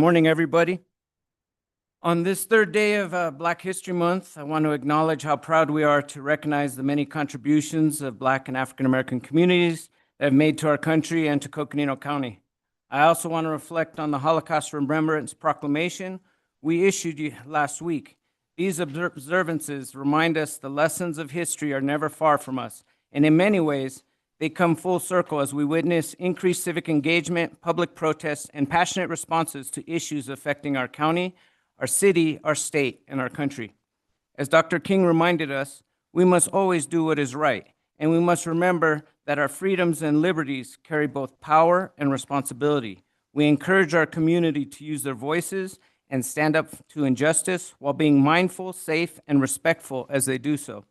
Morning, everybody. On this third day of Black History Month, I want to acknowledge how proud we are to recognize the many contributions of Black and African American communities that have made to our country and to Coconino County. I also want to reflect on the Holocaust Remembrance Proclamation we issued last week. These observances remind us the lessons of history are never far from us, and in many ways, they come full circle as we witness increased civic engagement, public protests, and passionate responses to issues affecting our county, our city, our state, and our country. As Dr. King reminded us, we must always do what is right, and we must remember that our freedoms and liberties carry both power and responsibility. We encourage our community to use their voices and stand up to injustice while being mindful, safe, and respectful as they do so.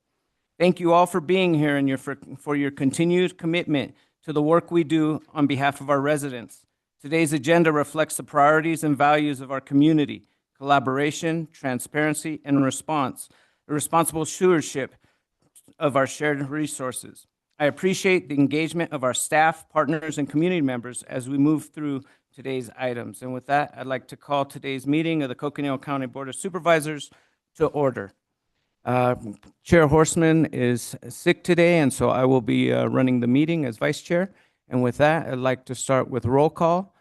Thank you all for being here and for your continued commitment to the work we do on behalf of our residents. Today's agenda reflects the priorities and values of our community: collaboration, transparency, and responsible stewardship of our shared resources. I appreciate the engagement of our staff, partners, and community members as we move through today's items. And with that, I'd like to call today's meeting of the Coconino County Board of Supervisors to order. Chair Horstman is sick today, and so I will be running the meeting as vice chair. And with that, I'd like to start with roll call.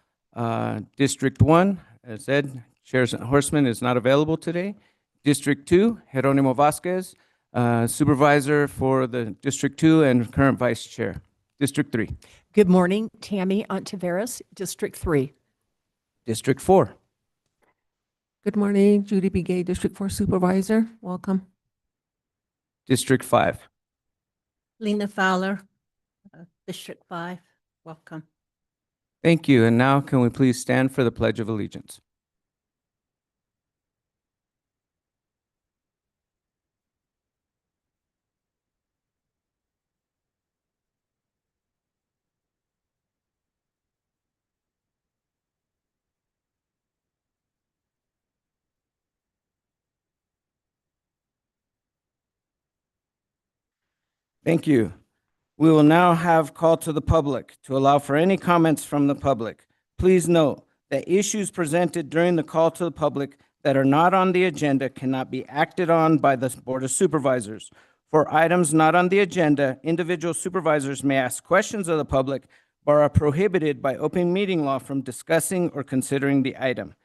District 1, as said, Chair Horstman is not available today. District 2, Jeronimo Vasquez, supervisor for the District 2 and current vice chair. District 3. Good morning, Tammy Ontiveros, District 3. District 4. Good morning, Judy B. Gay, District 4 Supervisor. Welcome. District 5. Lena Fowler, District 5. Welcome. Thank you. And now can we please stand for the Pledge of Allegiance? Thank you. We will now have call to the public to allow for any comments from the public. Please note that issues presented during the call to the public that are not on the agenda cannot be acted on by the Board of Supervisors. For items not on the agenda, individual supervisors may ask questions of the public, but are prohibited by open meeting law from discussing or considering the item.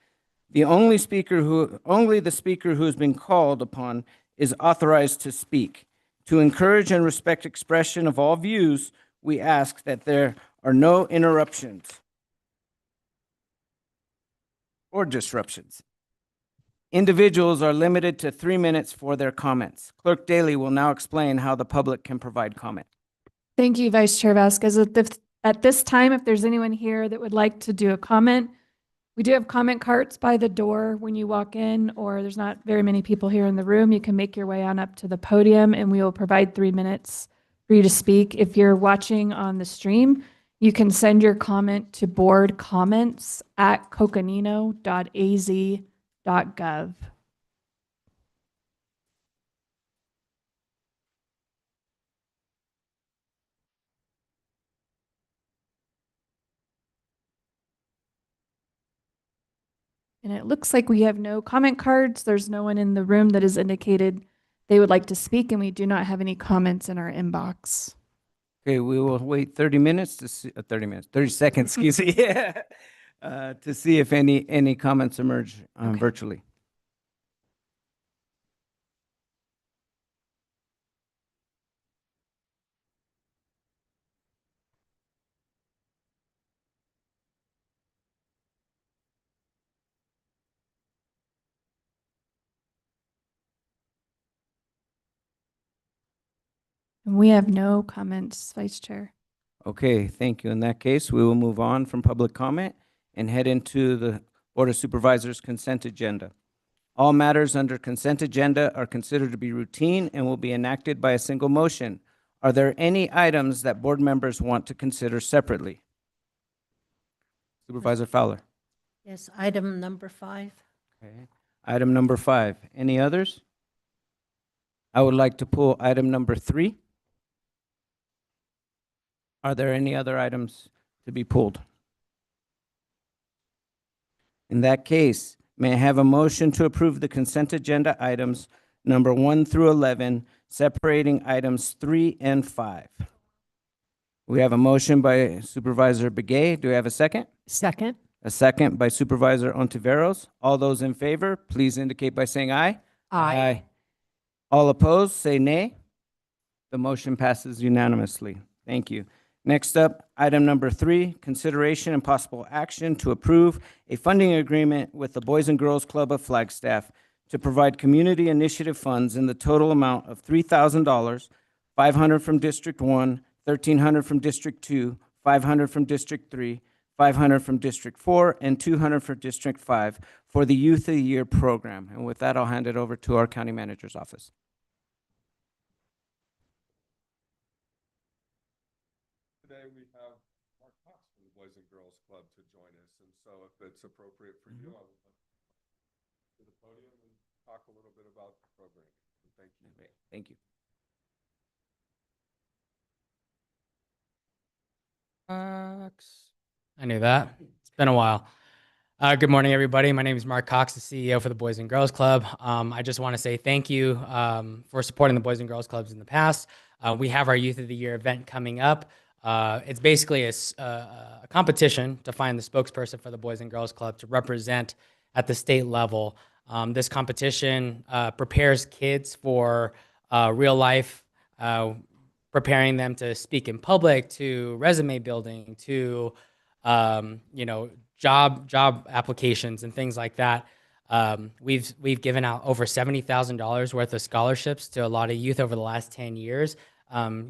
Only the speaker who has been called upon is authorized to speak. To encourage and respect expression of all views, we ask that there are no interruptions or disruptions. Individuals are limited to 3 minutes for their comments. Clerk Daly will now explain how the public can provide comment. Thank you, Vice Chair Vasquez. At this time, if there's anyone here that would like to do a comment, we do have comment carts by the door when you walk in, or there's not very many people here in the room. You can make your way on up to the podium and we will provide 3 minutes for you to speak. If you're watching on the stream, you can send your comment to boardcomments@coconino.az.gov. And it looks like we have no comment cards. There's no one in the room that has indicated they would like to speak, and we do not have any comments in our inbox. Okay, we will wait 30 minutes to see, 30 seconds, excuse me, to see if any comments emerge Okay. virtually. And we have no comments, Vice Chair. Okay, thank you. In that case, we will move on from public comment and head into the Board of Supervisors consent agenda. All matters under consent agenda are considered to be routine and will be enacted by a single motion. Are there any items that board members want to consider separately? Supervisor Fowler. Yes, item number 5. Okay. Item number 5. Any others? I would like to pull item number 3. Are there any other items to be pulled? In that case, may I have a motion to approve the consent agenda items number 1 through 11, separating items 3 and 5? We have a motion by Supervisor Begay. Do we have a second? Second. A second by Supervisor Ontiveros. All those in favor, please indicate by saying aye. All opposed, say nay. The motion passes unanimously. Thank you. Next up, item number 3, consideration and possible action to approve a funding agreement with the Boys and Girls Club of Flagstaff to provide community initiative funds in the total amount of $3,000, $500 from District 1, $1,300 from District 2, $500 from District 3, $500 from District 4, and $200 for District 5 for the Youth of the Year program. And with that, I'll hand it over to our county manager's office. Today we have Mark Cox from the Boys and Girls Club to join us, and so if it's appropriate for you, I would like to the podium and talk a little bit about the program. Thank you. Thank you. I knew that. It's been a while. Good morning, everybody. My name is Mark Cox, the CEO for the Boys and Girls Club. I just want to say thank you for supporting the Boys and Girls Clubs in the past. We have our Youth of the Year event coming up. It's basically a competition to find the spokesperson for the Boys and Girls Club to represent at the state level. This competition prepares kids for real life, preparing them to speak in public, to resume building, to job applications and things like that. We've given out over $70,000 worth of scholarships to a lot of youth over the last 10 years,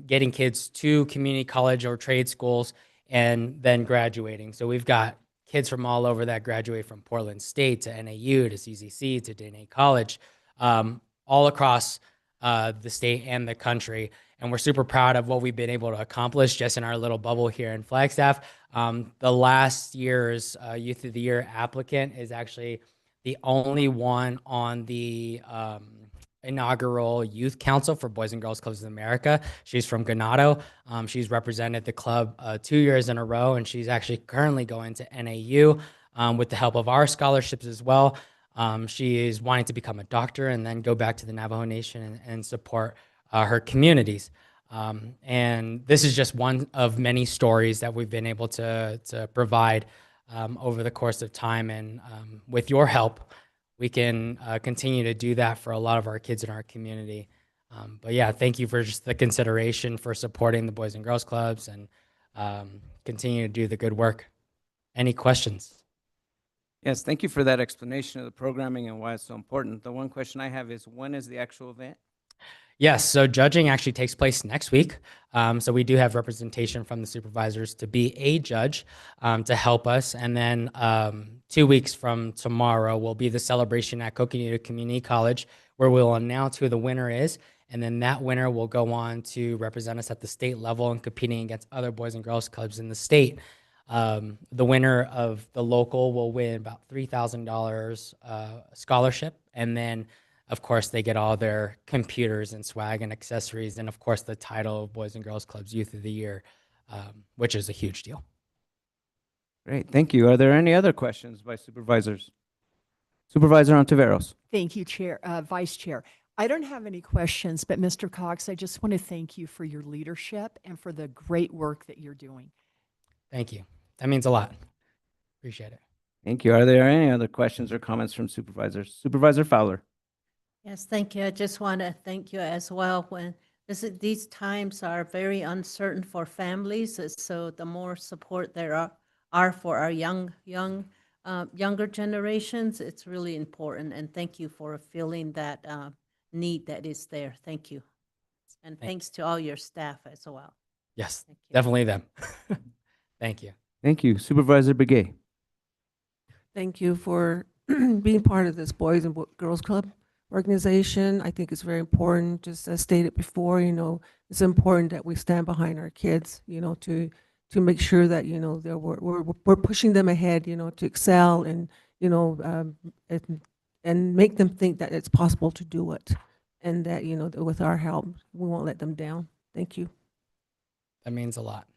getting kids to community college or trade schools and then graduating. So we've got kids from all over that graduate from Portland State to NAU to CCC to Dana College, all across the state and the country. And we're super proud of what we've been able to accomplish just in our little bubble here in Flagstaff. The last year's Youth of the Year applicant is actually the only one on the inaugural Youth Council for Boys and Girls Clubs of America. She's from Ganado. She's represented the club 2 years in a row, and she's actually currently going to NAU with the help of our scholarships as well. She is wanting to become a doctor and then go back to the Navajo Nation and support her communities. And this is just one of many stories that we've been able to provide over the course of time. And with your help, we can continue to do that for a lot of our kids in our community. But yeah, thank you for just the consideration for supporting the Boys and Girls Clubs and continue to do the good work. Any questions? Yes, thank you for that explanation of the programming and why it's so important. The one question I have is, when is the actual event? Yes, so judging actually takes place next week. So we do have representation from the supervisors to be a judge to help us. And then 2 weeks from tomorrow will be the celebration at Coconino Community College, where we'll announce who the winner is. And then that winner will go on to represent us at the state level and competing against other Boys and Girls Clubs in the state. The winner of the local will win about $3,000 scholarship. And then of course, they get all their computers and swag and accessories, and of course, the title of Boys and Girls Clubs Youth of the Year, which is a huge deal. Great, thank you. Are there any other questions by supervisors? Supervisor Ontiveros. Thank you, Vice Chair. I don't have any questions, but Mr. Cox, I just want to thank you for your leadership and for the great work that you're doing. Thank you. That means a lot. Appreciate it. Thank you. Are there any other questions or comments from supervisors? Supervisor Fowler. Yes, thank you. I just want to thank you as well. When these times are very uncertain for families, so the more support there are for our younger generations, it's really important. And thank you for feeling that need that is there. Thank you. And thanks to all your staff as well. Yes, Thank you. definitely them. Thank you. Thank you. Supervisor Begay. Thank you for being part of this Boys and Girls Club organization. I think it's very important, just as stated before, it's important that we stand behind our kids, to make sure that, that we're pushing them ahead, to excel and, and make them think that it's possible to do it. And that, that with our help, we won't let them down. Thank you. That means a lot.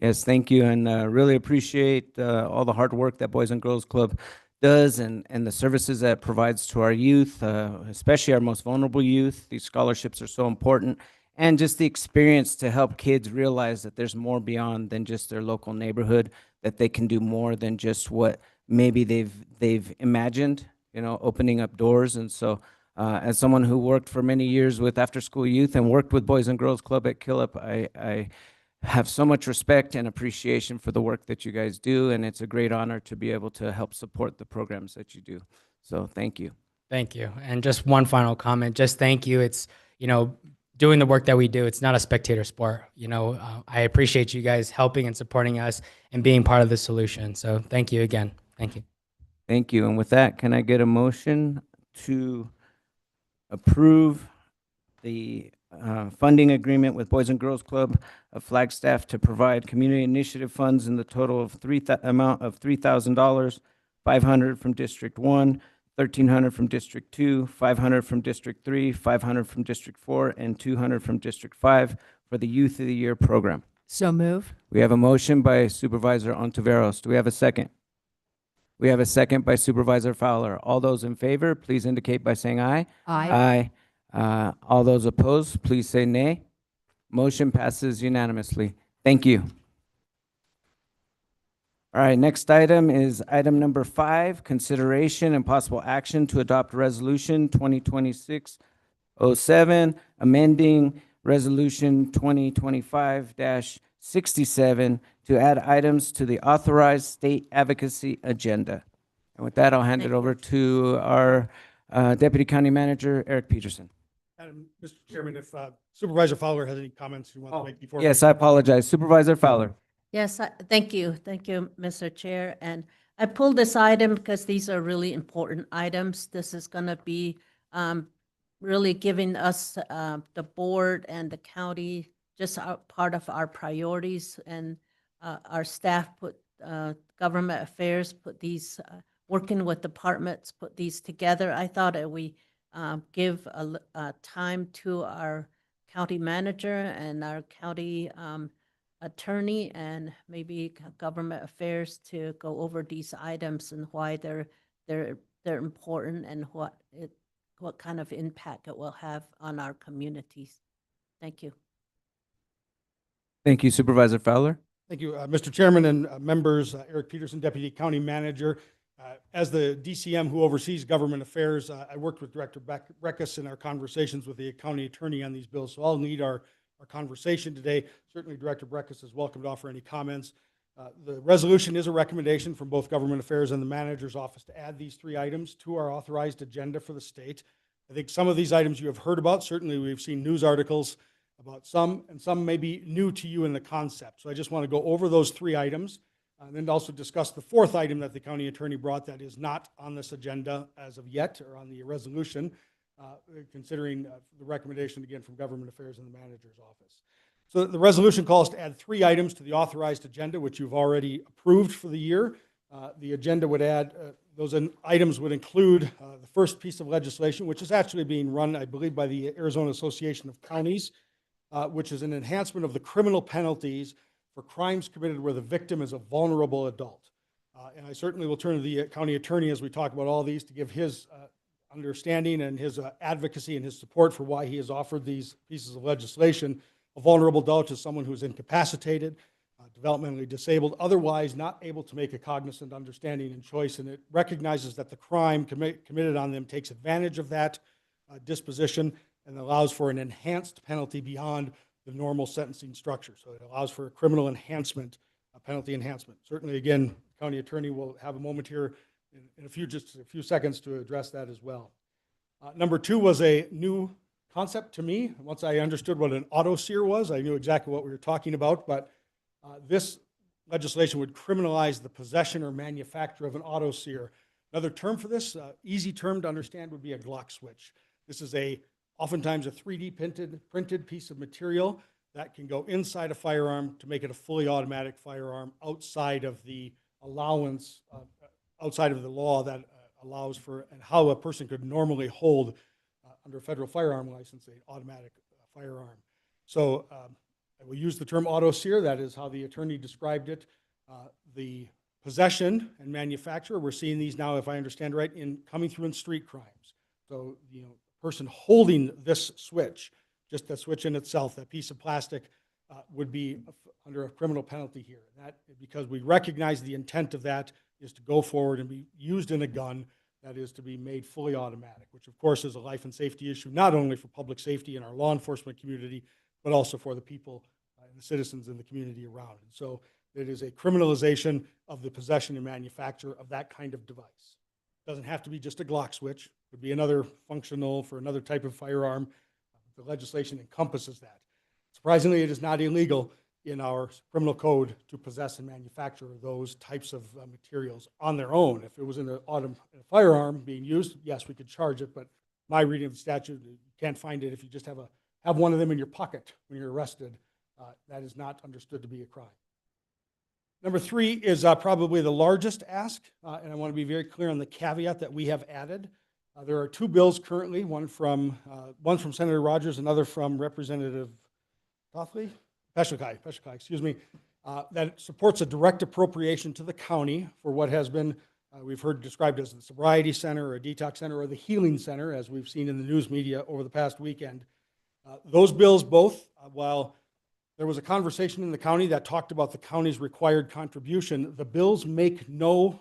Yes, thank you. And really appreciate all the hard work that Boys and Girls Club does and the services that it provides to our youth, especially our most vulnerable youth. These scholarships are so important. And just the experience to help kids realize that there's more beyond than just their local neighborhood, that they can do more than just what maybe they've imagined, opening up doors. And so as someone who worked for many years with after-school youth and worked with Boys and Girls Club at Killip, I have so much respect and appreciation for the work that you guys do, and it's a great honor to be able to help support the programs that you do. So thank you. Thank you. And just one final comment, just thank you. It's, doing the work that we do, it's not a spectator sport. I appreciate you guys helping and supporting us and being part of the solution. So thank you again. Thank you. Thank you. And with that, can I get a motion to approve the funding agreement with Boys and Girls Club of Flagstaff to provide community initiative funds in the total of amount of $3,000, 500 from District 1, 1,300 from District 2, 500 from District 3, 500 from District 4, and 200 from District 5 for the Youth of the Year program. So move. We have a motion by Supervisor Ontiveros. Do we have a second? We have a second by Supervisor Fowler. All those in favor, please indicate by saying aye. Aye. Aye. All those opposed, please say nay. Motion passes unanimously. Thank you. All right, next item is item number 5, consideration and possible action to adopt resolution 2026-07, amending resolution 2025-67 to add items to the authorized state advocacy agenda. And with that, I'll hand it over to our Deputy County Manager, Eric Peterson. Mr. Chairman, if Supervisor Fowler has any comments you want to make before. Yes, I apologize. Supervisor Fowler. Yes, thank you. Thank you, Mr. Chair. And I pulled this item because these are really important items. This is going to be really giving us, the board and the county, just part of our priorities. And our staff government affairs put these, working with departments, put these together. I thought that we give a time to our county manager and our county attorney and maybe government affairs to go over these items and why they're important and what kind of impact it will have on our communities. Thank you. Thank you, Supervisor Fowler. Thank you, Mr. Chairman and members. Eric Peterson, Deputy County Manager. As the DCM who oversees government affairs, I worked with Director Breckus in our conversations with the county attorney on these bills, so I'll need our conversation today. Certainly, Director Breckus is welcome to offer any comments. The resolution is a recommendation from both Government Affairs and the Manager's Office to add these 3 items to our authorized agenda for the state. I think some of these items you have heard about. Certainly, we've seen news articles about some, and some may be new to you in the concept. So I just want to go over those 3 items and then also discuss the 4th item that the county attorney brought that is not on this agenda as of yet, or on the resolution, considering the recommendation again from Government Affairs and the Manager's Office. So the resolution calls to add 3 items to the authorized agenda, which you've already approved for the year. The agenda would add, those items would include the first piece of legislation, which is actually being run, I believe, by the Arizona Association of Counties, which is an enhancement of the criminal penalties for crimes committed where the victim is a vulnerable adult. And I certainly will turn to the county attorney as we talk about all these to give his understanding and his advocacy and his support for why he has offered these pieces of legislation. A vulnerable adult is someone who's incapacitated, developmentally disabled, otherwise not able to make a cognizant understanding and choice, and it recognizes that the crime committed on them takes advantage of that disposition and allows for an enhanced penalty beyond the normal sentencing structure. So it allows for a criminal enhancement, a penalty enhancement. Certainly, again, the county attorney will have a moment here in just a few seconds to address that as well. Number 2 was a new concept to me. Once I understood what an auto sear was, I knew exactly what we were talking about, but this legislation would criminalize the possession or manufacture of an auto sear. Another term for this, easy term to understand, would be a Glock switch. This is oftentimes a 3D printed piece of material that can go inside a firearm to make it a fully automatic firearm outside of the allowance, outside of the law that allows for and how a person could normally hold under a federal firearm license an automatic firearm. So I will use the term auto sear. That is how the attorney described it. The possession and manufacture, we're seeing these now, if I understand right, in coming through in street crimes. So, person holding this switch, just the switch in itself, that piece of plastic, would be under a criminal penalty here. That, because we recognize the intent of that is to go forward and be used in a gun that is to be made fully automatic, which of course is a life and safety issue, not only for public safety in our law enforcement community, but also for the people and the citizens in the community around. And so it is a criminalization of the possession and manufacture of that kind of device. It doesn't have to be just a Glock switch. It would be another functional for another type of firearm. The legislation encompasses that. Surprisingly, it is not illegal in our criminal code to possess and manufacture those types of materials on their own. If it was in a firearm being used, yes, we could charge it, but my reading of the statute, you can't find it if you just have one of them in your pocket when you're arrested. That is not understood to be a crime. Number 3 is probably the largest ask, and I want to be very clear on the caveat that we have added. There are 2 bills currently, one from Senator Rogers, another from Representative Peshakai, excuse me, that supports a direct appropriation to the county for what has been, we've heard described as the sobriety center or a detox center or the healing center, as we've seen in the news media over the past weekend. Those bills both, while there was a conversation in the county that talked about the county's required contribution, the bills make no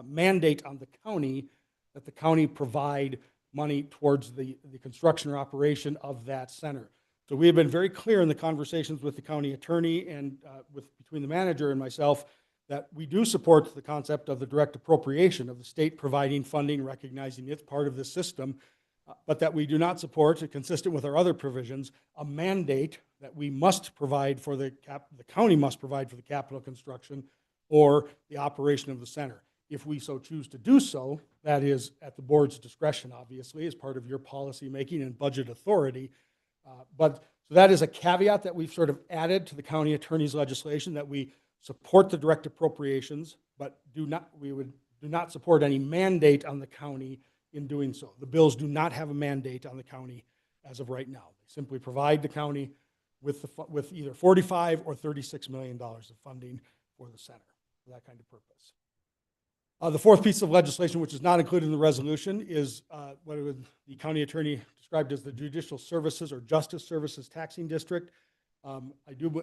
mandate on the county that the county provide money towards the construction or operation of that center. So we have been very clear in the conversations with the county attorney and between the manager and myself that we do support the concept of the direct appropriation of the state providing funding, recognizing it's part of this system, but that we do not support, consistent with our other provisions, a mandate that we must provide for the county must provide for the capital construction or the operation of the center. If we so choose to do so, that is at the board's discretion, obviously, as part of your policy making and budget authority. So that is a caveat that we've sort of added to the county attorney's legislation, that we support the direct appropriations, but do not support any mandate on the county in doing so. The bills do not have a mandate on the county as of right now. They simply provide the county with either $45 or $36 million of funding for the center for that kind of purpose. The 4th piece of legislation, which is not included in the resolution, is what the county attorney described as the Judicial Services or Justice Services Taxing District. And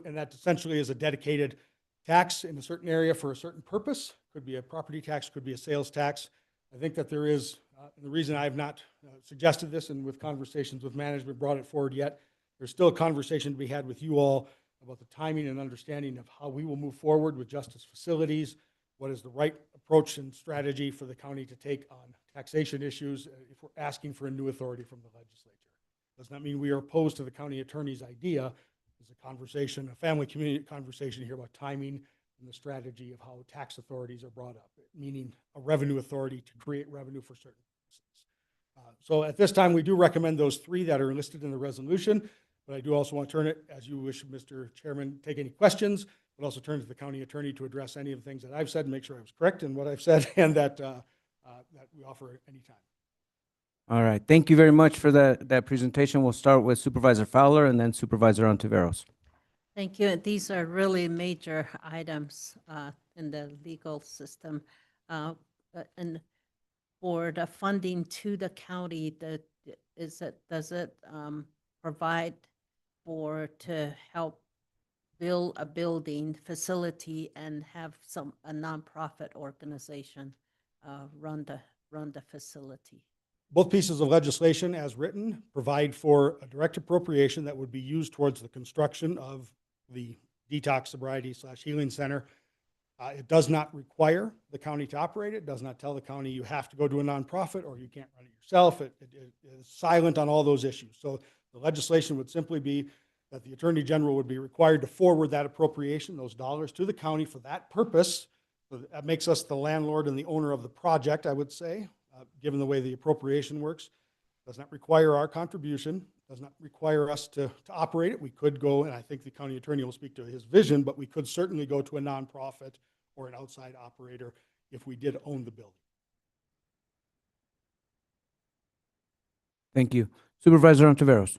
that essentially is a dedicated tax in a certain area for a certain purpose. Could be a property tax, could be a sales tax. I think that there is, the reason I have not suggested this and with conversations with management brought it forward yet, there's still a conversation to be had with you all about the timing and understanding of how we will move forward with justice facilities. What is the right approach and strategy for the county to take on taxation issues if we're asking for a new authority from the legislature? Does not mean we are opposed to the county attorney's idea. There's a conversation, a family community conversation here about timing and the strategy of how tax authorities are brought up, meaning a revenue authority to create revenue for certain purposes. So at this time, we do recommend those 3 that are listed in the resolution, but I do also want to turn it, as you wish, Mr. Chairman, take any questions, but also turn to the county attorney to address any of the things that I've said and make sure I was correct in what I've said and that we offer at any time. All right. Thank you very much for that presentation. We'll start with Supervisor Fowler and then Supervisor Ontiveros. Thank you. These are really major items in the legal system. And for the funding to the county, does it provide to help build a building facility and have a nonprofit organization run the facility? Both pieces of legislation as written provide for a direct appropriation that would be used towards the construction of the detox sobriety / healing center. It does not require the county to operate it. It does not tell the county you have to go to a nonprofit or you can't run it yourself. It is silent on all those issues. So the legislation would simply be that the Attorney General would be required to forward that appropriation, those dollars, to the county for that purpose. So that makes us the landlord and the owner of the project, I would say, given the way the appropriation works. Does not require our contribution, does not require us to operate it. We could go, and I think the county attorney will speak to his vision, but we could certainly go to a nonprofit or an outside operator if we did own the building. Thank you. Supervisor Ontiveros.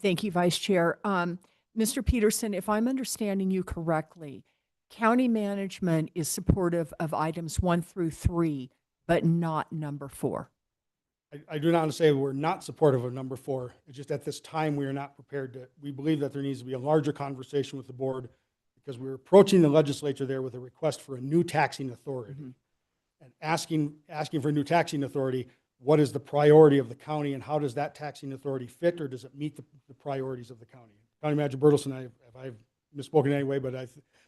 Thank you, Vice Chair. Mr. Peterson, if I'm understanding you correctly, County management is supportive of items 1 through 3, but not number 4. I do not want to say we're not supportive of number 4. It's just at this time, we are not prepared to, we believe that there needs to be a larger conversation with the board because we're approaching the legislature there with a request for a new taxing authority. And asking for a new taxing authority, what is the priority of the county and how does that taxing authority fit, or does it meet the priorities of the county? County Manager Bertelson, I've misspoken in any way, but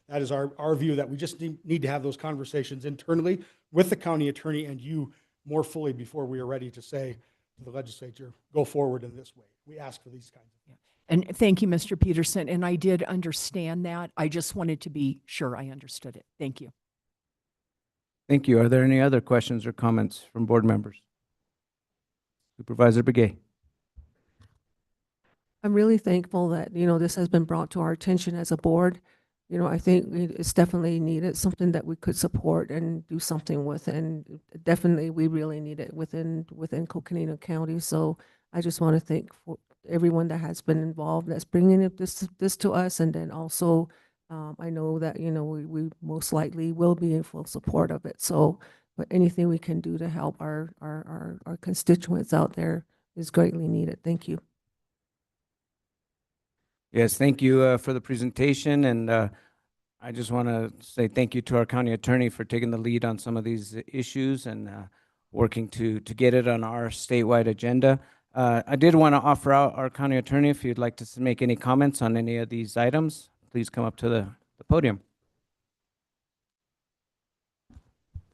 that is our view, that we just need to have those conversations internally with the county attorney and you more fully before we are ready to say to the legislature, go forward in this way. We ask for these kinds of things. And thank you, Mr. Peterson. And I did understand that. I just wanted to be sure I understood it. Thank you. Thank you. Are there any other questions or comments from board members? Supervisor Begay. I'm really thankful that, this has been brought to our attention as a board. I think it's definitely needed, something that we could support and do something with, and definitely we really need it within Coconino County. So I just want to thank for everyone that has been involved, that's bringing this to us, and then also I know that we most likely will be in full support of it. So, but anything we can do to help our constituents out there is greatly needed. Thank you. Yes, thank you for the presentation, and I just want to say thank you to our county attorney for taking the lead on some of these issues and working to get it on our statewide agenda. I did want to offer out our county attorney, if you'd like to make any comments on any of these items, please come up to the podium.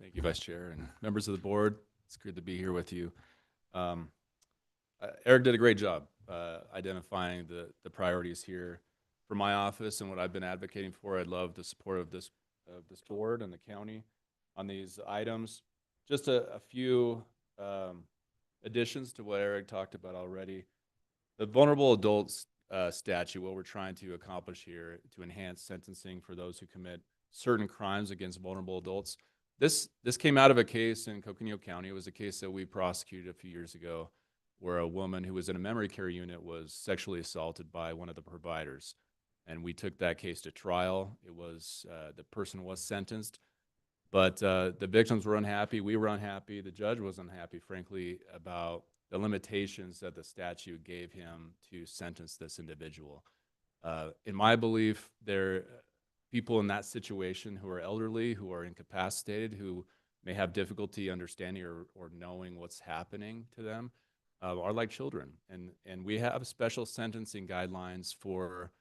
Thank you, Vice Chair and members of the board. It's good to be here with you. Eric did a great job identifying the priorities here for my office and what I've been advocating for. I'd love the support of this board and the county on these items. Just a few additions to what Eric talked about already. The vulnerable adults statute, what we're trying to accomplish here to enhance sentencing for those who commit certain crimes against vulnerable adults. This came out of a case in Coconino County. It was a case that we prosecuted a few years ago where a woman who was in a memory care unit was sexually assaulted by one of the providers. And we took that case to trial. It was, the person was sentenced, but the victims were unhappy. We were unhappy. The judge was unhappy, frankly, about the limitations that the statute gave him to sentence this individual. In my belief, there people in that situation who are elderly, who are incapacitated, who may have difficulty understanding or knowing what's happening to them, are like children. And we have special sentencing guidelines for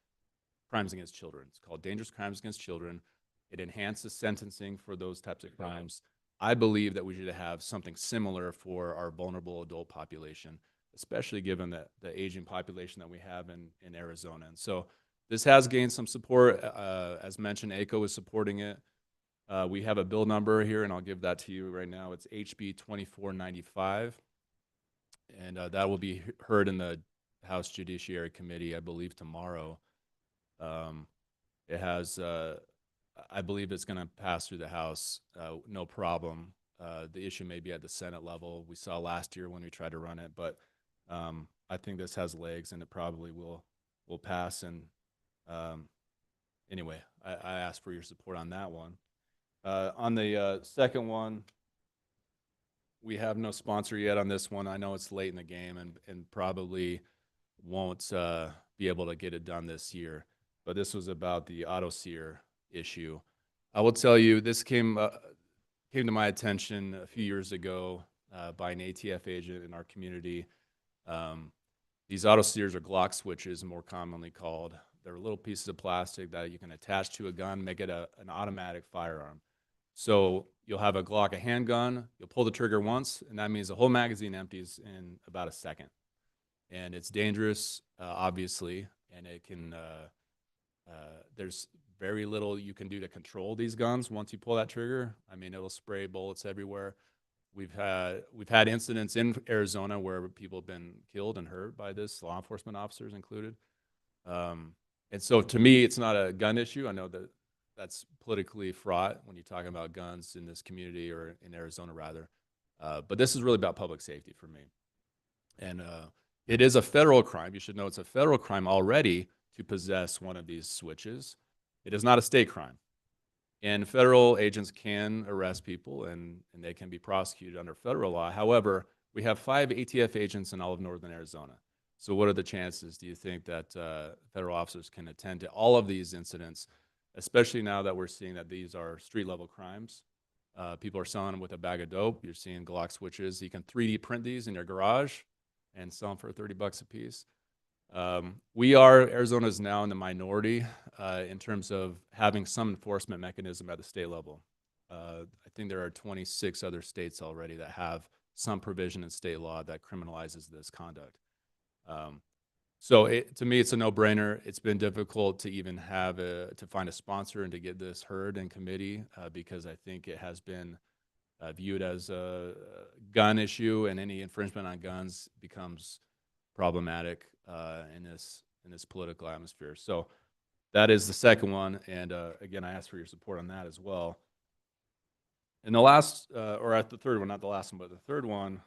crimes against children. It's called Dangerous Crimes Against Children. It enhances sentencing for those types of crimes. I believe that we should have something similar for our vulnerable adult population, especially given the aging population that we have in Arizona. And so this has gained some support. As mentioned, ACO is supporting it. We have a bill number here, and I'll give that to you right now. It's HB 2495. And that will be heard in the House Judiciary Committee, I believe, tomorrow. It has, I believe it's going to pass through the House, no problem. The issue may be at the Senate level. We saw last year when we tried to run it, but I think this has legs, and it probably will pass. And anyway, I ask for your support on that one. On the second one, we have no sponsor yet on this one. I know it's late in the game and probably won't be able to get it done this year. But this was about the auto sear issue. I will tell you, this came to my attention a few years ago by an ATF agent in our community. These auto sears are Glock switches, more commonly called. They're little pieces of plastic that you can attach to a gun, make it an automatic firearm. So you'll have a Glock, a handgun, you'll pull the trigger once, and that means the whole magazine empties in about a second. And it's dangerous, obviously, and it can, there's very little you can do to control these guns once you pull that trigger. I mean, it'll spray bullets everywhere. We've had incidents in Arizona where people have been killed and hurt by this, law enforcement officers included. And so to me, it's not a gun issue. I know that that's politically fraught when you're talking about guns in this community, or in Arizona rather. But this is really about public safety for me. And it is a federal crime. You should know it's a federal crime already to possess one of these switches. It is not a state crime. And federal agents can arrest people and they can be prosecuted under federal law. However, we have 5 ATF agents in all of northern Arizona. So what are the chances, do you think, that federal officers can attend to all of these incidents, especially now that we're seeing that these are street-level crimes? People are selling them with a bag of dope. You're seeing Glock switches. You can 3D print these in your garage and sell them for $30 a piece. Arizona's now in the minority in terms of having some enforcement mechanism at the state level. I think there are 26 other states already that have some provision in state law that criminalizes this conduct. So to me, it's a no-brainer. It's been difficult to even to find a sponsor and to get this heard in committee because I think it has been viewed as a gun issue, and any infringement on guns becomes problematic in this political atmosphere. So that is the second one, and again, I ask for your support on that as well. And the last, or at the third one, not the last one, but the third one,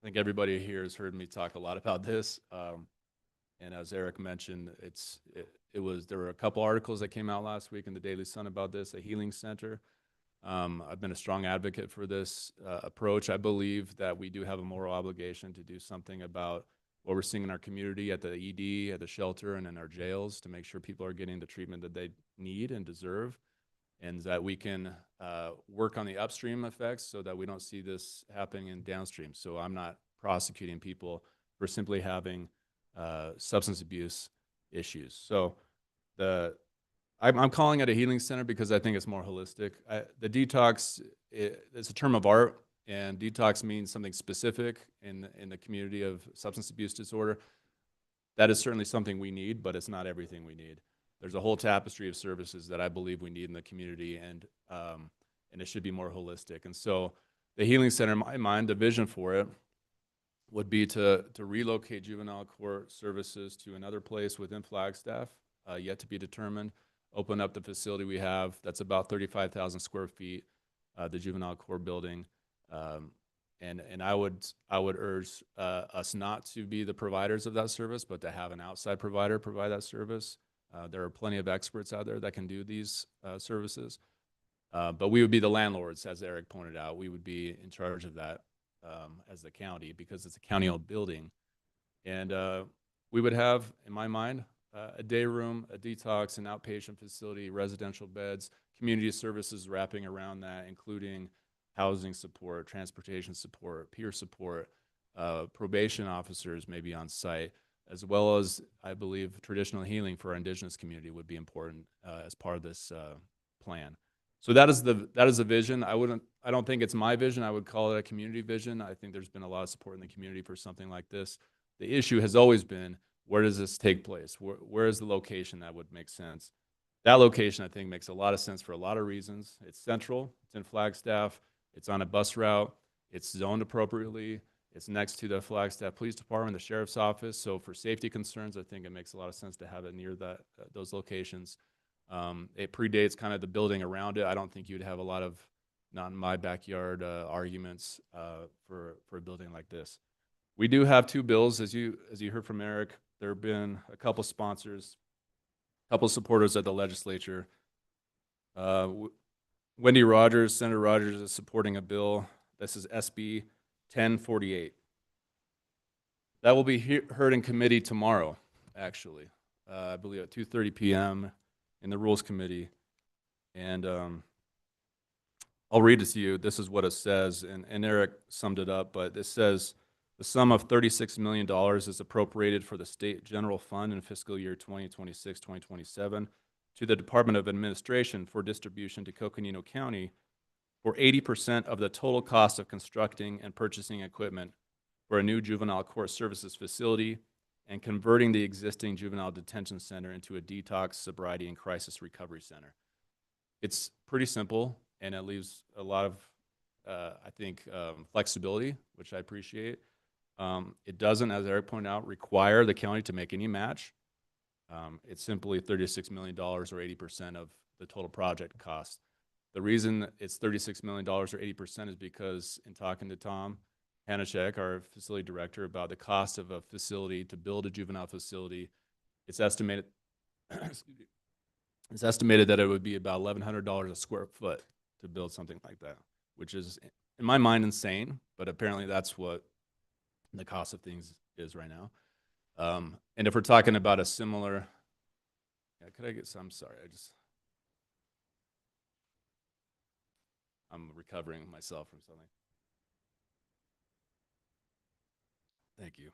I think everybody here has heard me talk a lot about this. And as Eric mentioned, there were a couple articles that came out last week in the Daily Sun about this, a healing center. I've been a strong advocate for this approach. I believe that we do have a moral obligation to do something about what we're seeing in our community at the ED, at the shelter, and in our jails to make sure people are getting the treatment that they need and deserve, and that we can work on the upstream effects so that we don't see this happening in downstream. So I'm not prosecuting people for simply having substance abuse issues. So I'm calling it a healing center because I think it's more holistic. The detox, it's a term of art, and detox means something specific in the community of substance abuse disorder. That is certainly something we need, but it's not everything we need. There's a whole tapestry of services that I believe we need in the community, and it should be more holistic. And so the healing center, in my mind, the vision for it would be to relocate juvenile court services to another place within Flagstaff, yet to be determined. Open up the facility we have. That's about 35,000 square feet, the juvenile court building. And I would urge us not to be the providers of that service, but to have an outside provider provide that service. There are plenty of experts out there that can do these services. But we would be the landlords, as Eric pointed out. We would be in charge of that as the county, because it's a county-owned building. And we would have, in my mind, a day room, a detox, an outpatient facility, residential beds, community services wrapping around that, including housing support, transportation support, peer support, probation officers maybe on site, as well as, I believe, traditional healing for our indigenous community would be important as part of this plan. So that is the vision. I don't think it's my vision. I would call it a community vision. I think there's been a lot of support in the community for something like this. The issue has always been, where does this take place? Where is the location that would make sense? That location, I think, makes a lot of sense for a lot of reasons. It's central, it's in Flagstaff, it's on a bus route, it's zoned appropriately, it's next to the Flagstaff Police Department, the Sheriff's Office. So for safety concerns, I think it makes a lot of sense to have it near those locations. It predates kind of the building around it. I don't think you'd have a lot of not in my backyard arguments for a building like this. We do have 2 bills, as you heard from Eric. There have been a couple sponsors, a couple supporters at the legislature. Wendy Rogers, Senator Rogers, is supporting a bill. This is SB 1048. That will be heard in committee tomorrow, actually. I believe at 2:30 p.m. in the Rules Committee. And I'll read it to you. This is what it says, and Eric summed it up, but it says, the sum of $36 million is appropriated for the state general fund in fiscal year 2026-2027 to the Department of Administration for distribution to Coconino County for 80% of the total cost of constructing and purchasing equipment for a new juvenile court services facility and converting the existing juvenile detention center into a detox, sobriety, and crisis recovery center. It's pretty simple, and it leaves a lot of, I think, flexibility, which I appreciate. It doesn't, as Eric pointed out, require the county to make any match. It's simply $36 million or 80% of the total project cost. The reason it's $36 million or 80% is because in talking to Tom Hanachek, our facility director, about the cost of a facility to build a juvenile facility, it's estimated It's estimated that it would be about $1,100 a square foot to build something like that, which is, in my mind, insane, but apparently that's what the cost of things is right now. And if we're talking about a similar, yeah, could I get some, I'm sorry, I'm recovering myself from something. Thank you.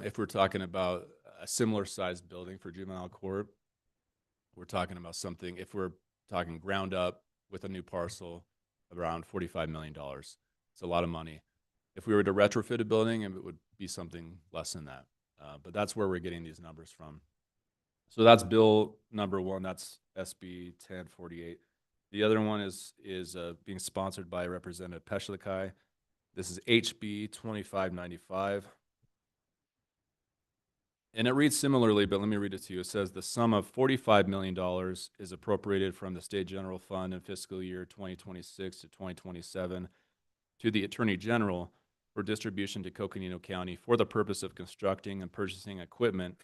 If we're talking about a similar sized building for juvenile court, we're talking about something, if we're talking ground up with a new parcel, around $45 million. It's a lot of money. If we were to retrofit a building, it would be something less than that. But that's where we're getting these numbers from. So that's bill number one. That's SB 1048. The other one is being sponsored by Representative Peshlikai. This is HB 2595. And it reads similarly, but let me read it to you. It says the sum of $45 million is appropriated from the State General Fund in fiscal year 2026 to 2027 to the Attorney General for distribution to Coconino County for the purpose of constructing and purchasing equipment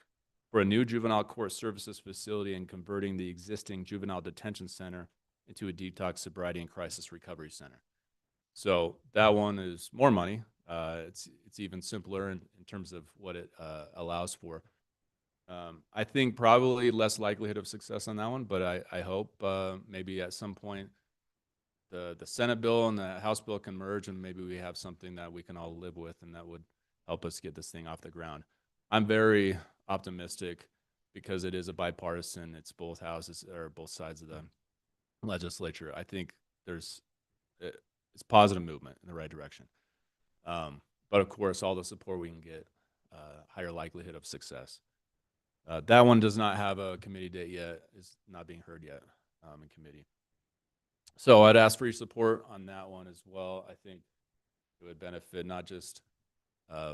for a new juvenile court services facility and converting the existing juvenile detention center into a detox, sobriety, and crisis recovery center. So that one is more money. It's even simpler in terms of what it allows for. I think probably less likelihood of success on that one, but I hope maybe at some point the Senate bill and the House bill can merge, and maybe we have something that we can all live with, and that would help us get this thing off the ground. I'm very optimistic because it is a bipartisan. It's both houses or both sides of the legislature. I think it's positive movement in the right direction. But of course, all the support we can get, higher likelihood of success. That one does not have a committee date yet. It's not being heard yet in committee. So I'd ask for your support on that one as well. I think it would benefit not just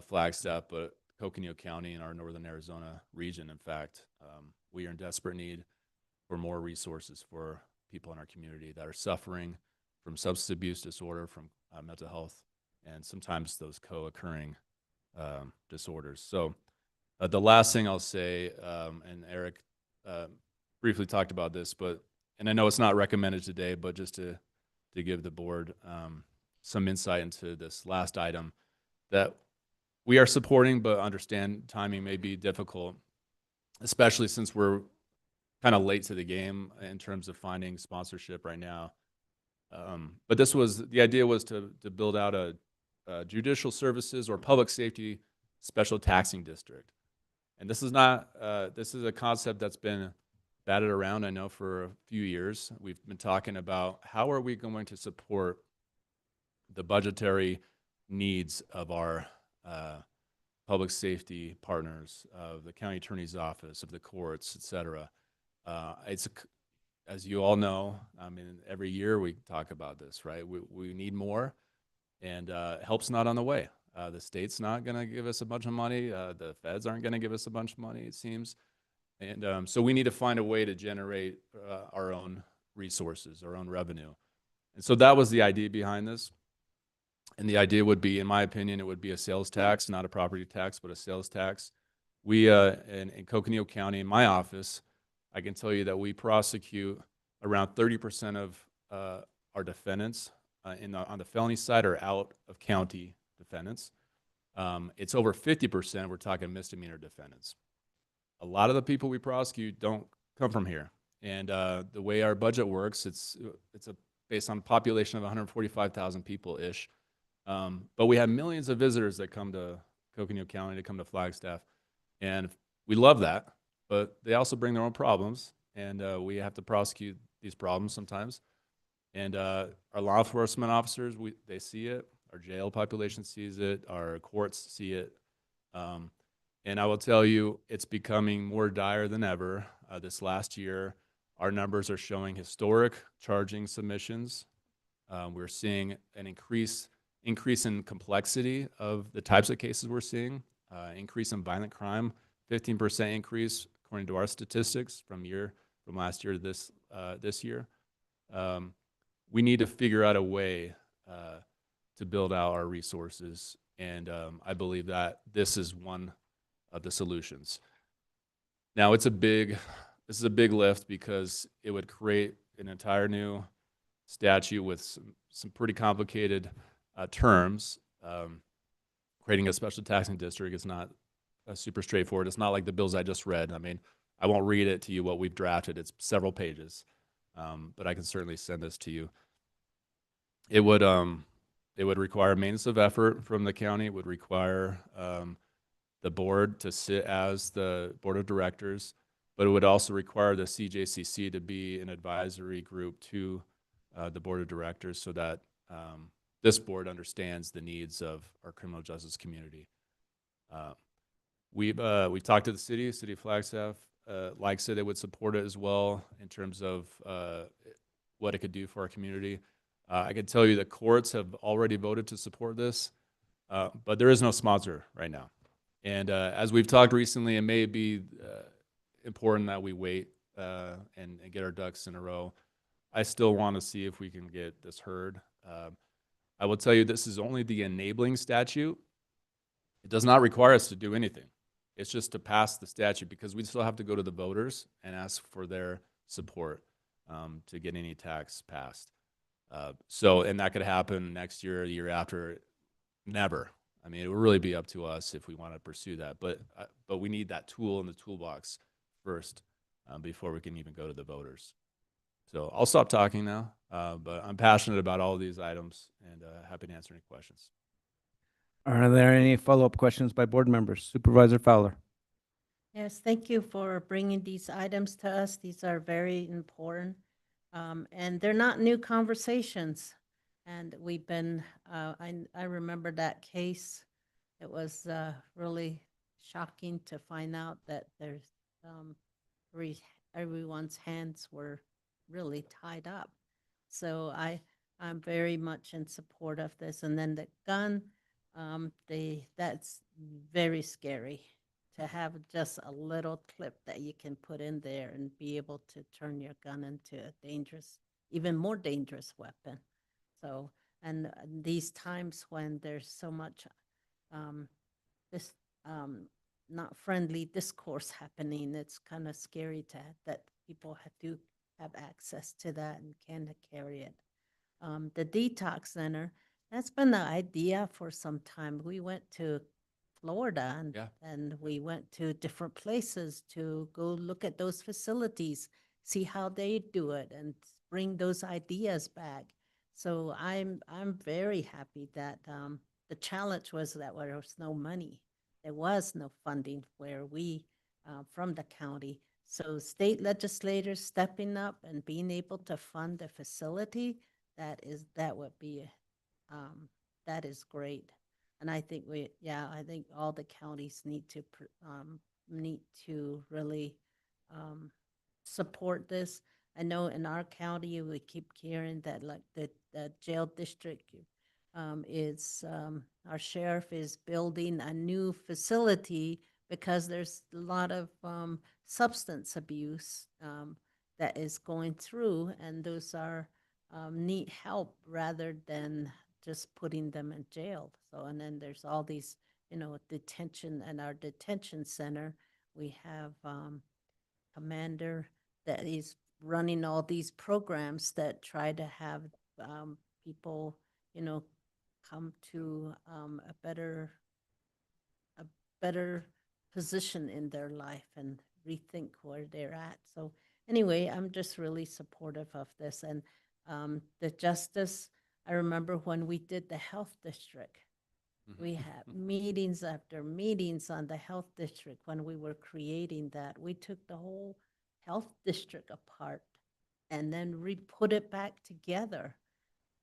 Flagstaff, but Coconino County and our Northern Arizona region. In fact, we are in desperate need for more resources for people in our community that are suffering from substance abuse disorder, from mental health, and sometimes those co-occurring disorders. So the last thing I'll say, and Eric briefly talked about this, and I know it's not recommended today, but just to give the board some insight into this last item that we are supporting, but understand timing may be difficult, especially since we're kind of late to the game in terms of finding sponsorship right now. But the idea was to build out a judicial services or public safety special taxing district. And this is a concept that's been batted around, I know, for a few years. We've been talking about how are we going to support the budgetary needs of our public safety partners, of the county attorney's office, of the courts, et cetera. As you all know, I mean, every year we talk about this, right? We need more, and help's not on the way. The state's not going to give us a bunch of money. The feds aren't going to give us a bunch of money, it seems. And so we need to find a way to generate our own resources, our own revenue. And so that was the idea behind this. And the idea would be, in my opinion, it would be a sales tax, not a property tax, but a sales tax. We, in Coconino County, in my office, I can tell you that we prosecute around 30% of our defendants on the felony side are out of county defendants. It's over 50%, we're talking misdemeanor defendants. A lot of the people we prosecute don't come from here. And the way our budget works, it's based on a population of 145,000 people-ish. But we have millions of visitors that come to Coconino County, to come to Flagstaff. And we love that, but they also bring their own problems. And we have to prosecute these problems sometimes. And our law enforcement officers, they see it. Our jail population sees it. Our courts see it. And I will tell you, it's becoming more dire than ever. This last year, our numbers are showing historic charging submissions. We're seeing an increase in complexity of the types of cases we're seeing, increase in violent crime, 15% increase according to our statistics from last year to this year. We need to figure out a way to build out our resources, and I believe that this is one of the solutions. Now, this is a big lift because it would create an entire new statute with some pretty complicated terms. Creating a special taxing district is not super straightforward. It's not like the bills I just read. I mean, I won't read it to you what we've drafted. It's several pages, but I can certainly send this to you. It would require maintenance of effort from the county. It would require the board to sit as the board of directors, but it would also require the CJCC to be an advisory group to the board of directors so that this board understands the needs of our criminal justice community. We've talked to the city of Flagstaff likes it. They would support it as well in terms of what it could do for our community. I can tell you that courts have already voted to support this, but there is no sponsor right now. And as we've talked recently, it may be important that we wait and get our ducks in a row. I still want to see if we can get this heard. I will tell you, this is only the enabling statute. It does not require us to do anything. It's just to pass the statute because we still have to go to the voters and ask for their support to get any tax passed. And that could happen next year, the year after, never. I mean, it would really be up to us if we want to pursue that. But we need that tool in the toolbox first before we can even go to the voters. So I'll stop talking now, but I'm passionate about all of these items and happy to answer any questions. Are there any follow-up questions by board members? Supervisor Fowler. Yes, thank you for bringing these items to us. These are very important. And they're not new conversations. And we've been, I remember that case. It was really shocking to find out that there's everyone's hands were really tied up. So I'm very much in support of this. And then the gun, that's very scary to have just a little clip that you can put in there and be able to turn your gun into a dangerous, even more dangerous weapon. So, and these times when there's so much this not friendly discourse happening, it's kind of scary that people do have access to that and can carry it. The detox center, that's been the idea for some time. We went to Florida and we went to different places to go look at those facilities, see how they do it and bring those ideas back. So I'm very happy that the challenge was that there was no money. There was no funding where we, from the county. So state legislators stepping up and being able to fund a facility, that is great. And I think I think all the counties need to really support this. I know in our county, we keep hearing that like the jail district our sheriff is building a new facility because there's a lot of substance abuse that is going through, and those are need help rather than just putting them in jail. So, and then there's all these, detention, and our detention center, we have commander that is running all these programs that try to have people, come to a better position in their life and rethink where they're at. So anyway, I'm just really supportive of this. And the justice, I remember when we did the health district, we had meetings after meetings on the health district when we were creating that. We took the whole health district apart and then put it back together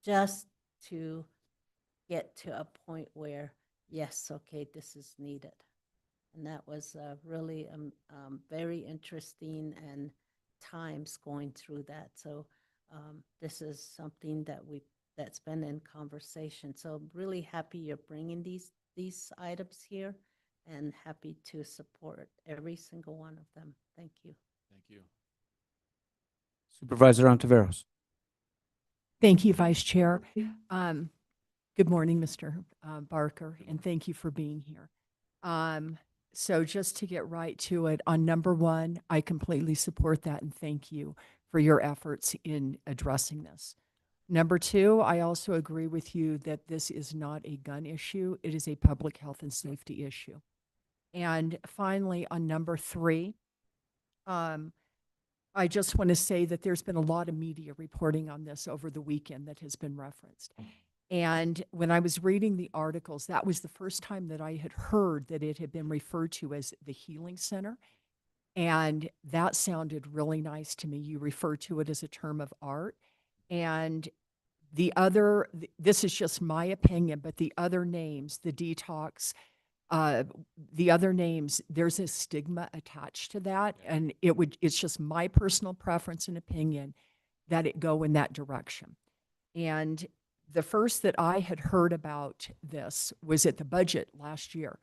just to get to a point where, yes, okay, this is needed. And that was really very interesting and times going through that. So this is something that's been in conversation. So I'm really happy you're bringing these items here and happy to support every single one of them. Thank you. Thank you. Supervisor Ontiveros. Thank you, Vice Chair. Good morning, Mr. Barker, and thank you for being here. So just to get right to it, on number one, I completely support that and thank you for your efforts in addressing this. Number two, I also agree with you that this is not a gun issue. It is a public health and safety issue. And finally, on number three, um, I just want to say that there's been a lot of media reporting on this over the weekend that has been referenced. And when I was reading the articles, that was the first time that I had heard that it had been referred to as the Healing Center. And that sounded really nice to me. You refer to it as a term of art. And this is just my opinion, but the other names, the detox, the other names, there's a stigma attached to that. And it's just my personal preference and opinion that it go in that direction. And the first that I had heard about this was at the budget last year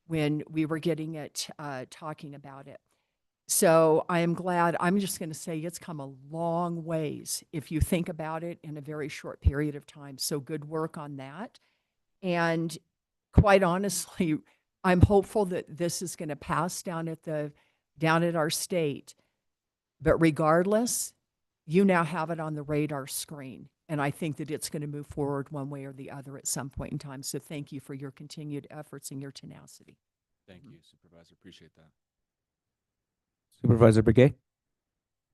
when we were getting it, talking about it. So I am glad, I'm just going to say it's come a long ways if you think about it in a very short period of time. So good work on that. And quite honestly, I'm hopeful that this is going to pass down at our state. But regardless, you now have it on the radar screen. And I think that it's going to move forward one way or the other at some point in time. So thank you for your continued efforts and your tenacity. Thank you, Supervisor. Appreciate that. Supervisor Begay?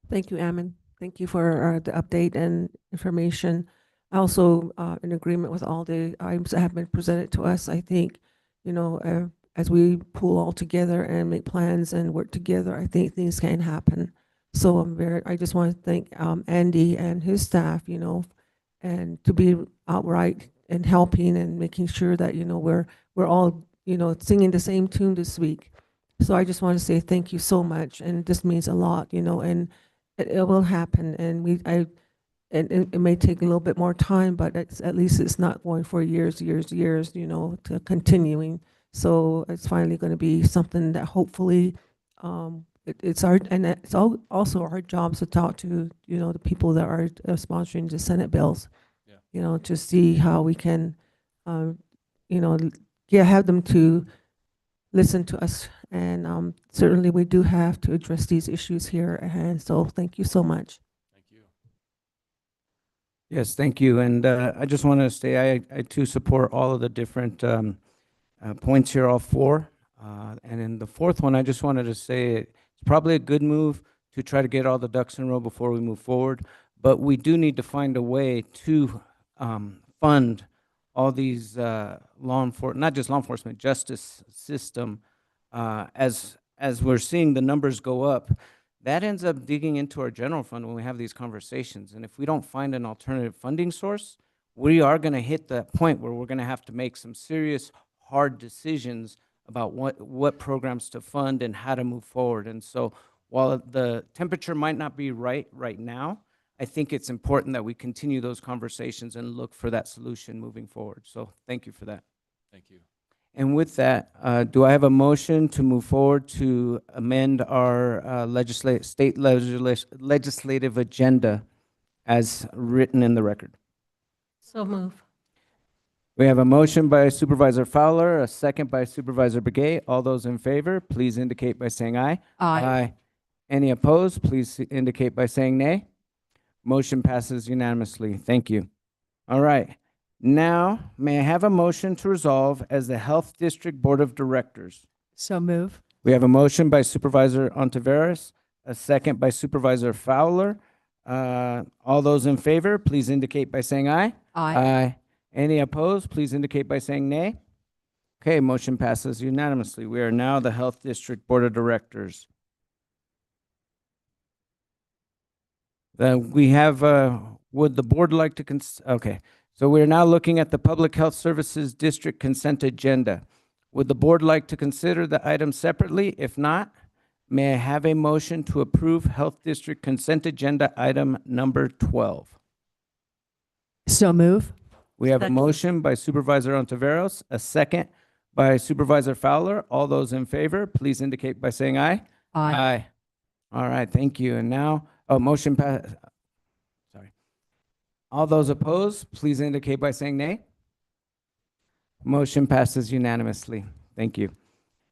Thank you, Ammon. Thank you for the update and information. Also, in agreement with all the items that have been presented to us. I think, as we pull all together and make plans and work together, I think things can happen. So I just want to thank Andy and his staff, and to be outright and helping and making sure that, we're all, singing the same tune this week. So I just want to say thank you so much. And this means a lot, and it will happen. And and it may take a little bit more time, but at least it's not going for years, to continuing. So it's finally going to be something that hopefully, it's also our job to talk to, the people that are sponsoring the Senate bills, to see how we can, have them to listen to us. And certainly we do have to address these issues here. And so thank you so much. Thank you. Yes, thank you. And I just want to say I too support all of the different points here, all four. And in the fourth one, I just wanted to say it's probably a good move to try to get all the ducks in a row before we move forward. But we do need to find a way to fund all these not just law enforcement, justice system. As we're seeing the numbers go up, that ends up digging into our general fund when we have these conversations. And if we don't find an alternative funding source, we are going to hit that point where we're going to have to make some serious hard decisions about what programs to fund and how to move forward. And so while the temperature might not be right now, I think it's important that we continue those conversations and look for that solution moving forward. So thank you for that. Thank you. And with that, do I have a motion to move forward to amend our state legislative agenda as written in the record? So move. We have a motion by Supervisor Fowler, a second by Supervisor Begay. All those in favor, please indicate by saying aye. Aye. Any opposed, please indicate by saying nay. Motion passes unanimously. Thank you. All right. Now, may I have a motion to resolve as the Health District Board of Directors? So move. We have a motion by Supervisor Ontiveros, a second by Supervisor Fowler. All those in favor, please indicate by saying aye. Aye. Any opposed, please indicate by saying nay. Okay, motion passes unanimously. We are now the Health District Board of Directors. We have, would the board like to, okay. So we're now looking at the Public Health Services District Consent Agenda. Would the board like to consider the item separately? If not, may I have a motion to approve Health District Consent Agenda item number 12? So move. We have a Second. motion by Supervisor Ontiveros, a second by Supervisor Fowler. All those in favor, please indicate by saying aye. Aye. All right, thank you. And now, motion pass. Sorry. All those opposed, please indicate by saying nay. Motion passes unanimously. Thank you.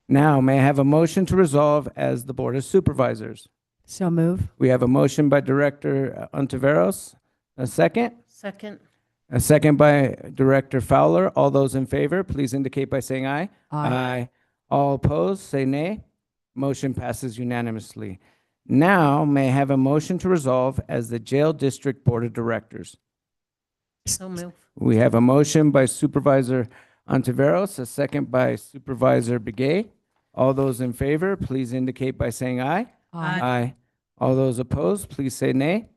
Now, may I have a motion to resolve as the Board of Supervisors? So move. We have a motion by Director Ontiveros. A second? Second. A second by Director Fowler. All those in favor, please indicate by saying aye. Aye. All opposed, say nay. Motion passes unanimously. Now, may I have a motion to resolve as the Jail District Board of Directors? So move. We have a motion by Supervisor Ontiveros, a second by Supervisor Begay. All those in favor, please indicate by saying aye. Aye. Aye. All those opposed, please say nay.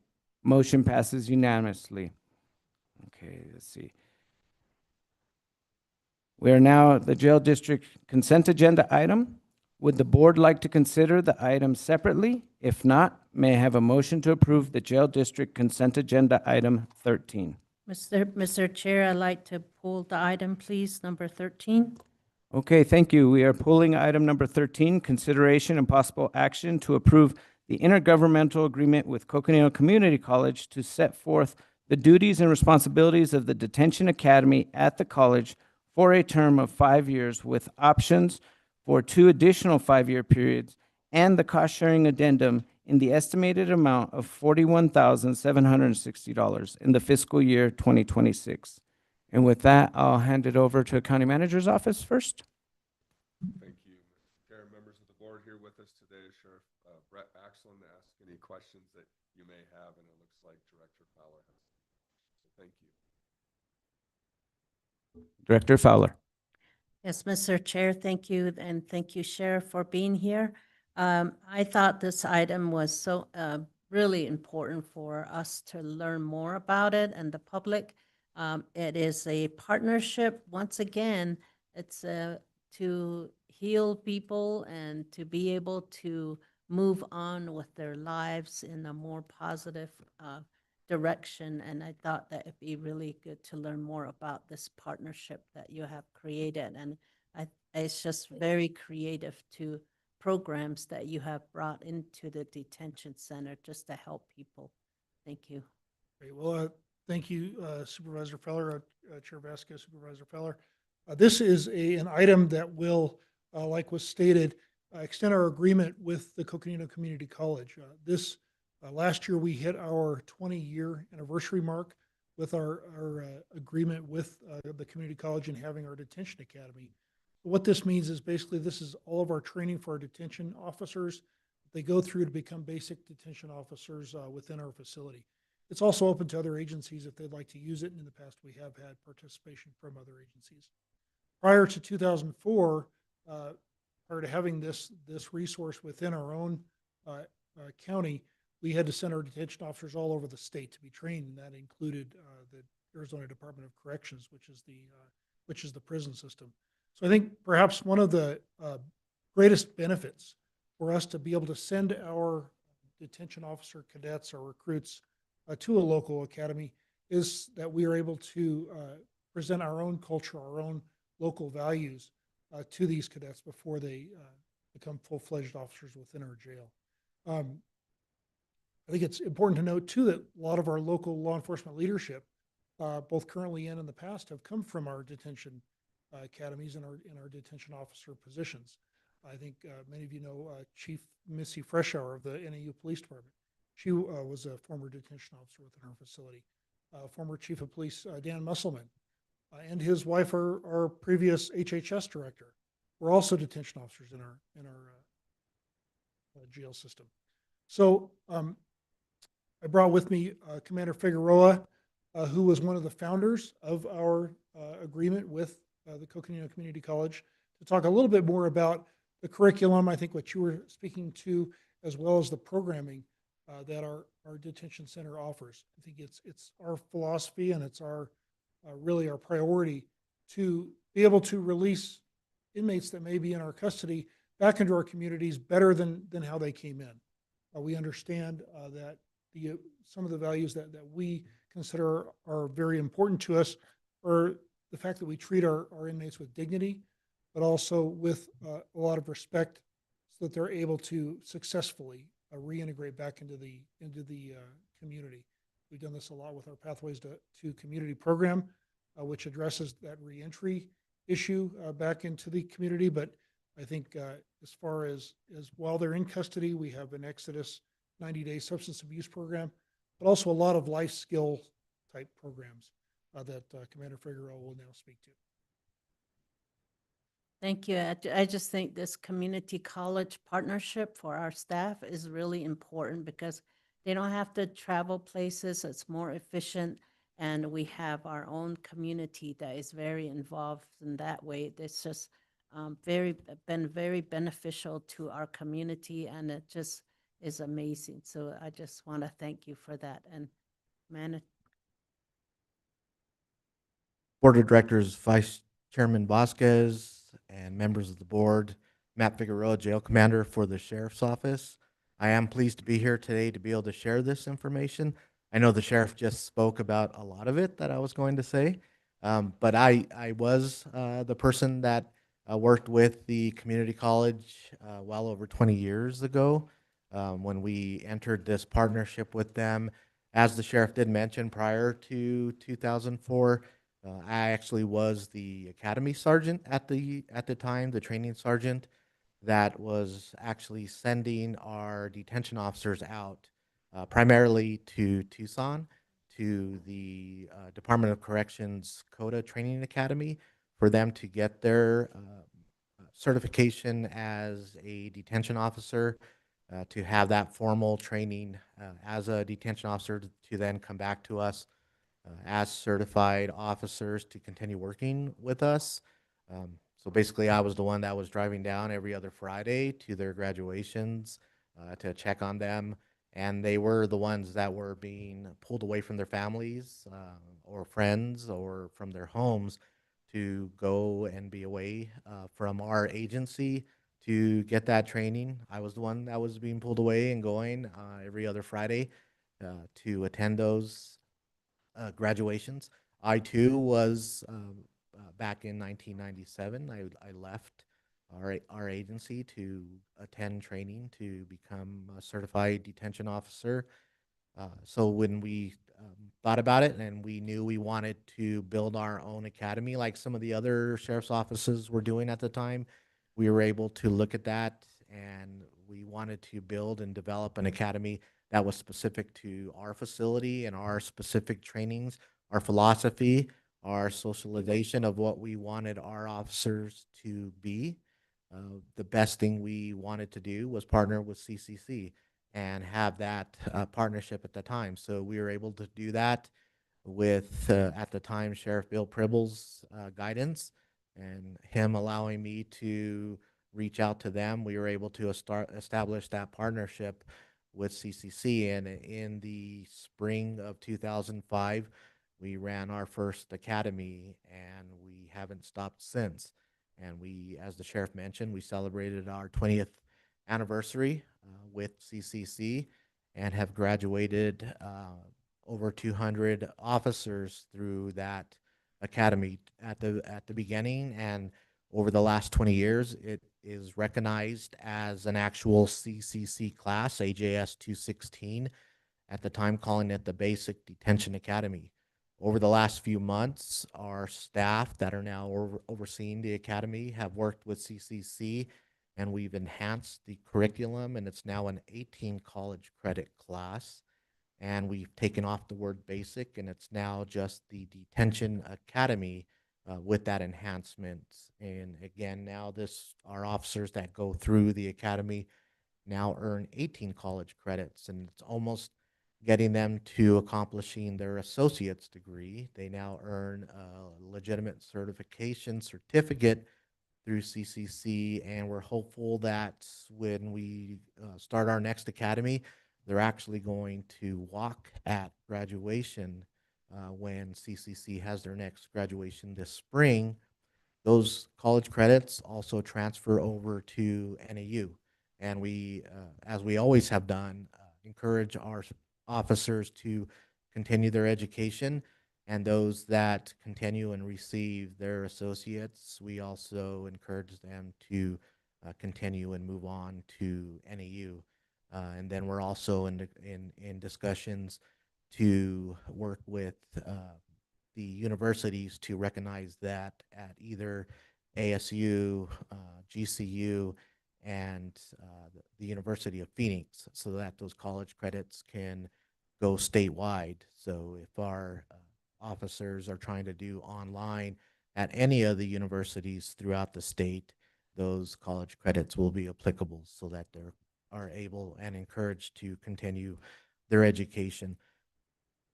Motion passes unanimously. Okay, let's see. We are now at the Jail District Consent Agenda item. Would the board like to consider the item separately? If not, may I have a motion to approve the Jail District Consent Agenda item 13? Mr. Chair, I'd like to pull the item, please, number 13. Okay, thank you. We are pulling item number 13, consideration and possible action to approve the intergovernmental agreement with Coconino Community College to set forth the duties and responsibilities of the Detention Academy at the college for a term of 5 years with options for 2 additional 5-year periods and the cost-sharing addendum in the estimated amount of $41,760 in the fiscal year 2026. And with that, I'll hand it over to County Manager's office first. Thank you, Mr. Chair, members of the board here with us today, Sheriff Brett Axel, to ask any questions that you may have, and it looks like Director Fowler has. So thank you. Director Fowler. Yes, Mr. Chair, thank you, and thank you, Sheriff, for being here. I thought this item was so really important for us to learn more about it and the public. It is a partnership. Once again, it's to heal people and to be able to move on with their lives in a more positive direction. And I thought that it'd be really good to learn more about this partnership that you have created. And it's just very creative to programs that you have brought into the detention center just to help people. Thank you. Great. Well, thank you, Supervisor Feller, Chair Vasquez, Supervisor Feller. This is an item that will, like was stated, extend our agreement with the Coconino Community College. Last year we hit our 20-year anniversary mark with our agreement with the community college and having our detention academy. What this means is basically this is all of our training for our detention officers. They go through to become basic detention officers within our facility. It's also open to other agencies if they'd like to use it. And in the past, we have had participation from other agencies. Prior to 2004, prior to having this resource within our own county, we had to send our detention officers all over the state to be trained, and that included the Arizona Department of Corrections, which is the prison system. So I think perhaps one of the greatest benefits for us to be able to send our detention officer cadets or recruits to a local academy is that we are able to present our own culture, our own local values to these cadets before they become full-fledged officers within our jail. I think it's important to note too that a lot of our local law enforcement leadership, both currently and in the past, have come from our detention academies and our detention officer positions. I think many of you know Chief Missy Freshour of the NAU Police Department. She was a former detention officer within our facility. Former Chief of Police Dan Musselman and his wife are our previous HHS director. We're also detention officers in our jail system. So I brought with me Commander Figueroa, who was one of the founders of our agreement with the Coconino Community College, to talk a little bit more about the curriculum, I think what you were speaking to, as well as the programming that our detention center offers. I think it's our philosophy and it's our really our priority to be able to release inmates that may be in our custody back into our communities better than how they came in. We understand that some of the values that we consider are very important to us are the fact that we treat our inmates with dignity, but also with a lot of respect so that they're able to successfully reintegrate back into the community. We've done this a lot with our Pathways to Community program, which addresses that reentry issue back into the community, but I think as far as while they're in custody, we have an Exodus 90-day substance abuse program, but also a lot of life skill type programs that Commander Figueroa will now speak to. Thank you. I just think this community college partnership for our staff is really important because they don't have to travel places. It's more efficient. And we have our own community that is very involved in that way. It's just been very beneficial to our community, and it just is amazing. So I just want to thank you for that. And Board of Directors, Vice Chairman Vasquez, and members of the board, Matt Figueroa, Jail Commander for the Sheriff's Office. I am pleased to be here today to be able to share this information. I know the sheriff just spoke about a lot of it that I was going to say, but I was the person that worked with the community college well over 20 years ago when we entered this partnership with them. As the sheriff did mention, prior to 2004, I actually was the academy sergeant at the time, the training sergeant that was actually sending our detention officers out primarily to Tucson, to the Department of Corrections CODA Training Academy for them to get their certification as a detention officer, to have that formal training as a detention officer to then come back to us as certified officers to continue working with us. So basically, I was the one that was driving down every other Friday to their graduations to check on them. And they were the ones that were being pulled away from their families or friends or from their homes to go and be away from our agency to get that training. I was the one that was being pulled away and going every other Friday to attend those graduations. I too was back in 1997. I left our agency to attend training to become a certified detention officer. So when we thought about it and we knew we wanted to build our own academy like some of the other sheriff's offices were doing at the time, we were able to look at that, and we wanted to build and develop an academy that was specific to our facility and our specific trainings, our philosophy, our socialization of what we wanted our officers to be. The best thing we wanted to do was partner with CCC and have that partnership at the time. So we were able to do that with, at the time, Sheriff Bill Pribble's guidance and him allowing me to reach out to them. We were able to establish that partnership with CCC, and in the spring of 2005, we ran our first academy, and we haven't stopped since. And we, as the sheriff mentioned, we celebrated our 20th anniversary with CCC and have graduated over 200 officers through that academy at the beginning, and over the last 20 years, it is recognized as an actual CCC class, AJS 216, at the time calling it the Basic Detention Academy. Over the last few months, our staff that are now overseeing the academy have worked with CCC, and we've enhanced the curriculum, and it's now an 18 college credit class. And we've taken off the word basic, and it's now just the Detention Academy with that enhancement. And again, now our officers that go through the academy now earn 18 college credits, and it's almost getting them to accomplishing their associate's degree. They now earn a legitimate certification certificate through CCC, and we're hopeful that when we start our next academy, they're actually going to walk at graduation when CCC has their next graduation this spring. Those college credits also transfer over to NAU, and we, as we always have done, encourage our officers to continue their education, and those that continue and receive their associates, we also encourage them to continue and move on to NAU. And then we're also in discussions to work with the universities to recognize that at either ASU, GCU, and the University of Phoenix, so that those college credits can go statewide. So if our officers are trying to do online at any of the universities throughout the state, those college credits will be applicable so that they are able and encouraged to continue their education.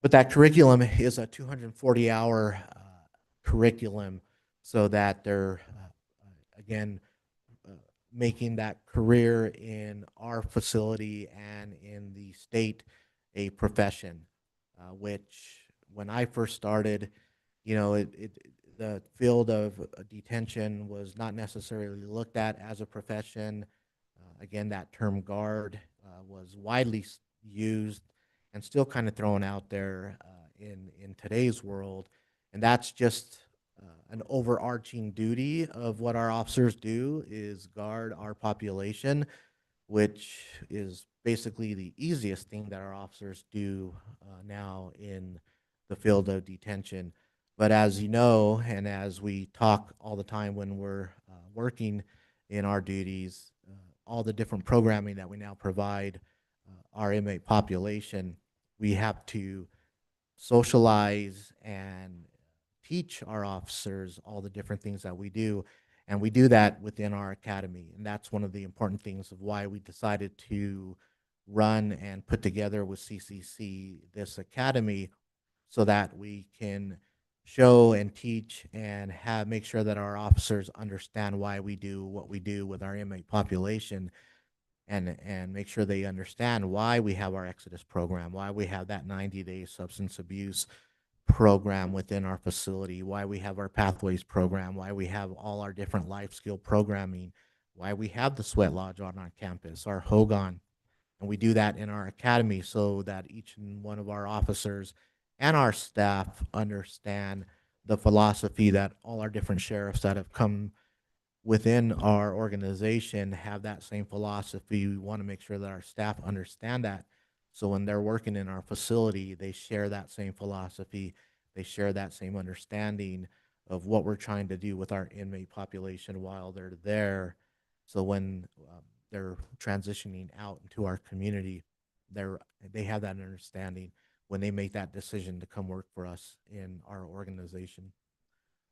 But that curriculum is a 240-hour curriculum so that they're, again, making that career in our facility and in the state a profession, which when I first started, the field of detention was not necessarily looked at as a profession. Again, that term guard was widely used and still kind of thrown out there in today's world. And that's just an overarching duty of what our officers do is guard our population, which is basically the easiest thing that our officers do now in the field of detention. But as you know, and as we talk all the time when we're working in our duties, all the different programming that we now provide our inmate population, we have to socialize and teach our officers all the different things that we do. And we do that within our academy. And that's one of the important things of why we decided to run and put together with CCC this academy so that we can show and teach and make sure that our officers understand why we do what we do with our inmate population, and make sure they understand why we have our Exodus program, why we have that 90-day substance abuse program within our facility, why we have our Pathways program, why we have all our different life skill programming, why we have the Sweat Lodge on our campus, our Hogan. And we do that in our academy so that each one of our officers and our staff understand the philosophy that all our different sheriffs that have come within our organization have that same philosophy. We want to make sure that our staff understand that. So when they're working in our facility, they share that same philosophy. They share that same understanding of what we're trying to do with our inmate population while they're there. So when they're transitioning out into our community, they have that understanding when they make that decision to come work for us in our organization.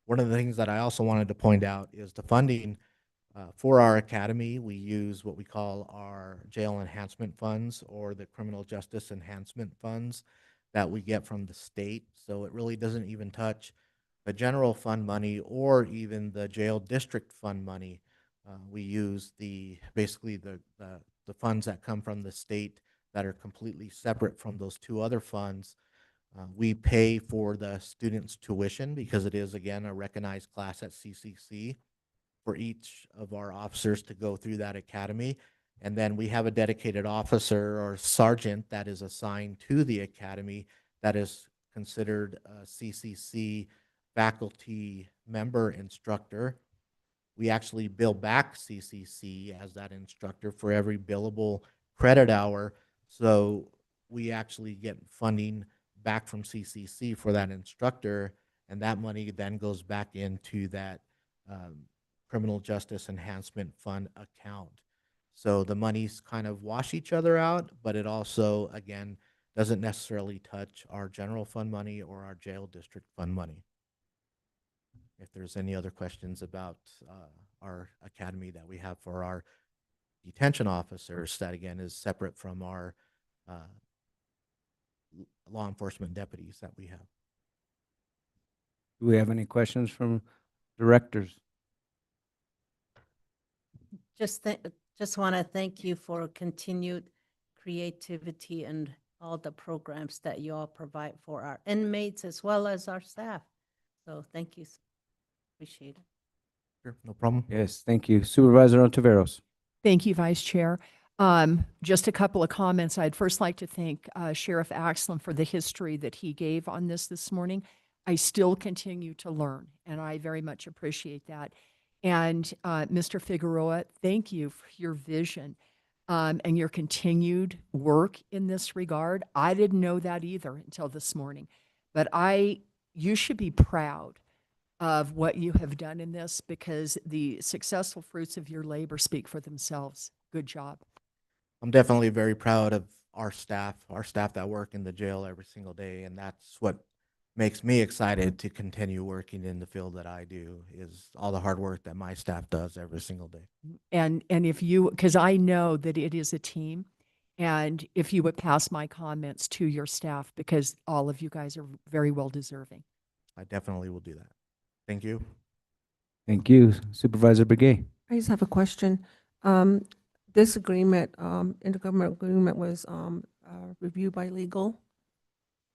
One of the things that I also wanted to point out is the funding for our academy. We use what we call our jail enhancement funds or the criminal justice enhancement funds that we get from the state. So it really doesn't even touch the general fund money or even the jail district fund money. We use basically the funds that come from the state that are completely separate from those two other funds. We pay for the students' tuition because it is, again, a recognized class at CCC for each of our officers to go through that academy. And then we have a dedicated officer or sergeant that is assigned to the academy that is considered a CCC faculty member instructor. We actually bill back CCC as that instructor for every billable credit hour. So we actually get funding back from CCC for that instructor, and that money then goes back into that criminal justice enhancement fund account. So the monies kind of wash each other out, but it also, again, doesn't necessarily touch our general fund money or our jail district fund money. If there's any other questions about our academy that we have for our detention officers, that again is separate from our law enforcement deputies that we have. Do we have any questions from directors? Just want to thank you for continued creativity and all the programs that you all provide for our inmates as well as our staff. So thank you. Appreciate it. Sure, no problem. Yes, thank you. Supervisor Ontiveros. Thank you, Vice Chair. Just a couple of comments. I'd first like to thank Sheriff Axlin for the history that he gave on this morning. I still continue to learn, and I very much appreciate that. And Mr. Figueroa, thank you for your vision and your continued work in this regard. I didn't know that either until this morning, but you should be proud of what you have done in this because the successful fruits of your labor speak for themselves. Good job. I'm definitely very proud of our staff that work in the jail every single day, and that's what makes me excited to continue working in the field that I do, is all the hard work that my staff does every single day. And if you, because I know that it is a team, and if you would pass my comments to your staff, because all of you guys are very well deserving. I definitely will do that. Thank you. Thank you, Supervisor Begay. I just have a question. This agreement, intergovernmental agreement was reviewed by legal?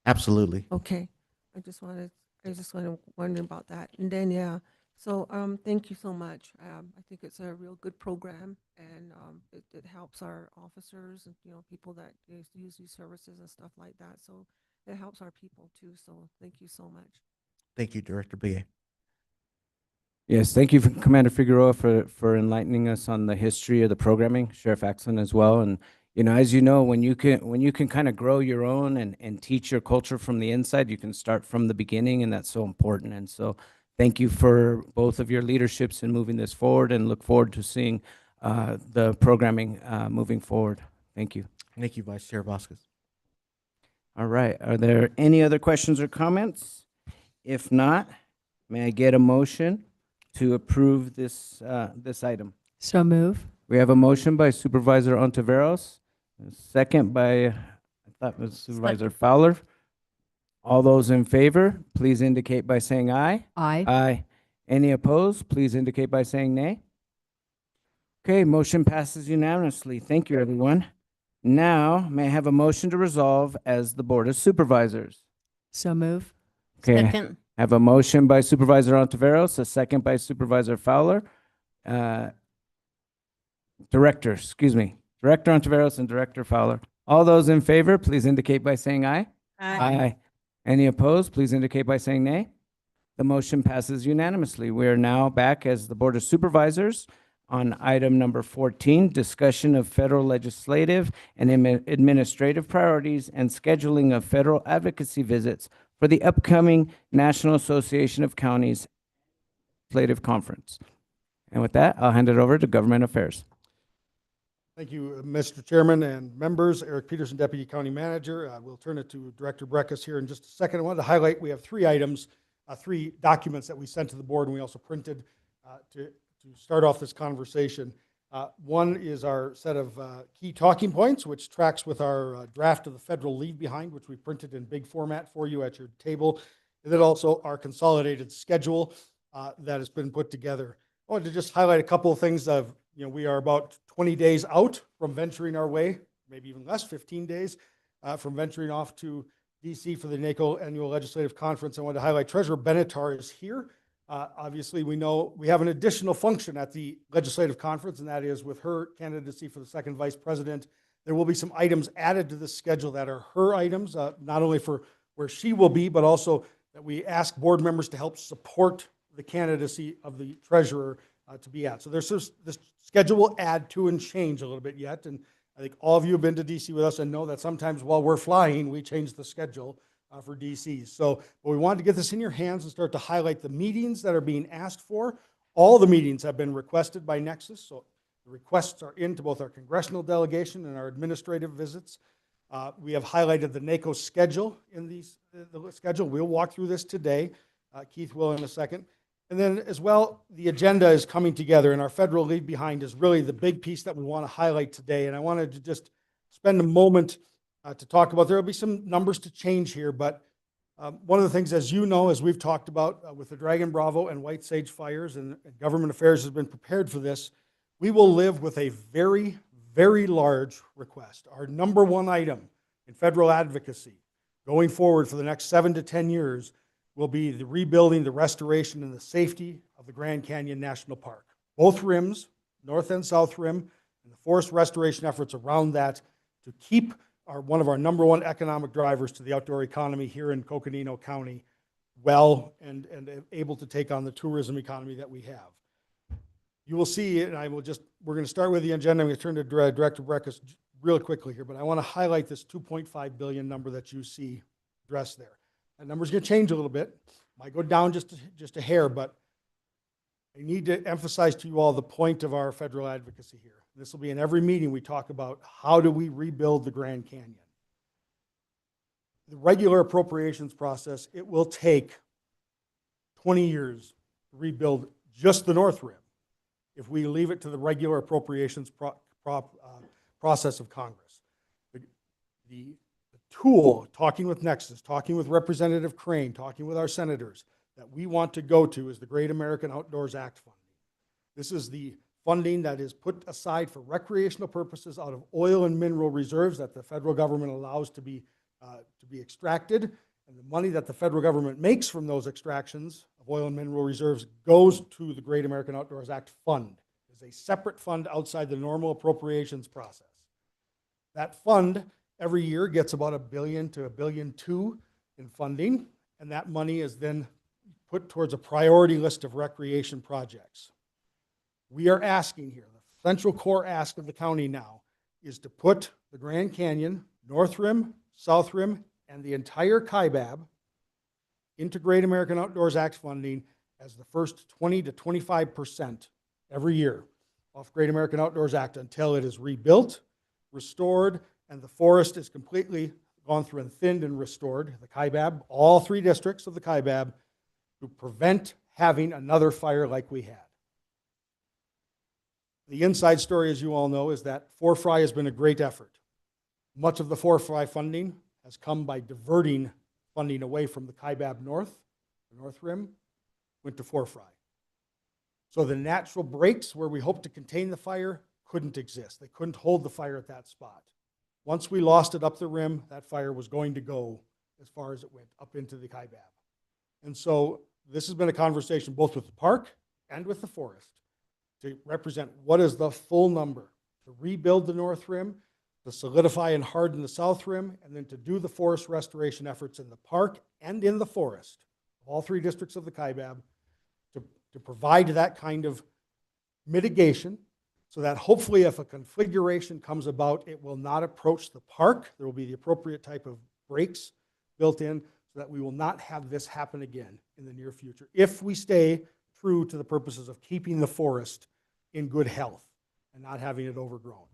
Absolutely. Okay. I just wondering about that. And then, yeah, so thank you so much. I think it's a real good program, and it helps our officers and, people that use these services and stuff like that. So it helps our people too. So thank you so much. Thank you, Director Begay. Yes, thank you, Commander Figueroa, for enlightening us on the history of the programming, Sheriff Axon as well. And, as you know, when you can kind of grow your own and teach your culture from the inside, you can start from the beginning, and that's so important. And so thank you for both of your leaderships in moving this forward, and look forward to seeing the programming moving forward. Thank you. Thank you, Vice Chair Vasquez. All right, are there any other questions or comments? If not, may I get a motion to approve this item? So move. We have a motion by Supervisor Ontiveros, a second by, I thought it was Supervisor Fowler. All those in favor, please indicate by saying aye. Aye. Aye. Any opposed, please indicate by saying nay. Okay, motion passes unanimously. Thank you, everyone. Now, may I have a motion to resolve as the Board of Supervisors? So move. Okay, Second. I have a motion by Supervisor Ontiveros, a second by Supervisor Fowler. Director Ontiveros and Director Fowler. All those in favor, please indicate by saying aye. Aye. Any opposed, please indicate by saying nay. The motion passes unanimously. We are now back as the Board of Supervisors on item number 14, discussion of federal legislative and administrative priorities and scheduling of federal advocacy visits for the upcoming National Association of Counties Legislative Conference. And with that, I'll hand it over to Government Affairs. Thank you, Mr. Chairman and members. Eric Peterson, Deputy County Manager. We'll turn it to Director Breckus here in just a second. I wanted to highlight, we have three items, three documents that we sent to the board, and we also printed to start off this conversation. One is our set of key talking points, which tracks with our draft of the federal leave behind, which we printed in big format for you at your table. And then also our consolidated schedule that has been put together. I wanted to just highlight a couple of things of, we are about 20 days out from venturing our way, maybe even less, 15 days from venturing off to DC for the NACO Annual Legislative Conference. I wanted to highlight Treasurer Benatar is here. Obviously, we know we have an additional function at the Legislative Conference, and that is with her candidacy for the second vice president. There will be some items added to the schedule that are her items, not only for where she will be, but also that we ask board members to help support the candidacy of the treasurer to be at. So there's this schedule will add to and change a little bit yet. And I think all of you have been to DC with us and know that sometimes while we're flying, we change the schedule for DC. So but we wanted to get this in your hands and start to highlight the meetings that are being asked for. All the meetings have been requested by Nexus. So the requests are into both our congressional delegation and our administrative visits. We have highlighted the NACO schedule in the schedule. We'll walk through this today. Keith will in a second. And then as well, the agenda is coming together, and our federal leave behind is really the big piece that we want to highlight today. And I wanted to just spend a moment to talk about, there will be some numbers to change here, but one of the things, as you know, as we've talked about with the Dragon Bravo and White Sage fires, and Government Affairs has been prepared for this, we will live with a very, very large request. Our number one item in federal advocacy going forward for the next 7 to 10 years will be the rebuilding, the restoration, and the safety of the Grand Canyon National Park. Both rims, north and south rim, and the forest restoration efforts around that to keep one of our number one economic drivers to the outdoor economy here in Coconino County well and able to take on the tourism economy that we have. You will see, and we're going to start with the agenda. I'm going to turn to Director Breckus real quickly here, but I want to highlight this $2.5 billion number that you see addressed there. That number's going to change a little bit. Might go down just a hair, but I need to emphasize to you all the point of our federal advocacy here. This will be in every meeting we talk about how do we rebuild the Grand Canyon. The regular appropriations process, it will take 20 years to rebuild just the North Rim if we leave it to the regular appropriations process of Congress. The tool, talking with Nexus, talking with Representative Crane, talking with our senators, that we want to go to is the Great American Outdoors Act funding. This is the funding that is put aside for recreational purposes out of oil and mineral reserves that the federal government allows to be extracted. And the money that the federal government makes from those extractions of oil and mineral reserves goes to the Great American Outdoors Act fund. It's a separate fund outside the normal appropriations process. That fund every year gets about $1 billion to $1.2 billion in funding, and that money is then put towards a priority list of recreation projects. We are asking here, the central core ask of the county now is to put the Grand Canyon, North Rim, South Rim, and the entire Kaibab into Great American Outdoors Act funding as the first 20 to 25% every year off Great American Outdoors Act until it is rebuilt, restored, and the forest is completely gone through and thinned and restored, the Kaibab, all 3 districts of the Kaibab, to prevent having another fire like we had. The inside story, as you all know, is that Fry has been a great effort. Much of the Fry funding has come by diverting funding away from the Kaibab North, the North Rim, went to Fry. So the natural breaks where we hoped to contain the fire couldn't exist. They couldn't hold the fire at that spot. Once we lost it up the rim, that fire was going to go as far as it went, up into the Kaibab. And so this has been a conversation both with the park and with the forest to represent what is the full number to rebuild the North Rim, to solidify and harden the South Rim, and then to do the forest restoration efforts in the park and in the forest, all 3 districts of the Kaibab, to provide that kind of mitigation so that hopefully if a configuration comes about, it will not approach the park. There will be the appropriate type of breaks built in so that we will not have this happen again in the near future if we stay true to the purposes of keeping the forest in good health and not having it overgrown.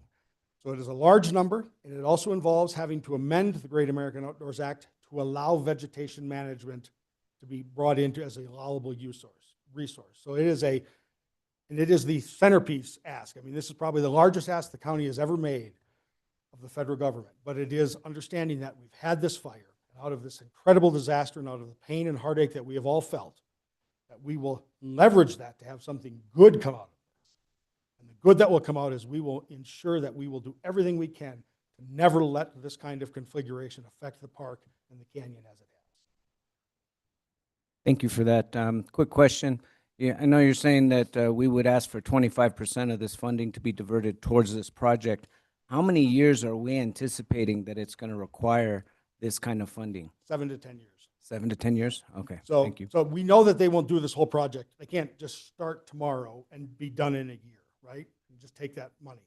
So it is a large number, and it also involves having to amend the Great American Outdoors Act to allow vegetation management to be brought into as a allowable resource. So it is the centerpiece ask. I mean, this is probably the largest ask the county has ever made of the federal government, but it is understanding that we've had this fire, and out of this incredible disaster and out of the pain and heartache that we have all felt, that we will leverage that to have something good come out of this. And the good that will come out is we will ensure that we will do everything we can to never let this kind of configuration affect the park and the canyon as it has. Thank you for that. Quick question. Yeah, I know you're saying that we would ask for 25% of this funding to be diverted towards this project. How many years are we anticipating that it's going to require this kind of funding? 7 to 10 years. 7 to 10 years? Okay, So, thank you. so we know that they won't do this whole project. They can't just start tomorrow and be done in a year, right? And just take that money.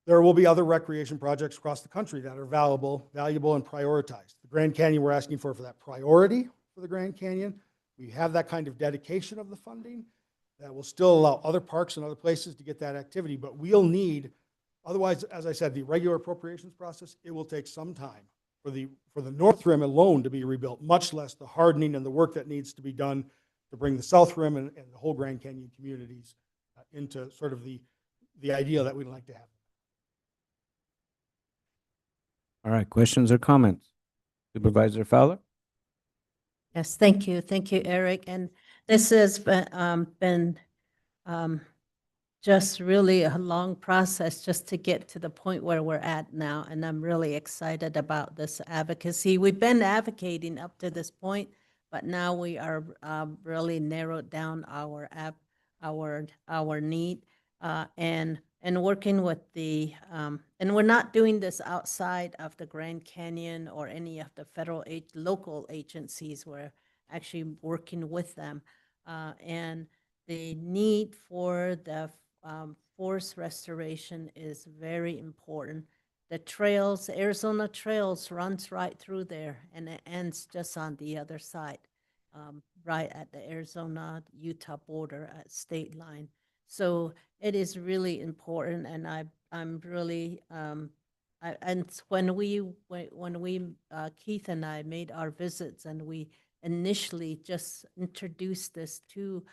There will be other recreation projects across the country that are valuable and prioritized. The Grand Canyon, we're asking for that priority for the Grand Canyon. We have that kind of dedication of the funding that will still allow other parks and other places to get that activity, but we'll need, otherwise, as I said, the regular appropriations process, it will take some time for the North Rim alone to be rebuilt, much less the hardening and the work that needs to be done to bring the South Rim and the whole Grand Canyon communities into sort of the ideal that we'd like to have. All right, questions or comments? Supervisor Fowler? Yes, thank you. Thank you, Eric. And this has been just really a long process just to get to the point where we're at now. And I'm really excited about this advocacy. We've been advocating up to this point, but now we are really narrowed down our need and working with the, and we're not doing this outside of the Grand Canyon or any of the federal local agencies. We're actually working with them. And the need for the forest restoration is very important. The trails, Arizona Trails runs right through there and it ends just on the other side. right at the Arizona-Utah border at state line. So it is really important, and I'm really, and when Keith and I made our visits, and we initially just introduced this to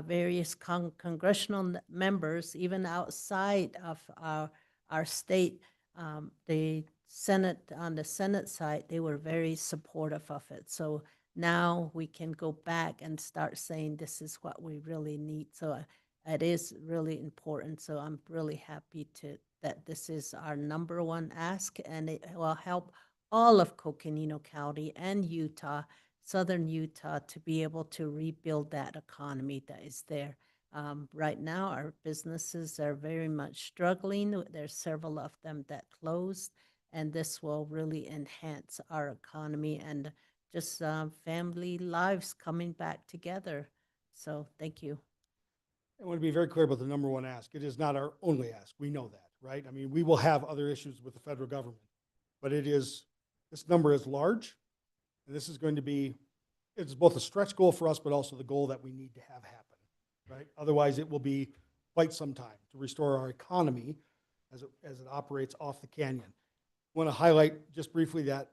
various congressional members, even outside of our state, the Senate, on the Senate side, they were very supportive of it. So now we can go back and start saying this is what we really need. So it is really important. So I'm really happy that this is our number one ask, and it will help all of Coconino County and Utah, southern Utah, to be able to rebuild that economy that is there. Right now, our businesses are very much struggling. There's several of them that closed, and this will really enhance our economy and just family lives coming back together. So thank you. I want to be very clear about the number one ask. It is not our only ask. We know that, right? I mean, we will have other issues with the federal government, but this number is large, and this is going to be, it's both a stretch goal for us, but also the goal that we need to have happen, right? Otherwise, it will be quite some time to restore our economy as it operates off the canyon. I want to highlight just briefly that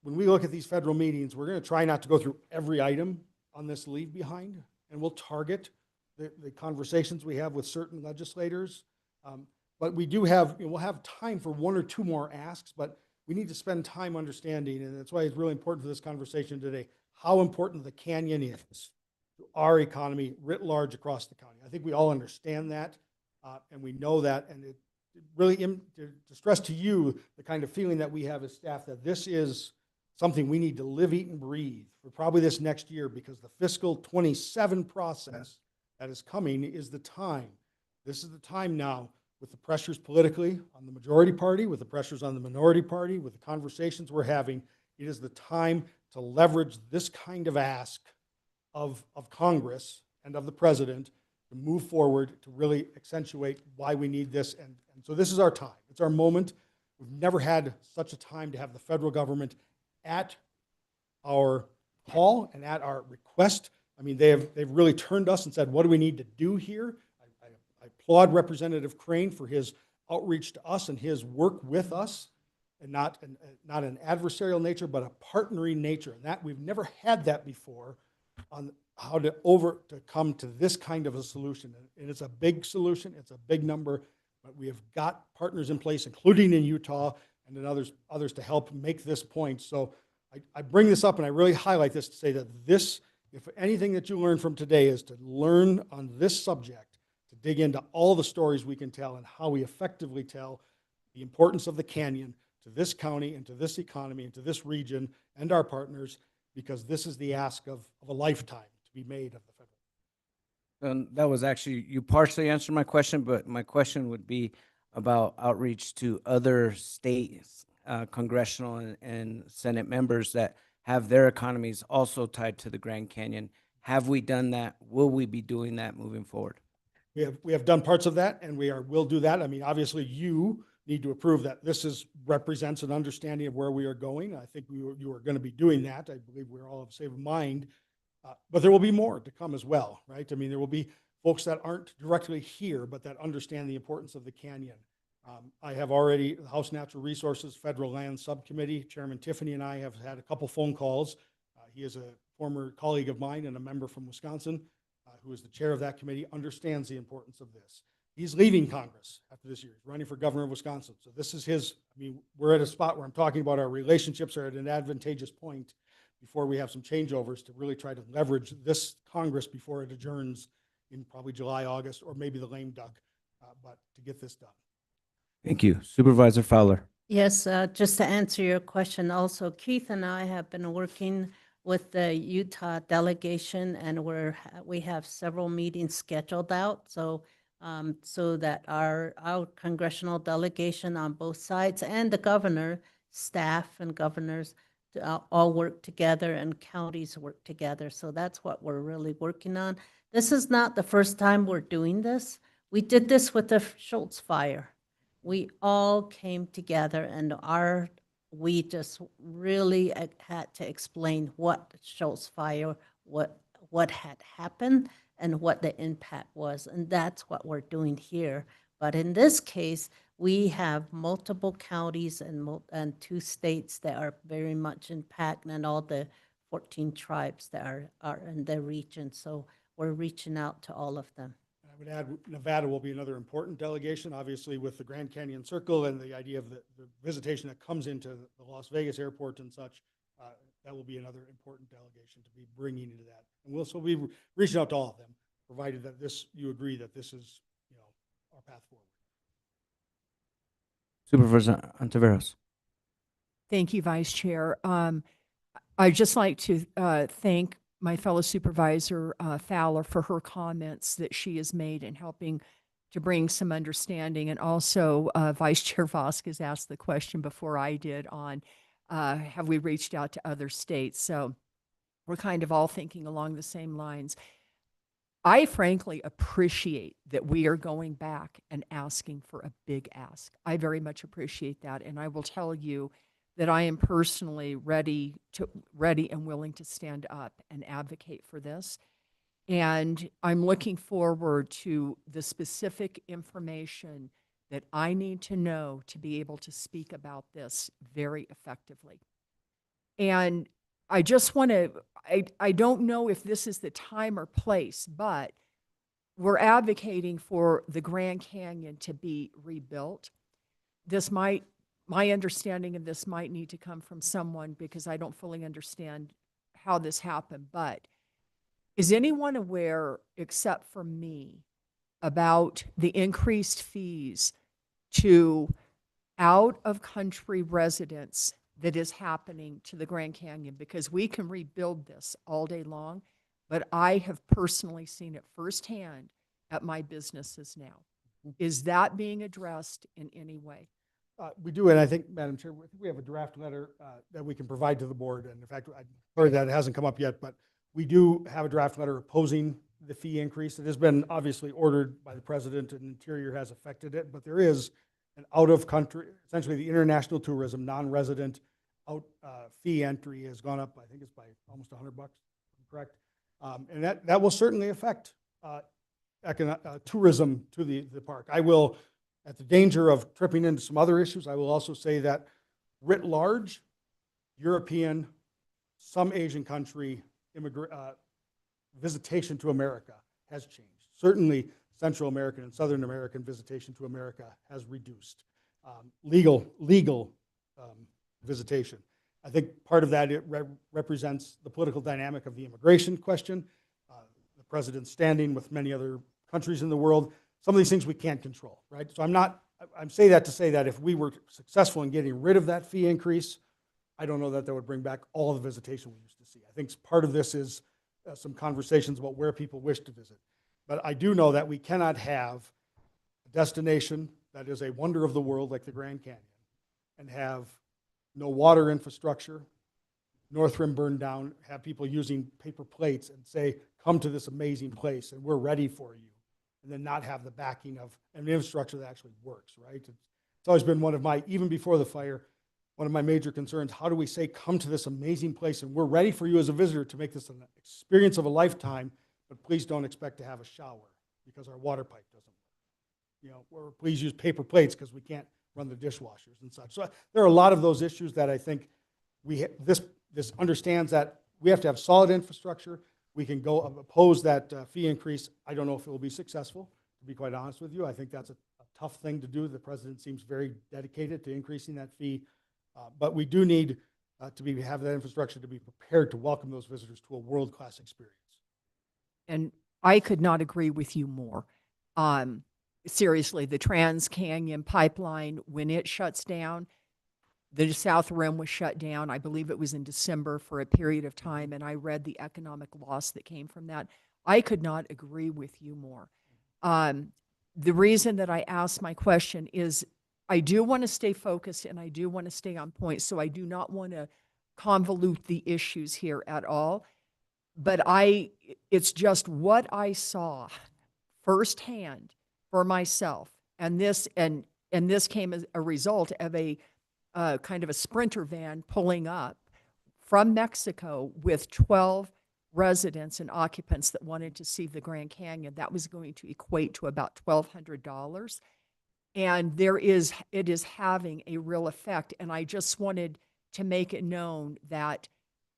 when we look at these federal meetings, we're going to try not to go through every item on this leave behind, and we'll target the conversations we have with certain legislators. But we do have, we'll have time for one or two more asks, but we need to spend time understanding, and that's why it's really important for this conversation today, how important the canyon is to our economy writ large across the county. I think we all understand that, and we know that, and it really, to stress to you the kind of feeling that we have as staff, that this is something we need to live, eat, and breathe for probably this next year, because the fiscal 27 process that is coming is the time. This is the time now, with the pressures politically on the majority party, with the pressures on the minority party, with the conversations we're having, it is the time to leverage this kind of ask of Congress and of the president to move forward, to really accentuate why we need this. And so this is our time. It's our moment. We've never had such a time to have the federal government at our call and at our request. I mean, they've really turned us and said, what do we need to do here? I applaud Representative Crane for his outreach to us and his work with us, and not an adversarial nature, but a partnering nature. And that we've never had that before, on how to come to this kind of a solution. And it's a big solution. It's a big number, but we have got partners in place, including in Utah and in others to help make this point. So I bring this up and I really highlight this to say that this, if anything that you learn from today, is to learn on this subject, to dig into all the stories we can tell and how we effectively tell the importance of the canyon to this county and to this economy and to this region and our partners, because this is the ask of a lifetime to be made of the federal. And that was actually, you partially answered my question, but my question would be about outreach to other states, congressional and Senate members that have their economies also tied to the Grand Canyon. Have we done that? Will we be doing that moving forward? We have done parts of that, and will do that. I mean, obviously, you need to approve that this represents an understanding of where we are going. I think you are going to be doing that. I believe we're all of same mind. But there will be more to come as well, right? I mean, there will be folks that aren't directly here, but that understand the importance of the canyon. I have already, the House Natural Resources Federal Land Subcommittee, Chairman Tiffany and I have had a couple phone calls. He is a former colleague of mine and a member from Wisconsin, who is the chair of that committee, understands the importance of this. He's leaving Congress after this year. He's running for governor of Wisconsin. So this is his, I mean, we're at a spot where I'm talking about our relationships are at an advantageous point before we have some changeovers to really try to leverage this Congress before it adjourns in probably July, August, or maybe the lame duck, but to get this done. Thank you. Supervisor Fowler. Yes, just to answer your question also, Keith and I have been working with the Utah delegation, and we have several meetings scheduled out. So so that our congressional delegation on both sides and the governor, staff and governors all work together, and counties work together. So that's what we're really working on. This is not the first time we're doing this. We did this with the Schultz fire. We all came together, and we just really had to explain what Schultz fire what had happened and what the impact was. And that's what we're doing here. But in this case, we have multiple counties and 2 states that are very much impacted, and all the 14 tribes that are in the region. So we're reaching out to all of them. I would add, Nevada will be another important delegation, obviously with the Grand Canyon Circle and the idea of the visitation that comes into the Las Vegas airport and such. That will be another important delegation to be bringing into that. And we'll still be reaching out to all of them, provided that you agree that this is, our path forward. Supervisor Ontiveros. Thank you, Vice Chair. I'd just like to thank my fellow Supervisor Fowler for her comments that she has made in helping to bring some understanding. And also, Vice Chair Vasquez asked the question before I did on have we reached out to other states? So we're kind of all thinking along the same lines. I frankly appreciate that we are going back and asking for a big ask. I very much appreciate that. And I will tell you that I am personally ready and willing to stand up and advocate for this. And I'm looking forward to the specific information that I need to know to be able to speak about this very effectively. And I just want to, I don't know if this is the time or place, but we're advocating for the Grand Canyon to be rebuilt. My understanding of this might need to come from someone because I don't fully understand how this happened. But is anyone aware, except for me, about the increased fees to out-of-country residents that is happening to the Grand Canyon? Because we can rebuild this all day long, but I have personally seen it firsthand at my businesses now. Is that being addressed in any way? We do, and I think, Madam Chair, we have a draft letter that we can provide to the board. And in fact, sorry that it hasn't come up yet, but we do have a draft letter opposing the fee increase. It has been obviously ordered by the president, and Interior has affected it, but there is an out-of-country, essentially the international tourism, non-resident fee entry has gone up. I think it's by almost $100, correct? And that will certainly affect tourism to the park. I will, at the danger of tripping into some other issues, I will also say that writ large, European, some Asian country visitation to America has changed. Certainly Central American and Southern American visitation to America has reduced. Legal visitation. I think part of that represents the political dynamic of the immigration question, the president's standing with many other countries in the world. Some of these things we can't control, right? So I'm saying that to say that if we were successful in getting rid of that fee increase, I don't know that would bring back all of the visitation we used to see. I think part of this is some conversations about where people wish to visit. But I do know that we cannot have a destination that is a wonder of the world like the Grand Canyon and have no water infrastructure, North Rim burned down, have people using paper plates and say, come to this amazing place and we're ready for you, and then not have the backing of an infrastructure that actually works, right? It's always been one of my, even before the fire, one of my major concerns. How do we say, come to this amazing place and we're ready for you as a visitor to make this an experience of a lifetime, but please don't expect to have a shower because our water pipe doesn't work. Or please use paper plates because we can't run the dishwashers and such. So there are a lot of those issues that I think this understands that we have to have solid infrastructure. We can go oppose that fee increase. I don't know if it will be successful, to be quite honest with you. I think that's a tough thing to do. The president seems very dedicated to increasing that fee. But we do need to have that infrastructure to be prepared to welcome those visitors to a world-class experience. And I could not agree with you more. Seriously, the Trans-Canyon Pipeline, when it shuts down, the South Rim was shut down. I believe it was in December for a period of time, and I read the economic loss that came from that. I could not agree with you more. The reason that I asked my question is I do want to stay focused and I do want to stay on point, so I do not want to convolute the issues here at all. But it's just what I saw firsthand for myself, and this came as a result of a kind of a Sprinter van pulling up from Mexico with 12 residents and occupants that wanted to see the Grand Canyon, that was going to equate to about $1,200. And it is having a real effect. And I just wanted to make it known that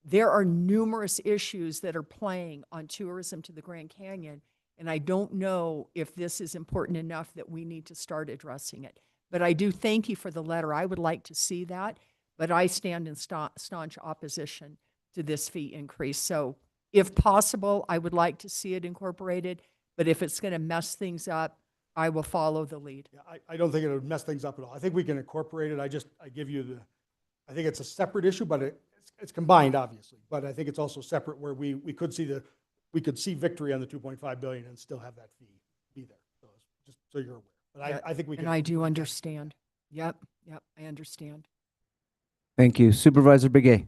there are numerous issues that are playing on tourism to the Grand Canyon. And I don't know if this is important enough that we need to start addressing it. But I do thank you for the letter. I would like to see that, but I stand in staunch opposition to this fee increase. So if possible, I would like to see it incorporated, but if it's going to mess things up, I will follow the lead. Yeah, I don't think it would mess things up at all. I think we can incorporate it. I give you I think it's a separate issue, but it's combined, obviously. But I think it's also separate where we could see victory on the 2.5 billion and still have that fee be there. So just so you're aware. But I think we can. And I do understand. Yep, I understand. Thank you. Supervisor Begay.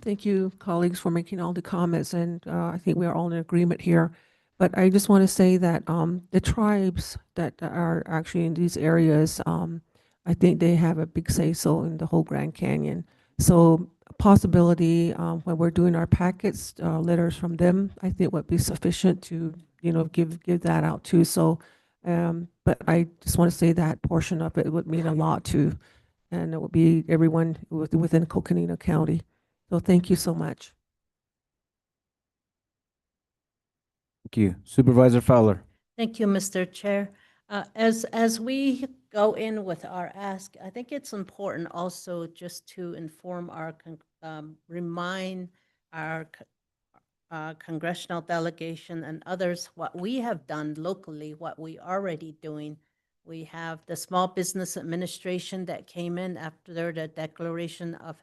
Thank you, colleagues, for making all the comments, and I think we are all in agreement here. But I just want to say that the tribes that are actually in these areas, I think they have a big say-so in the whole Grand Canyon. So a possibility when we're doing our packets, letters from them, I think would be sufficient to, give that out too. So, but I just want to say that portion of it would mean a lot too, and it would be everyone within Coconino County. So thank you so much. Thank you. Supervisor Fowler. Thank you, Mr. Chair. As we go in with our ask, I think it's important also just to inform remind our congressional delegation and others what we have done locally, what we already doing. We have the Small Business Administration that came in after the declaration of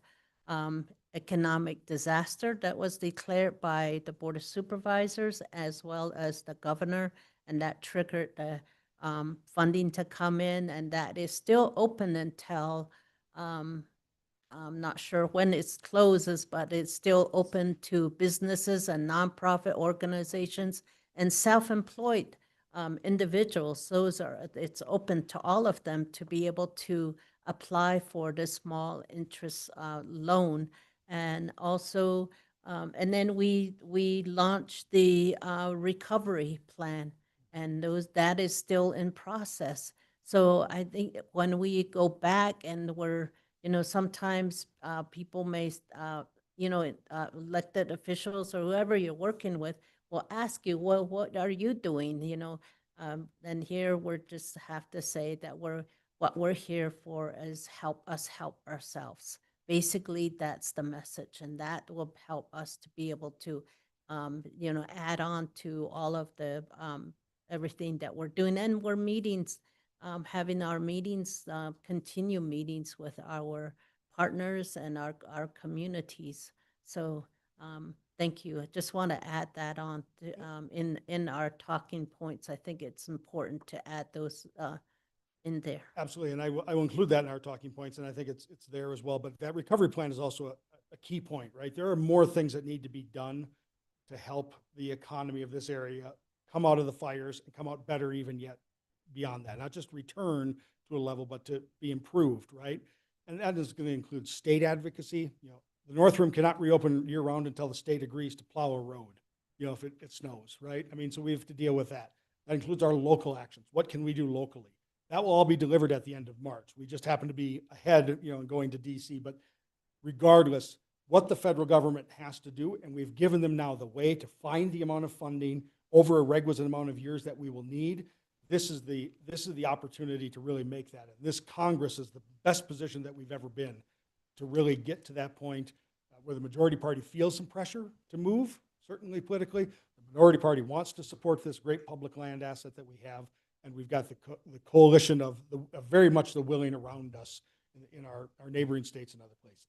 economic disaster that was declared by the Board of Supervisors as well as the governor, and that triggered the funding to come in, and that is still open until I'm not sure when it closes, but it's still open to businesses and nonprofit organizations and self-employed individuals. It's open to all of them to be able to apply for the small interest loan. And also, and then we launched the recovery plan, and that is still in process. So I think when we go back and sometimes people may, elected officials or whoever you're working with will ask you, well, what are you doing? And here we're just have to say that what we're here for is help us help ourselves. Basically, that's the message, and that will help us to be able to, add on to all of the everything that we're doing. And we're having our meetings, continue meetings with our partners and our communities. So thank you. I just want to add that on to, in our talking points. I think it's important to add those in there. Absolutely, and I will include that in our talking points, and I think it's there as well. But that recovery plan is also a key point, right? There are more things that need to be done to help the economy of this area come out of the fires and come out better even yet beyond that. Not just return to a level, but to be improved, right? And that is going to include state advocacy. The North Room cannot reopen year-round until the state agrees to plow a road, if it snows, right? I mean, so we have to deal with that. That includes our local actions. What can we do locally? That will all be delivered at the end of March. We just happen to be ahead, going to DC. But regardless, what the federal government has to do, and we've given them now the way to find the amount of funding over a requisite amount of years that we will need. This is the opportunity to really make that. And this Congress is the best position that we've ever been to really get to that point where the majority party feels some pressure to move, certainly politically. The minority party wants to support this great public land asset that we have. And we've got the coalition of very much the willing around us in our neighboring states and other places.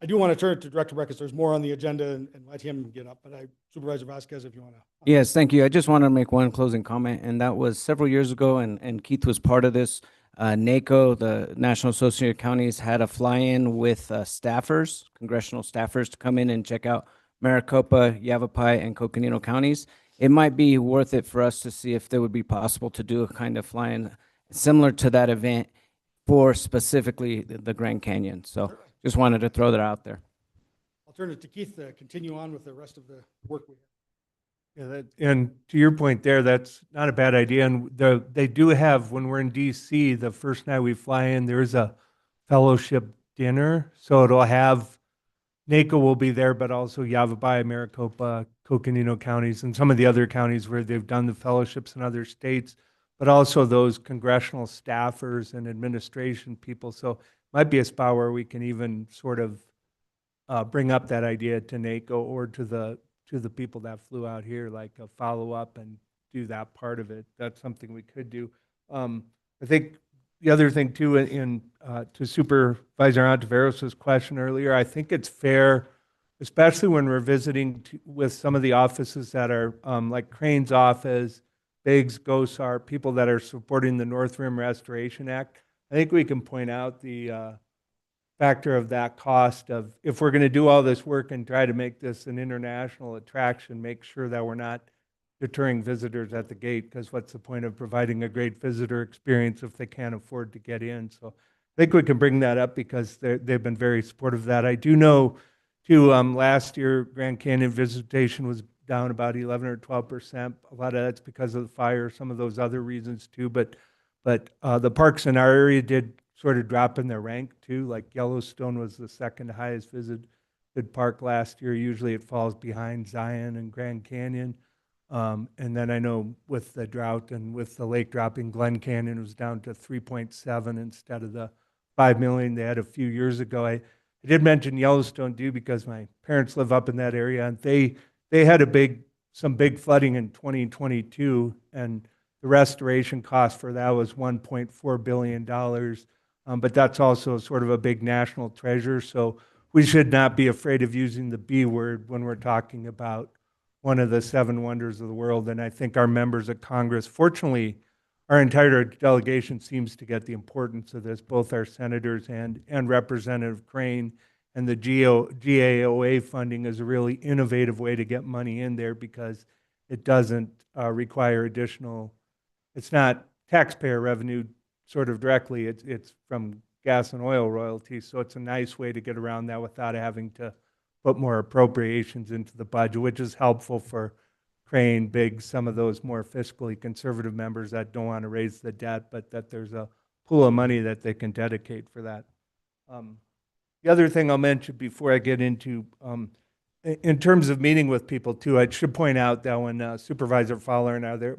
I do want to turn to Director Breckes. There's more on the agenda and let him get up. But Supervisor Vasquez, if you want to. Yes, thank you. I just want to make one closing comment, and that was several years ago, and Keith was part of this. NACO, the National Association of Counties, had a fly-in with staffers, congressional staffers, to come in and check out Maricopa, Yavapai, and Coconino counties. It might be worth it for us to see if it would be possible to do a kind of fly-in similar to that event for specifically the Grand Canyon. So just wanted to throw that out there. turn it to Keith to continue on with the rest of the work we have. And to your point there, that's not a bad idea. And they do have, when we're in DC, the first night we fly in, there's a fellowship dinner. So it'll have, NACO will be there, but also Yavapai, Maricopa, Coconino counties, and some of the other counties where they've done the fellowships in other states, but also those congressional staffers and administration people. So it might be a spot where we can even sort of bring up that idea to NACO or to the people that flew out here, like a follow-up and do that part of it. That's something we could do. I think the other thing too, to Supervisor Ontiveros' question earlier, I think it's fair, especially when we're visiting with some of the offices that are like Crane's office, Biggs, GOSAR, people that are supporting the North Rim Restoration Act. I think we can point out the factor of that cost of, if we're going to do all this work and try to make this an international attraction, make sure that we're not deterring visitors at the gate, because what's the point of providing a great visitor experience if they can't afford to get in? So I think we can bring that up because they've been very supportive of that. I do know too, last year Grand Canyon visitation was down about 11 or 12%. A lot of that's because of the fire, some of those other reasons too, but the parks in our area did sort of drop in their rank too. Like Yellowstone was the second highest visited park last year. Usually it falls behind Zion and Grand Canyon. And then I know with the drought and with the lake dropping, Glen Canyon was down to 3.7 instead of the 5 million they had a few years ago. I did mention Yellowstone too because my parents live up in that area, and they had some big flooding in 2022, and the restoration cost for that was $1.4 billion. But that's also sort of a big national treasure. So we should not be afraid of using the B word when we're talking about one of the seven wonders of the world. And I think our members of Congress, fortunately, our entire delegation seems to get the importance of this, both our senators and Representative Crane. And the GAOA funding is a really innovative way to get money in there because it doesn't require additional, it's not taxpayer revenue sort of directly, it's from gas and oil royalties. So it's a nice way to get around that without having to put more appropriations into the budget, which is helpful for Crane, Biggs, some of those more fiscally conservative members that don't want to raise the debt, but that there's a pool of money that they can dedicate for that. The other thing I'll mention before I get into, in terms of meeting with people too, I should point out that when Supervisor Fowler and I are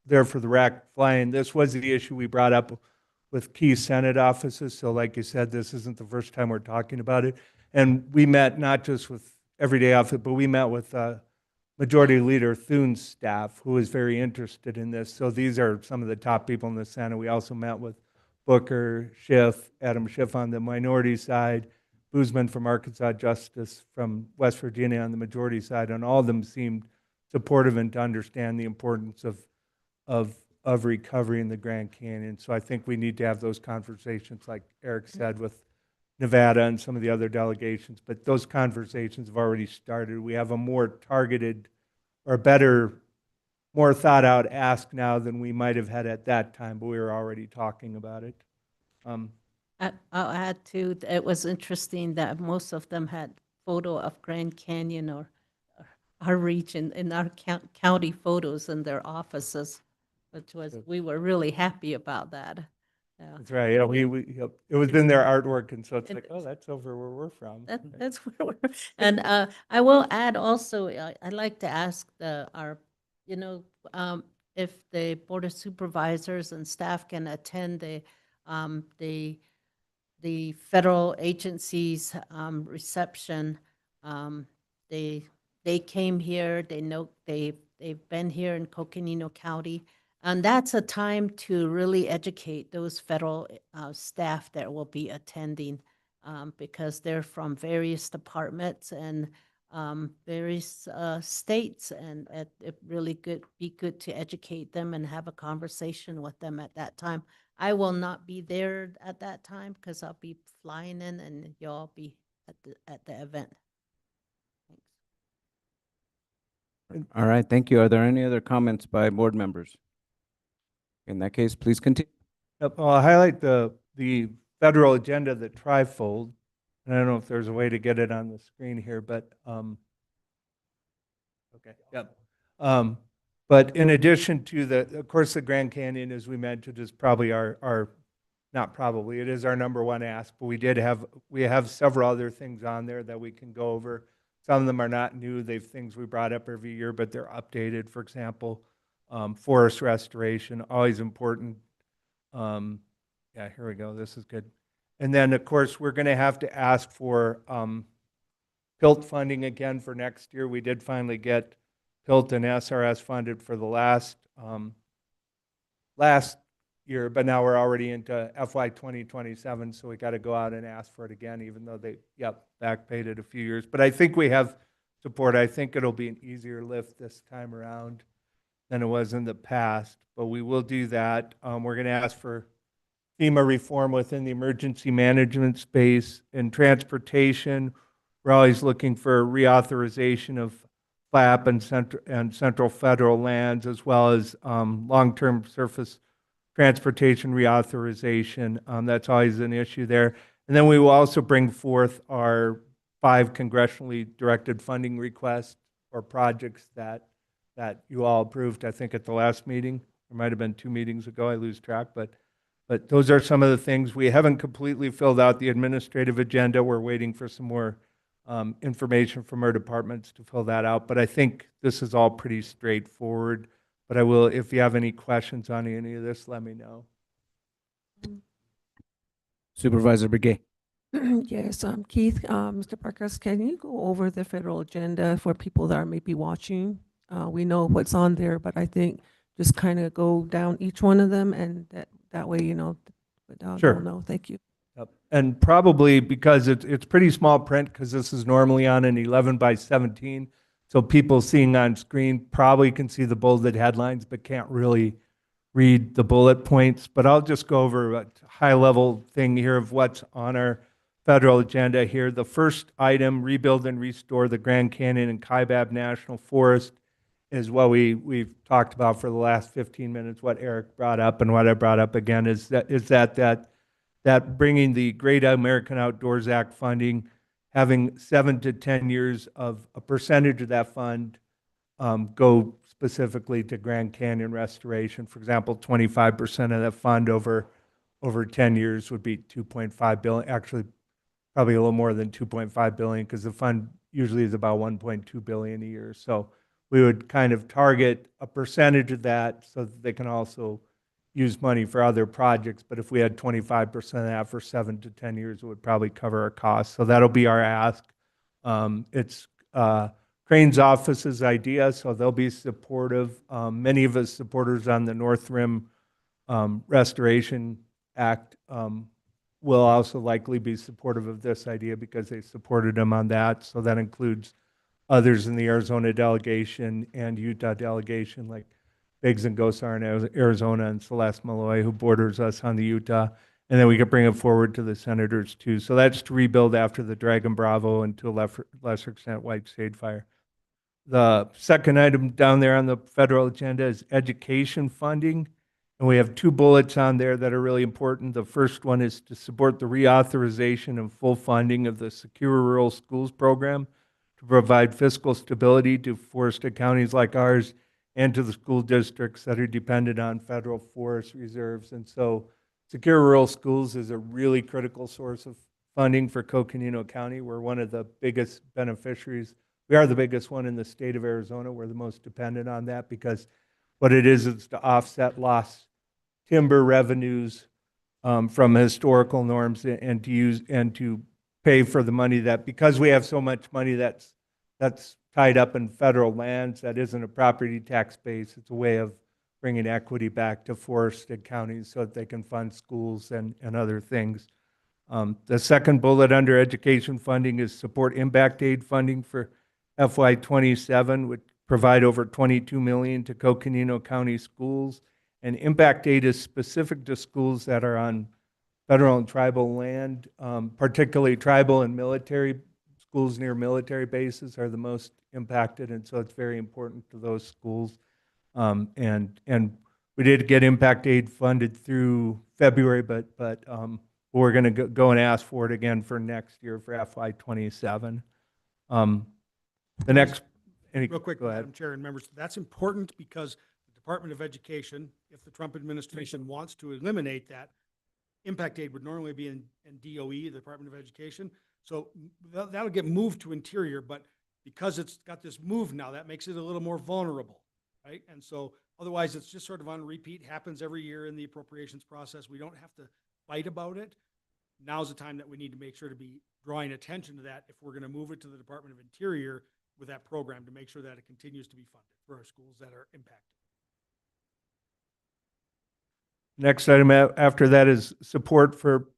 there for the RAC flying, this was the issue we brought up with key Senate offices. So like you said, this isn't the first time we're talking about it. And we met not just with everyday office, but we met with Majority Leader Thune's staff, who is very interested in this. So these are some of the top people in the Senate. We also met with Booker, Schiff, Adam Schiff on the minority side, Boozman from Arkansas, Justice from West Virginia on the majority side, and all of them seemed supportive and to understand the importance of recovery in the Grand Canyon. So I think we need to have those conversations, like Eric said, with Nevada and some of the other delegations, but those conversations have already started. We have a more targeted or better, more thought out ask now than we might have had at that time, but we were already talking about it. I'll add too, it was interesting that most of them had photo of Grand Canyon or our region in our county photos in their offices, which was, we were really happy about that. Yeah. That's right. Yeah, it was in their artwork, and so it's like, oh, that's over where we're from. That's where we're, and I will add also, I'd like to ask if the Board of Supervisors and staff can attend the federal agencies reception. They came here, they know they've been here in Coconino County. And that's a time to really educate those federal staff that will be attending because they're from various departments and various states, and it really be good to educate them and have a conversation with them at that time. I will not be there at that time because I'll be flying in, and y'all be at the event. Thanks. All right, thank you. Are there any other comments by board members? In that case, please continue. Yep, I'll highlight the federal agenda, the trifold. And I don't know if there's a way to get it on the screen here, but, okay, yep. But in addition to of course, the Grand Canyon, as we mentioned, is probably not probably, it is our number one ask, but we have several other things on there that we can go over. Some of them are not new, they've things we brought up every year, but they're updated. For example, forest restoration, always important. Yeah, here we go, this is good. And then, of course, we're gonna have to ask for PILT funding again for next year. We did finally get PILT and SRS funded for the last year, but now we're already into FY 2027, so we got to go out and ask for it again, even though they, back paid it a few years. But I think we have support. I think it'll be an easier lift this time around than it was in the past, but we will do that. We're going to ask for FEMA reform within the emergency management space and transportation. We're always looking for reauthorization of FLAP and central federal lands, as well as long-term surface transportation reauthorization. That's always an issue there. And then we will also bring forth our 5 congressionally directed funding requests or projects that you all approved, I think, at the last meeting. There might have been 2 meetings ago, I lose track, but those are some of the things. We haven't completely filled out the administrative agenda. We're waiting for some more information from our departments to fill that out, but I think this is all pretty straightforward. But I will, if you have any questions on any of this, let me know. Supervisor Begay. Yes, Keith, Mr. Parkas, can you go over the federal agenda for people that are maybe watching? We know what's on there, but I think just kind of go down each one of them, and that way, Sure. they'll know. Thank you. Yep. And probably because it's pretty small print, because this is normally on an 11 by 17, so people seeing on screen probably can see the bolded headlines, but can't really read the bullet points. But I'll just go over a high-level thing here of what's on our federal agenda here. The first item, rebuild and restore the Grand Canyon and Kaibab National Forest, is what we've talked about for the last 15 minutes. What Eric brought up and what I brought up again is that bringing the Great American Outdoors Act funding, having 7 to 10 years of a percentage of that fund go specifically to Grand Canyon restoration. For example, 25% of that fund over 10 years would be 2.5 billion. Actually, probably a little more than 2.5 billion, because the fund usually is about 1.2 billion a year. So we would kind of target a percentage of that so that they can also use money for other projects. But if we had 25% of that for 7 to 10 years, it would probably cover our costs. So that'll be our ask. It's Crane's office's idea, so they'll be supportive. Many of us supporters on the North Rim Restoration Act will also likely be supportive of this idea because they supported them on that. So that includes others in the Arizona delegation and Utah delegation, like Biggs and Gosar in Arizona and Celeste Malloy, who borders us on the Utah. And then we could bring it forward to the senators too. So that's to rebuild after the Dragon Bravo and to a lesser extent White Shade Fire. The second item down there on the federal agenda is education funding. And we have 2 bullets on there that are really important. The first one is to support the reauthorization and full funding of the Secure Rural Schools program to provide fiscal stability to forested counties like ours and to the school districts that are dependent on federal forest reserves. And so Secure Rural Schools is a really critical source of funding for Coconino County. We're one of the biggest beneficiaries. We are the biggest one in the state of Arizona. We're the most dependent on that because what it is to offset lost timber revenues from historical norms and to pay for the money that, because we have so much money that's tied up in federal lands that isn't a property tax base. It's a way of bringing equity back to forested counties so that they can fund schools and other things. The second bullet under education funding is support impact aid funding for FY 27, which provide over $22 million to Coconino County schools. And impact aid is specific to schools that are on federal and tribal land, particularly tribal and military schools near military bases are the most impacted, and so it's very important to those schools. And we did get impact aid funded through February, but we're going to go and ask for it again for next year for FY '27. The next, Real quick, go ahead. Madam Chair and members, that's important because the Department of Education, if the Trump administration wants to eliminate that, impact aid would normally be in DOE, the Department of Education. So that'll get moved to Interior, but because it's got this move now, that makes it a little more vulnerable, right? And so otherwise, it's just sort of on repeat, happens every year in the appropriations process. We don't have to fight about it. Now's the time that we need to make sure to be drawing attention to that if we're going to move it to the Department of Interior with that program to make sure that it continues to be funded for our schools that are impacted. Next item after that is support for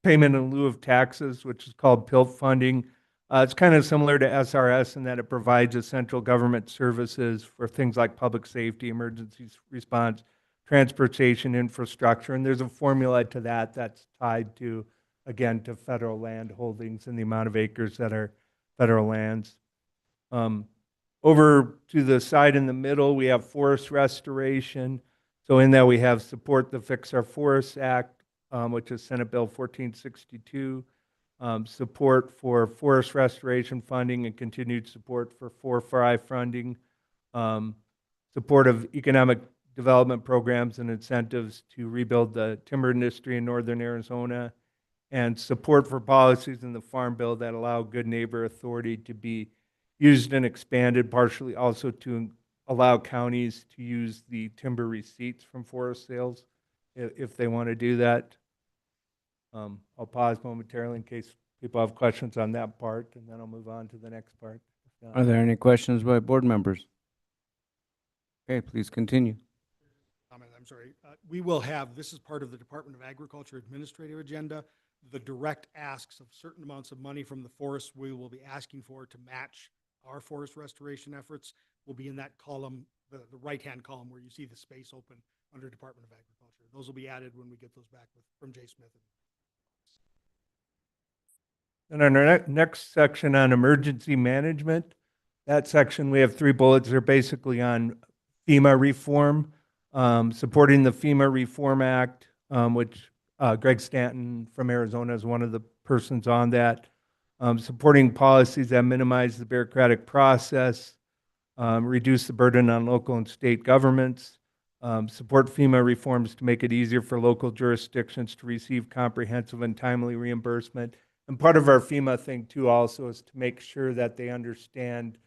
payment in lieu of taxes, which is called PILT funding. It's kind of similar to SRS in that it provides essential government services for things like public safety, emergency response, transportation infrastructure, and there's a formula to that that's tied to, again, to federal land holdings and the amount of acres that are federal lands. Over to the side in the middle, we have forest restoration. So in that we have support the Fix Our Forests Act, which is Senate Bill 1462, support for forest restoration funding and continued support for 4-5 funding, support of economic development programs and incentives to rebuild the timber industry in northern Arizona, and support for policies in the Farm Bill that allow good neighbor authority to be used and expanded, partially also to allow counties to use the timber receipts from forest sales if they want to do that. I'll pause momentarily in case people have questions on that part, and then I'll move on to the next part. Are there any questions by board members? Okay, please continue. I'm sorry. We will have, this is part of the Department of Agriculture administrative agenda, the direct asks of certain amounts of money from the forests we will be asking for to match our forest restoration efforts will be in that column, the right-hand column where you see the space open under Department of Agriculture. Those will be added when we get those back from Jay Smith. And on our next section on emergency management, that section, we have 3 bullets. They're basically on FEMA reform, supporting the FEMA Reform Act, which Greg Stanton from Arizona is one of the persons on that, supporting policies that minimize the bureaucratic process, reduce the burden on local and state governments, support FEMA reforms to make it easier for local jurisdictions to receive comprehensive and timely reimbursement. And part of our FEMA thing too also is to make sure that they understand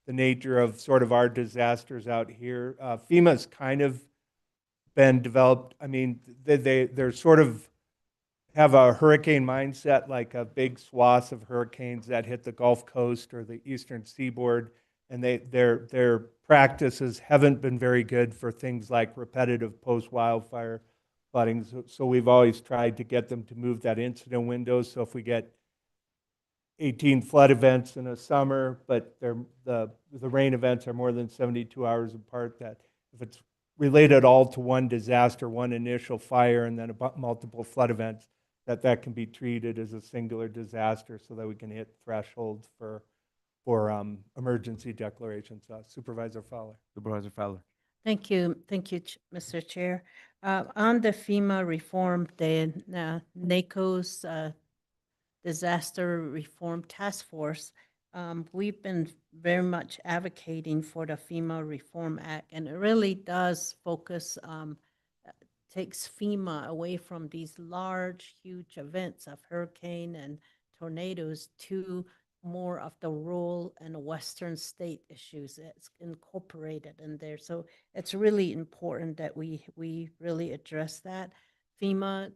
the nature of sort of our disasters out here. FEMA's kind of been developed, I mean, they're sort of have a hurricane mindset, like a big swath of hurricanes that hit the Gulf Coast or the eastern seaboard, and their practices haven't been very good for things like repetitive post-wildfire flooding. So we've always tried to get them to move that incident window. So if we get 18 flood events in a summer, but the rain events are more than 72 hours apart, that if it's related all to one disaster, one initial fire, and then multiple flood events, that can be treated as a singular disaster so that we can hit thresholds for emergency declarations. Supervisor Fowler. Supervisor Fowler. Thank you, Mr. Chair. On the FEMA reform, the NACO's Disaster Reform Task Force, we've been very much advocating for the FEMA Reform Act, and it really does focus, takes FEMA away from these large, huge events of hurricane and tornadoes to more of the rural and western state issues. It's incorporated in there. So it's really important that we really address that. FEMA,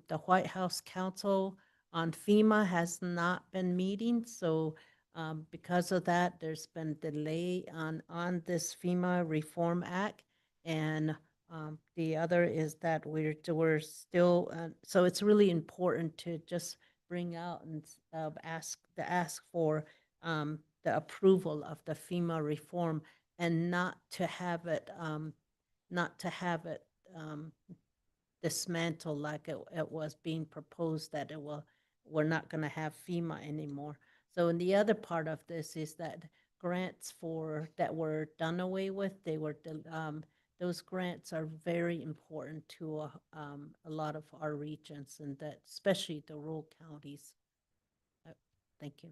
the White House Council on FEMA has not been meeting. So because of that, there's been delay on this FEMA Reform Act. And the other is that we're still, so it's really important to just bring out and ask for the approval of the FEMA reform, and not to have it dismantled like it was being proposed, that we're not going to have FEMA anymore. So, and the other part of this is that grants that were done away with, they were those grants are very important to a lot of our regions, and that especially the rural counties. Thank you.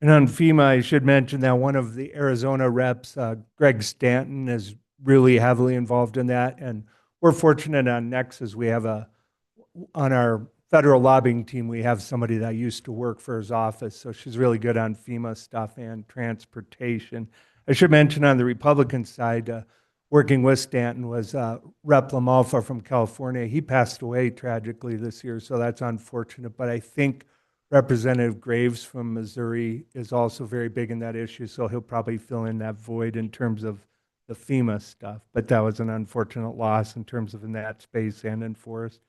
And on FEMA, I should mention that one of the Arizona reps, Greg Stanton, is really heavily involved in that. And we're fortunate on Nexus, we have on our federal lobbying team, we have somebody that used to work for his office. So she's really good on FEMA stuff and transportation. I should mention on the Republican side, working with Stanton was Rep. Lamalfa from California. He passed away tragically this year, so that's unfortunate. But I think Representative Graves from Missouri is also very big in that issue, so he'll probably fill in that void in terms of the FEMA stuff. But that was an unfortunate loss in terms of in that space and in forest.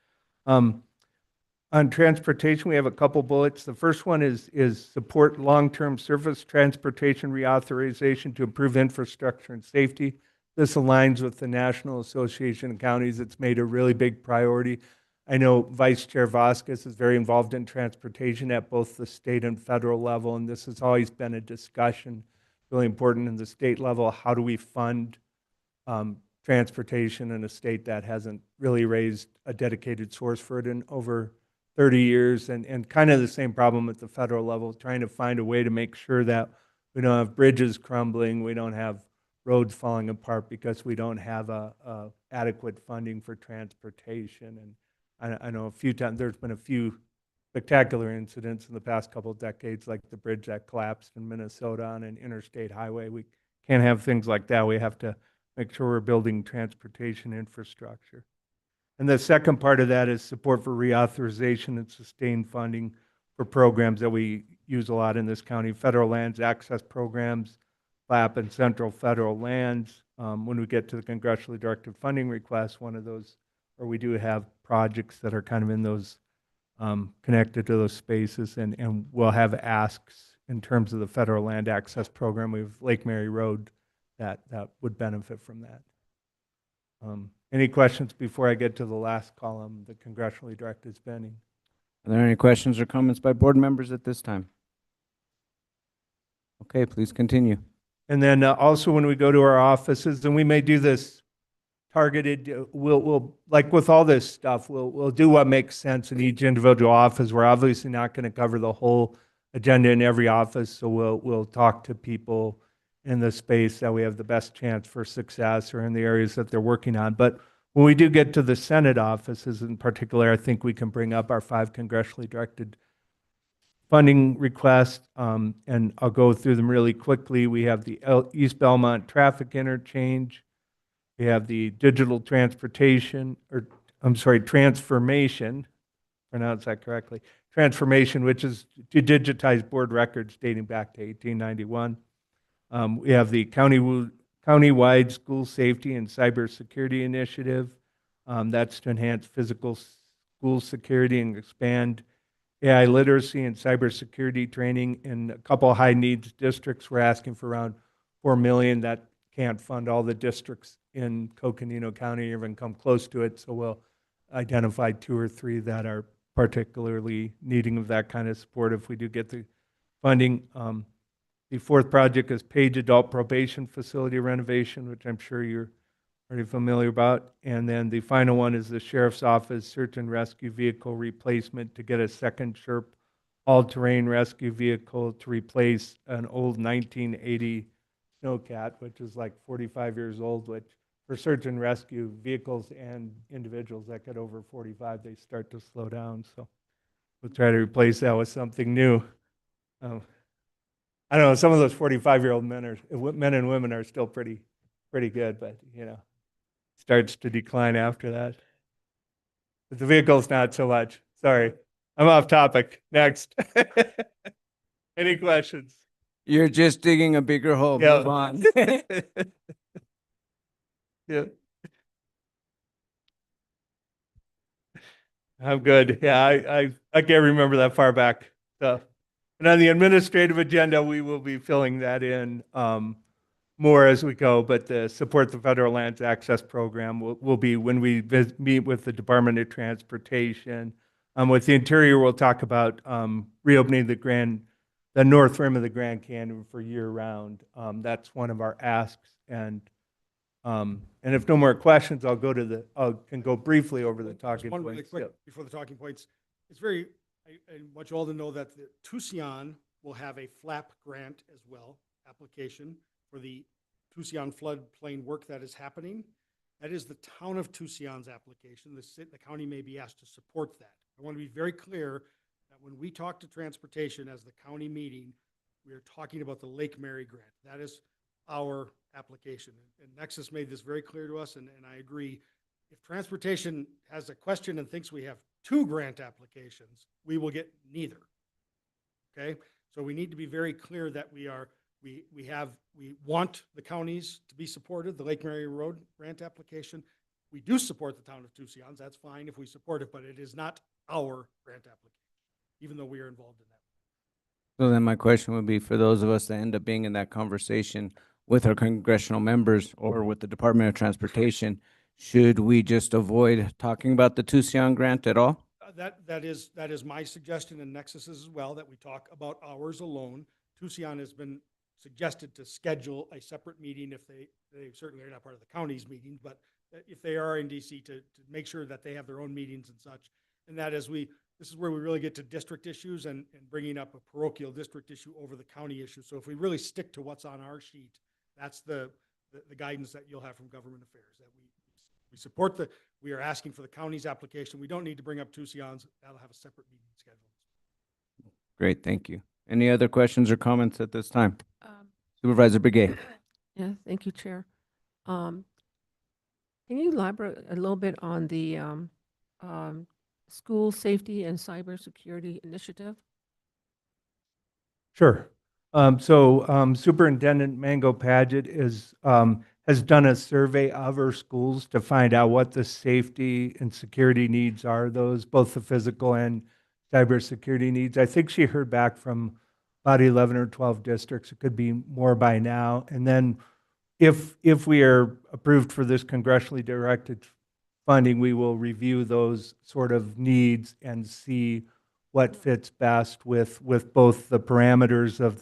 On transportation, we have a couple bullets. The first one is support long-term surface transportation reauthorization to improve infrastructure and safety. This aligns with the National Association of Counties. It's made a really big priority. I know Vice Chair Vasquez is very involved in transportation at both the state and federal level, and this has always been a discussion, really important in the state level. How do we fund transportation in a state that hasn't really raised a dedicated source for it in over 30 years? And kind of the same problem at the federal level, trying to find a way to make sure that we don't have bridges crumbling, we don't have roads falling apart because we don't have a adequate funding for transportation. And I know a few times, there's been a few spectacular incidents in the past couple of decades, like the bridge that collapsed in Minnesota on an interstate highway. We can't have things like that. We have to make sure we're building transportation infrastructure. And the second part of that is support for reauthorization and sustained funding for programs that we use a lot in this county: federal lands access programs, FLAP, and central federal lands. When we get to the congressionally directed funding requests, one of those, or we do have projects that are kind of in those connected to those spaces, and we'll have asks in terms of the federal land access program. We have Lake Mary Road that would benefit from that. Any questions before I get to the last column, the congressionally directed spending? Are there any questions or comments by board members at this time? Okay, please continue. And then also when we go to our offices, and we may do this targeted, we'll like with all this stuff, we'll do what makes sense in each individual office. We're obviously not going to cover the whole agenda in every office, so we'll talk to people in the space that we have the best chance for success or in the areas that they're working on. But when we do get to the Senate offices in particular, I think we can bring up our 5 congressionally directed funding requests, and I'll go through them really quickly. We have the East Belmont traffic interchange. We have the digital transportation, or I'm sorry, transformation, pronounce that correctly, transformation, which is to digitize board records dating back to 1891. We have the countywide school safety and cybersecurity initiative. That's to enhance physical school security and expand AI literacy and cybersecurity training in a couple of high needs districts. We're asking for around $4 million. That can't fund all the districts in Coconino County or even come close to it. So we'll identify 2 or 3 that are particularly needing of that kind of support if we do get the funding. The 4th project is Page Adult Probation Facility renovation, which I'm sure you're already familiar about. And then the final one is the Sheriff's Office Search and Rescue Vehicle replacement to get a second SHRP all-terrain rescue vehicle to replace an old 1980 Snowcat, which is like 45 years old, which for search and rescue vehicles and individuals that get over 45, they start to slow down. So we'll try to replace that with something new. I don't know, some of those 45-year-old men and women are still pretty good, but starts to decline after that. But the vehicle's not so much. Sorry, I'm off topic. Next. Any questions? You're just digging a bigger hole. Yeah. Move on. Yeah. I'm good. Yeah, I can't remember that far back. So, and on the administrative agenda, we will be filling that in more as we go, but the support the federal lands access program will be when we meet with the Department of Transportation. With the Interior, we'll talk about reopening the north rim of the Grand Canyon for year round. That's one of our asks, and And if no more questions, I'll go to the, can go briefly over the Just talking one really points. quick Yep. before the talking points. It's very, I want you all to know that the Tucson will have a FLAP grant as well, application for the Tucson floodplain work that is happening. That is the town of Tucson's application. The county may be asked to support that. I want to be very clear that when we talk to transportation as the county meeting, we are talking about the Lake Mary grant. That is our application. And Nexus made this very clear to us, and I agree. If transportation has a question and thinks we have two grant applications, we will get neither. Okay? So we need to be very clear that we want the counties to be supported, the Lake Mary Road grant application. We do support the town of Tucson's. That's fine if we support it, but it is not our grant application, even though we are involved in that. So then my question would be for those of us that end up being in that conversation with our congressional members or with the Department of Transportation, should we just avoid talking about the Tucson grant at all? That is my suggestion, and Nexus's as well, that we talk about ours alone. Tucson has been suggested to schedule a separate meeting if they certainly are not part of the county's meeting, but if they are in DC to make sure that they have their own meetings and such. And that as this is where we really get to district issues and bringing up a parochial district issue over the county issue. So if we really stick to what's on our sheet, that's the guidance that you'll have from government affairs, that we support we are asking for the county's application. We don't need to bring up Tucson's. That'll have a separate meeting scheduled. Great, thank you. Any other questions or comments at this time? Supervisor Begay. Yeah, thank you, Chair. Can you elaborate a little bit on the school safety and cybersecurity initiative? Sure. Superintendent Mango Paget has done a survey of our schools to find out what the safety and security needs are, those, both the physical and cybersecurity needs. I think she heard back from about 11 or 12 districts. It could be more by now. And then if we are approved for this congressionally directed funding, we will review those sort of needs and see what fits best with both the parameters of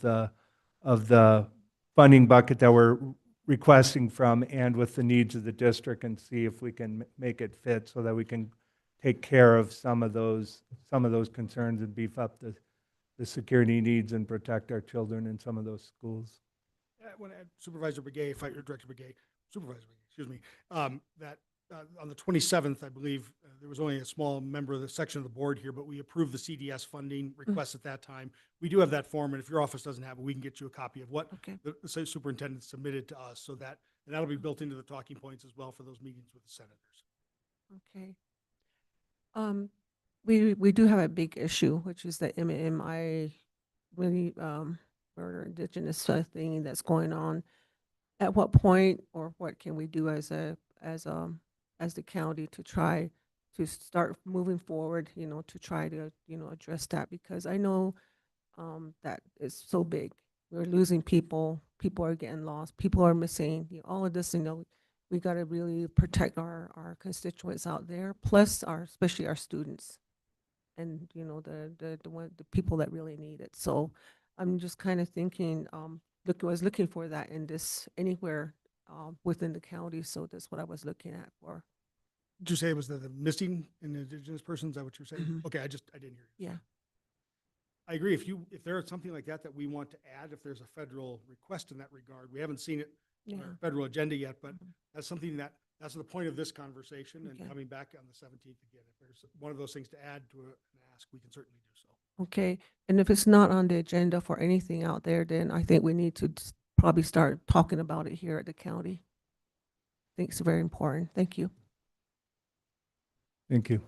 the funding bucket that we're requesting from and with the needs of the district, and see if we can make it fit so that we can take care of some of those concerns and beef up the security needs and protect our children in some of those schools. When Supervisor Begay, Director Begay, Supervisor Begay, excuse me, that on the 27th, I believe, there was only a small member of the section of the board here, but we approved the CDS funding request at that time. We do have that form, and if your office doesn't have it, we can get you a copy of what the superintendent submitted to us, and that'll be built into the talking points as well for those meetings with the senators. Okay. We do have a big issue, which is the MMI really murder indigenous thing that's going on. At what point, or what can we do as the county to try to start moving forward, to try to, address that? Because I know that it's so big. We're losing people are getting lost, people are missing, all of this, we got to really protect our constituents out there, plus especially our students and, the people that really need it. So I'm just kind of thinking, was looking for that in this anywhere within the county. So that's what I was looking at for. Did you say it was the missing and indigenous persons? Is that what you're saying? Mhm. Okay, I didn't hear you. Yeah. I agree. If there is something like that we want to add, if there's a federal request in that regard, we haven't seen it on Yeah. our federal agenda yet, but that's something that's the point of this conversation and Okay. coming back on the 17th again. If there's one of those things to add to an ask, we can certainly do so. Okay. And if it's not on the agenda for anything out there, then I think we need to probably start talking about it here at the county. I think it's very important. Thank you. Thank you.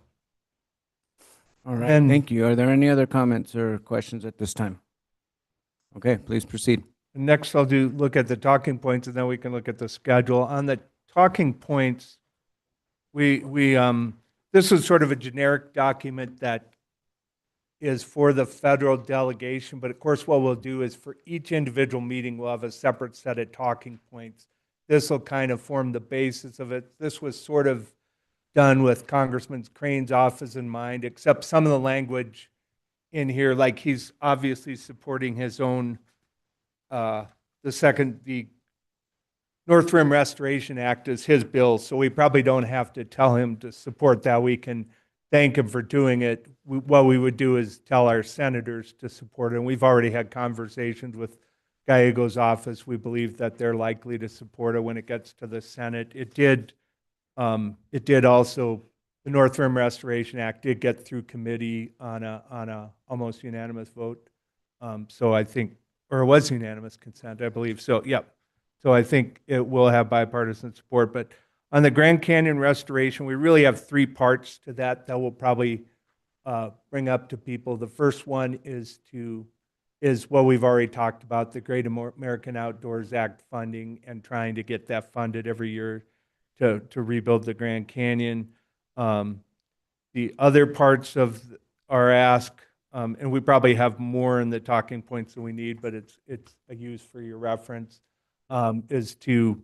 All right, And- thank you. Are there any other comments or questions at this time? Okay, please proceed. Next, I'll look at the talking points, and then we can look at the schedule. On the talking points, this is sort of a generic document that is for the federal delegation, but of course, what we'll do is for each individual meeting, we'll have a separate set of talking points. This will kind of form the basis of it. This was sort of done with Congressman Crane's office in mind, except some of the language in here, like he's obviously supporting his own, the North Rim Restoration Act is his bill, so we probably don't have to tell him to support that. We can thank him for doing it. What we would do is tell our senators to support it. And we've already had conversations with Gallego's office. We believe that they're likely to support it when it gets to the Senate. It did also, the North Rim Restoration Act did get through committee on a almost unanimous vote. So I think, or it was unanimous consent, I believe. So, yep. So I think it will have bipartisan support. But on the Grand Canyon restoration, we really have three parts to that we'll probably bring up to people. The first one is what we've already talked about, the Great American Outdoors Act funding and trying to get that funded every year to rebuild the Grand Canyon. The other parts of our ask, and we probably have more in the talking points than we need, but it's a use for your reference, is to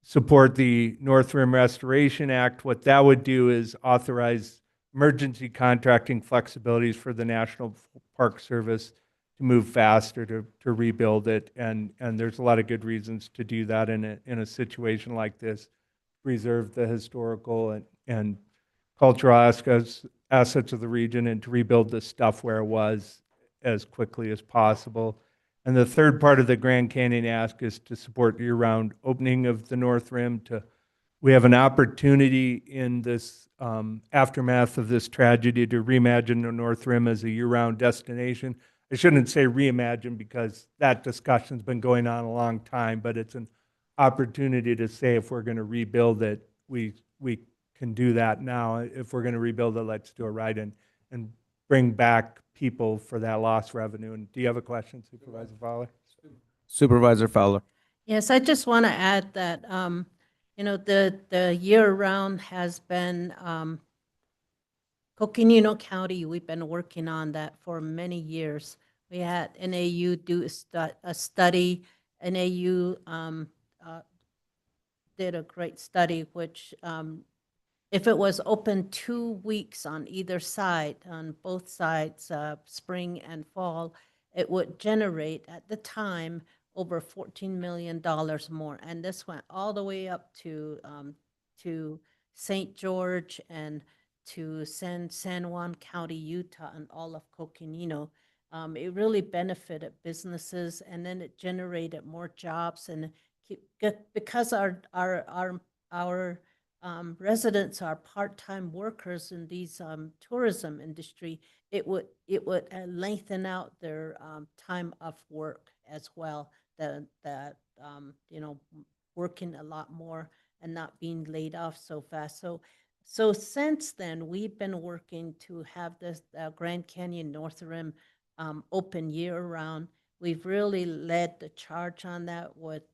support the North Rim Restoration Act. What that would do is authorize emergency contracting flexibilities for the National Park Service to move faster to rebuild it. And there's a lot of good reasons to do that in a situation like this. Preserve the historical and cultural assets of the region and to rebuild the stuff where it was as quickly as possible. And the third part of the Grand Canyon ask is to support year-round opening of the North Rim. We have an opportunity in this aftermath of this tragedy to reimagine the North Rim as a year-round destination. I shouldn't say reimagine because that discussion's been going on a long time, but it's an opportunity to say if we're going to rebuild it, we can do that now. If we're going to rebuild it, let's do it right and bring back people for that lost revenue. And do you have a question, Supervisor Fowler? Supervisor Fowler. Yes, I just want to add that, the year-round has been, Coconino County, we've been working on that for many years. We had NAU do a study. NAU did a great study, which if it was open 2 weeks on either side, on both sides, spring and fall, it would generate at the time over $14 million more. And this went all the way up to St. George and to San Juan County, Utah, and all of Coconino. It really benefited businesses, and then it generated more jobs. And because our residents are part-time workers in these tourism industry, it would lengthen out their time of work as well. That working a lot more and not being laid off so fast. So since then, we've been working to have this Grand Canyon North Rim open year-round. We've really led the charge on that with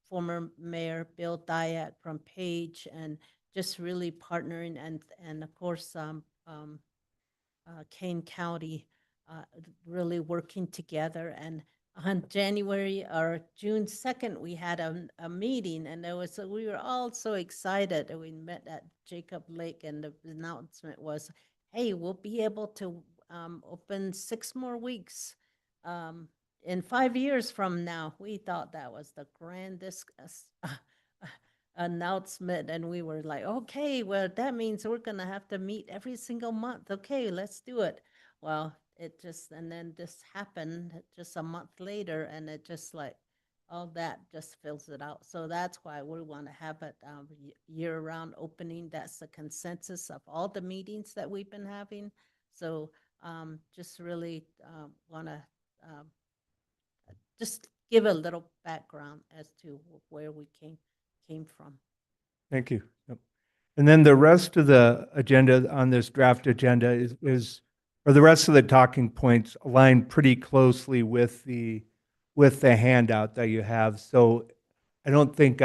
former Mayor Bill Diat from Page, and just really partnering, and of course Kane County really working together. And on January or June 2nd, we had a meeting, and we were all so excited. And we met at Jacob Lake, and the announcement was, hey, we'll be able to open 6 more weeks in 5 years from now. We thought that was the grandest announcement, and we were like, okay, well, that means we're gonna have to meet every single month. Okay, let's do it. Well, and then this happened just a month later, and it just like, all that just fills it out. So that's why we want to have it year-round opening. That's the consensus of all the meetings that we've been having. So just really want to just give a little background as to where we came from. Thank you. Yep. And then the rest of the agenda on this draft agenda or the rest of the talking points align pretty closely with the handout that you have. So I don't think,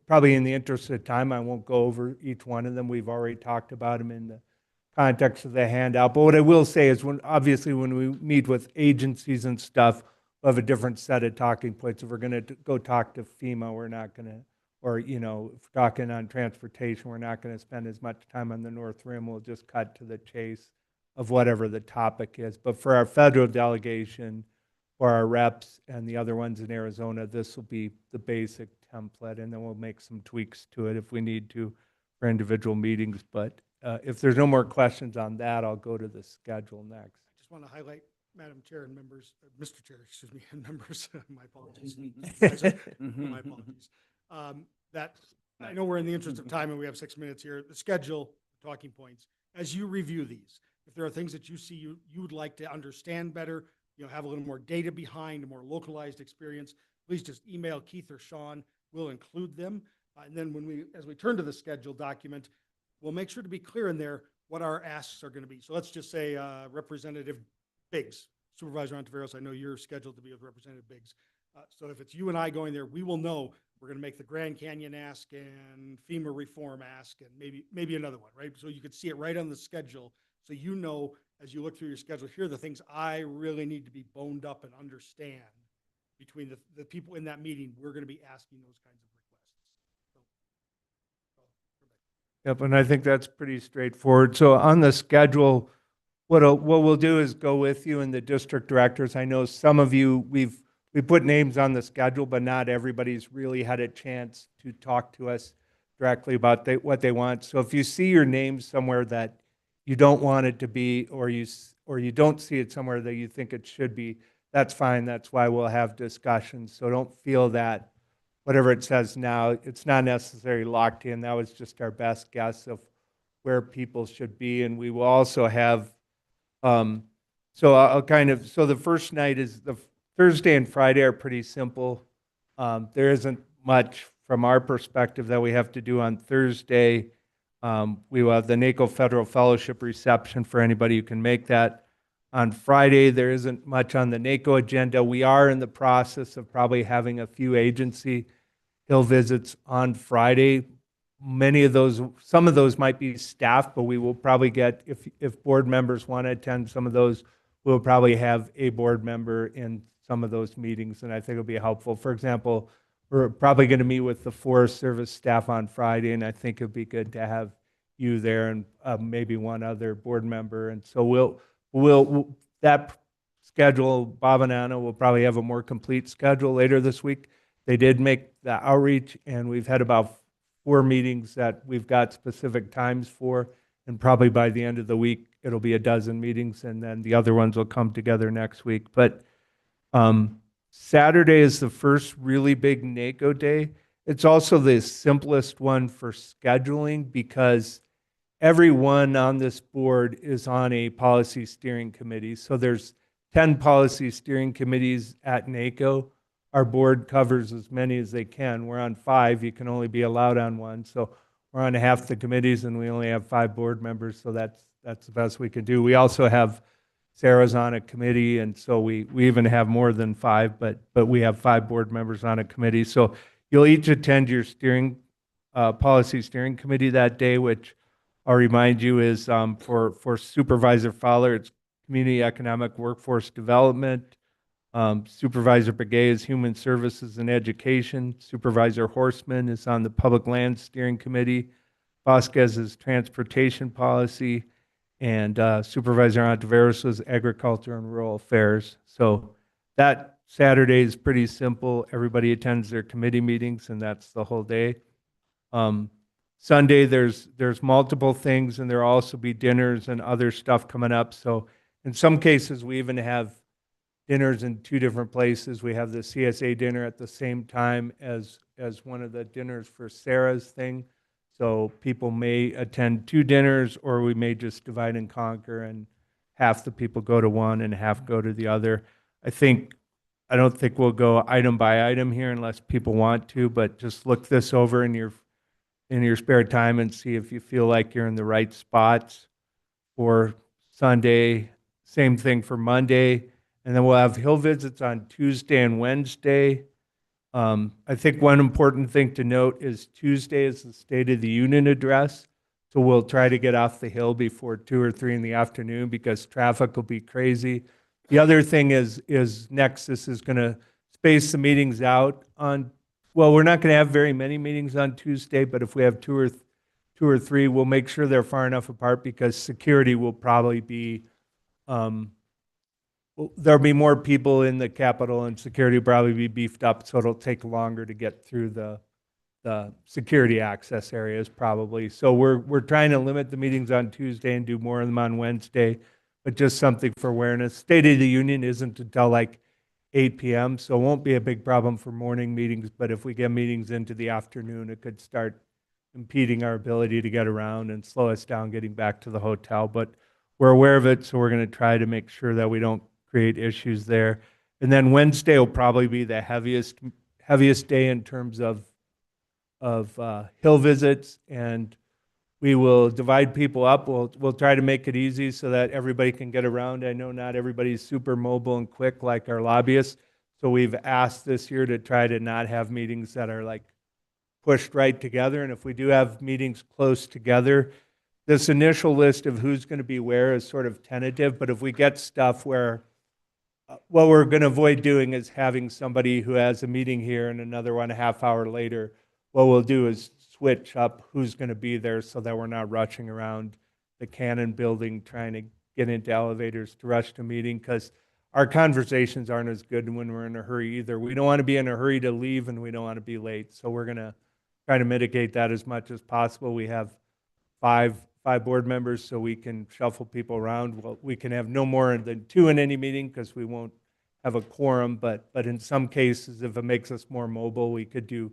probably in the interest of time, I won't go over each one of them. We've already talked about them in the context of the handout. But what I will say is obviously when we meet with agencies and stuff, we'll have a different set of talking points. If we're going to go talk to FEMA, we're not going to, or, if we're talking on transportation, we're not going to spend as much time on the North Rim. We'll just cut to the chase of whatever the topic is. But for our federal delegation, for our reps and the other ones in Arizona. This will be the basic template, and then we'll make some tweaks to it if we need to for individual meetings. But if there's no more questions on that, I'll go to the schedule next. I just want to highlight, Madam Chair and members, Mr. Chair, excuse me, and members, my apologies. My apologies. That, I know we're in the interest of time and we have 6 minutes here. The schedule, talking points, as you review these, if there are things that you see you would like to understand better, have a little more data behind, a more localized experience, please just email Keith or Sean. We'll include them. And then as we turn to the schedule document, we'll make sure to be clear in there what our asks are going to be. So let's just say Representative Biggs, Supervisor Ontiveros, I know you're scheduled to be with Representative Biggs. So if it's you and I going there, we will know we're going to make the Grand Canyon ask and FEMA reform ask and maybe another one, right? So you could see it right on the schedule. So as you look through your schedule, here are the things I really need to be boned up and understand between the people in that meeting. We're going to be asking those kinds of requests. Yep, and I think that's pretty straightforward. So on the schedule, what we'll do is go with you and the district directors. I know some of you, we put names on the schedule, but not everybody's really had a chance to talk to us directly about what they want. So if you see your name somewhere that you don't want it to be, or you don't see it somewhere that you think it should be, that's fine. That's why we'll have discussions. So don't feel that whatever it says now, it's not necessarily locked in. That was just our best guess of where people should be. And we will also have, so the first night is the Thursday and Friday are pretty simple. There isn't much from our perspective that we have to do on Thursday. We will have the NACO Federal Fellowship reception for anybody who can make that. On Friday, there isn't much on the NACO agenda. We are in the process of probably having a few agency Hill visits on Friday. Some of those might be staff, but we will probably get, if board members want to attend some of those, we'll probably have a board member in some of those meetings, and I think it'll be helpful. For example, we're probably going to meet with the Forest Service staff on Friday, and I think it'd be good to have you there and maybe one other board member. And so we'll that schedule, Bob and Anna will probably have a more complete schedule later this week. They did make the outreach, and we've had about 4 meetings that we've got specific times for, and probably by the end of the week, it'll be a dozen meetings, and then the other ones will come together next week. But Saturday is the first really big NACO day. It's also the simplest one for scheduling because everyone on this board is on a policy steering committee. So there's 10 policy steering committees at NACO. Our board covers as many as they can. We're on 5. You can only be allowed on 1. So we're on half the committees and we only have 5 board members. So that's the best we can do. We also have Sarah's on a committee, and so we even have more than 5, but we have 5 board members on a committee. So you'll each attend your policy steering committee that day, which I'll remind you is for Supervisor Fowler, it's Community Economic Workforce Development. Supervisor Begay is Human Services and Education. Supervisor Horstman is on the Public Land Steering Committee. Vasquez is Transportation Policy. And Supervisor Ontiveros was Agriculture and Rural Affairs. So that Saturday is pretty simple. Everybody attends their committee meetings, and that's the whole day. Sunday, there's multiple things, and there'll also be dinners and other stuff coming up. So in some cases, we even have dinners in 2 different places. We have the CSA dinner at the same time as one of the dinners for Sarah's thing. So people may attend 2 dinners, or we may just divide and conquer, and half the people go to one and half go to the other. I don't think we'll go item by item here unless people want to, but just look this over in your spare time and see if you feel like you're in the right spots for Sunday. Same thing for Monday. And then we'll have Hill visits on Tuesday and Wednesday. I think one important thing to note is Tuesday is the State of the Union address. So we'll try to get off the Hill before 2 or 3 in the afternoon because traffic will be crazy. The other thing is Nexus is going to space the meetings out on, well, we're not going to have very many meetings on Tuesday, but if we have 2 or 3, we'll make sure they're far enough apart because security will probably be there'll be more people in the Capitol, and security will probably be beefed up, so it'll take longer to get through the security access areas probably. So we're trying to limit the meetings on Tuesday and do more of them on Wednesday, but just something for awareness. State of the Union isn't until like 8 p.m., so it won't be a big problem for morning meetings, but if we get meetings into the afternoon, it could start impeding our ability to get around and slow us down getting back to the hotel. But we're aware of it, so we're going to try to make sure that we don't create issues there. And then Wednesday will probably be the heaviest day in terms of hill visits, and we will divide people up. We'll try to make it easy so that everybody can get around. I know not everybody's super mobile and quick like our lobbyists, so we've asked this year to try to not have meetings that are like pushed right together. And if we do have meetings close together, this initial list of who's going to be where is sort of tentative, but if we get stuff where what we're going to avoid doing is having somebody who has a meeting here and another one a half hour later. What we'll do is switch up who's going to be there so that we're not rushing around the Cannon building trying to get into elevators to rush to meeting, because our conversations aren't as good when we're in a hurry either. We don't want to be in a hurry to leave, and we don't want to be late. So we're going to try to mitigate that as much as possible. We have five board members, so we can shuffle people around. Well, we can have no more than 2 in any meeting because we won't have a quorum, but in some cases, if it makes us more mobile, we could do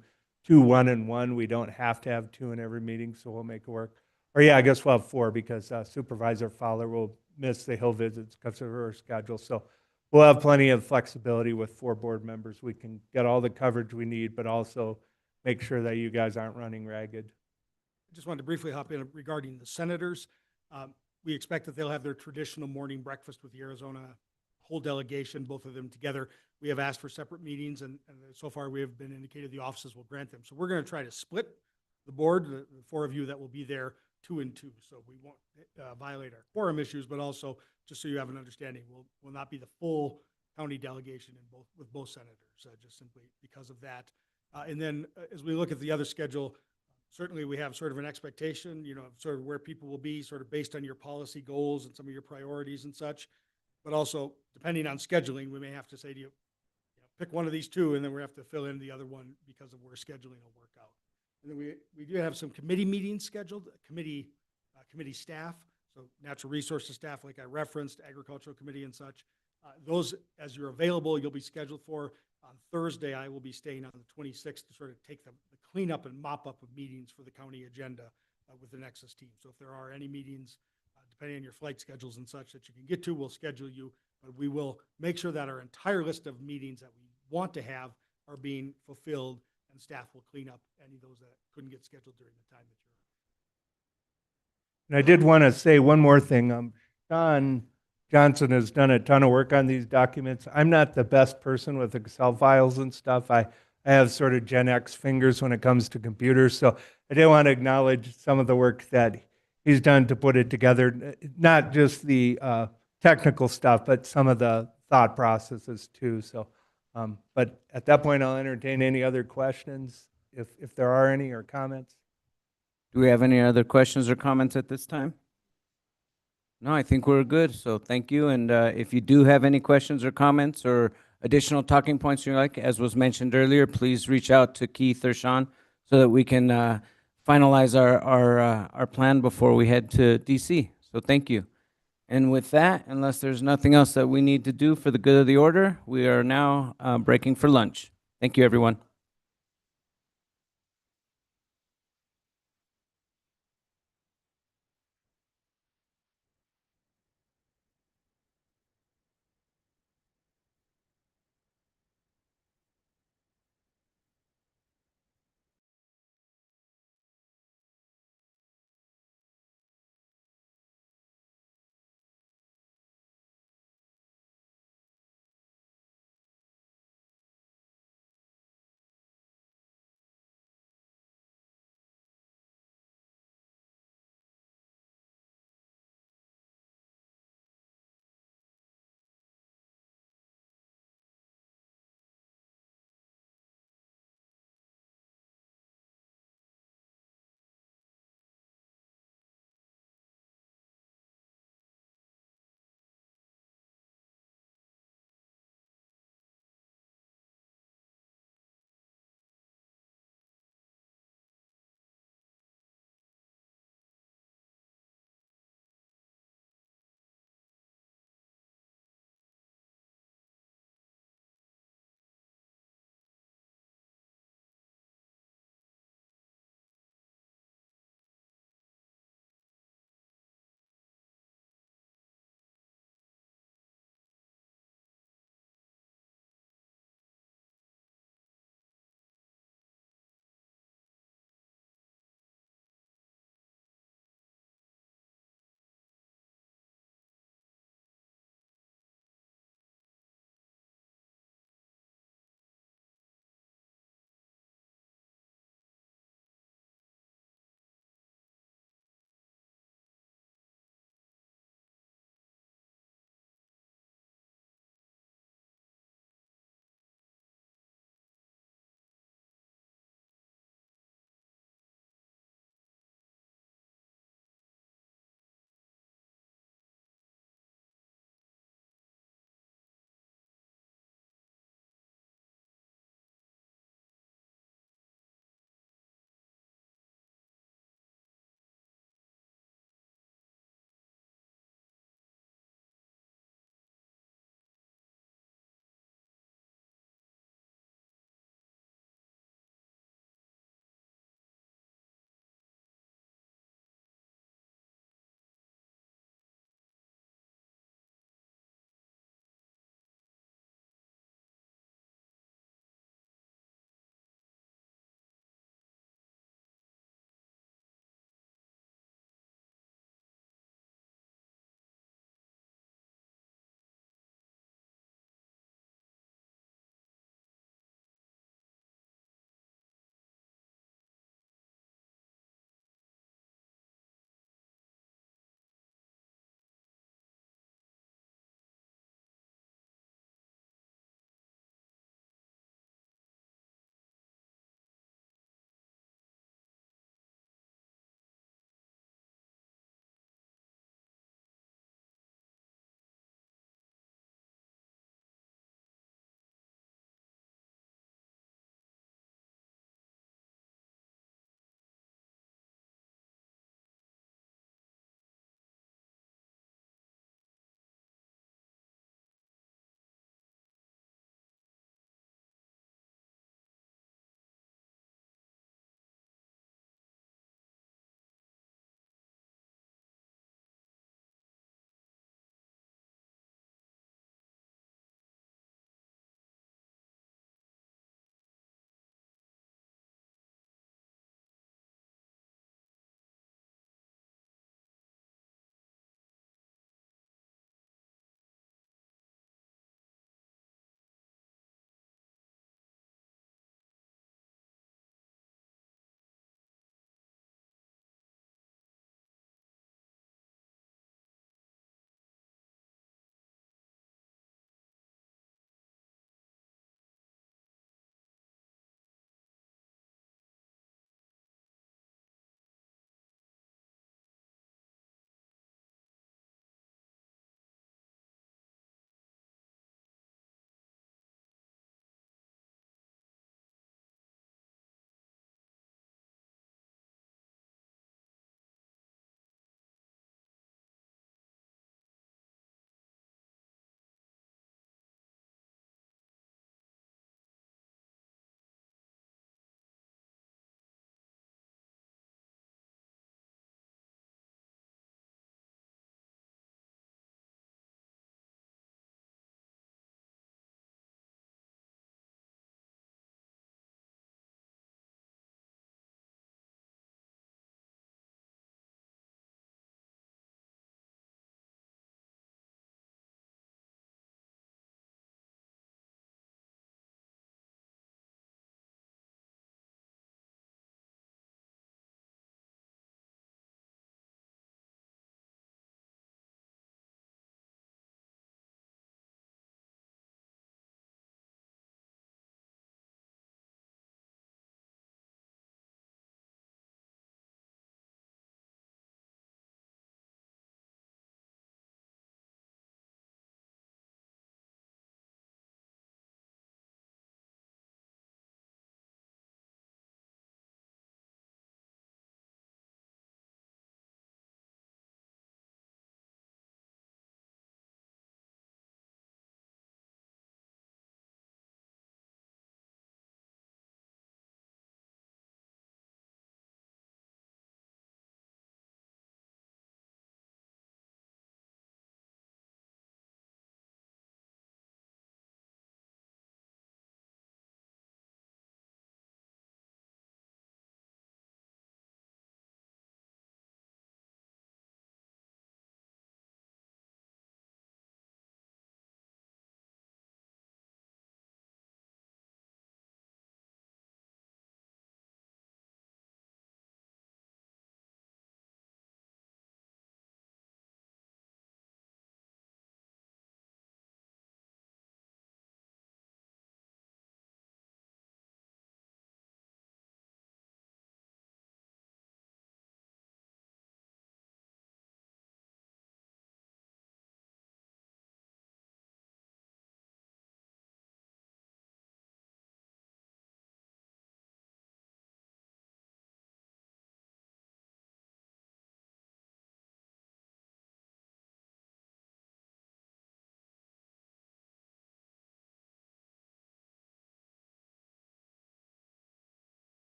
2, 1, and 1. We don't have to have 2 in every meeting, so we'll make it work. Or yeah, I guess we'll have 4 because Supervisor Fowler will miss the Hill visits because of her schedule. So we'll have plenty of flexibility with 4 board members. We can get all the coverage we need, but also make sure that you guys aren't running ragged. Just wanted to briefly hop in regarding the senators. We expect that they'll have their traditional morning breakfast with the Arizona whole delegation, both of them together. We have asked for separate meetings, and so far we have been indicated the offices will grant them. So we're going to try to split the board, the 4 of you that will be there, 2 and 2. So we won't violate our quorum issues, but also, just so you have an understanding, will not be the full county delegation with both senators, just simply because of that. And then as we look at the other schedule, certainly we have sort of an expectation, sort of where people will be sort of based on your policy goals and some of your priorities and such. But also, depending on scheduling, we may have to say to you, pick one of these 2, and then we have to fill in the other one because of where scheduling will work out. And then we do have some committee meetings scheduled, committee staff, so natural resources staff, like I referenced, agricultural committee and such. Those, as you're available, you'll be scheduled for. On Thursday, I will be staying on the 26th to sort of take the cleanup and mop up of meetings for the county agenda with the Nexus team. So if there are any meetings, depending on your flight schedules and such that you can get to, we'll schedule you. But we will make sure that our entire list of meetings that we want to have are being fulfilled, and staff will clean up any of those that couldn't get scheduled during the time that you're. And I did want to say one more thing. Sean Johnson has done a ton of work on these documents. I'm not the best person with Excel files and stuff. I have sort of Gen X fingers when it comes to computers. So I did want to acknowledge some of the work that he's done to put it together, not just the technical stuff, but some of the thought processes too. So, but at that point, I'll entertain any other questions if there are any, or comments. Do we have any other questions or comments at this time? No, I think we're good. So thank you. And if you do have any questions or comments or additional talking points you like, as was mentioned earlier, please reach out to Keith or Sean so that we can finalize our plan before we head to DC. So thank you. And with that, unless there's nothing else that we need to do for the good of the order, we are now breaking for lunch. Thank you, everyone.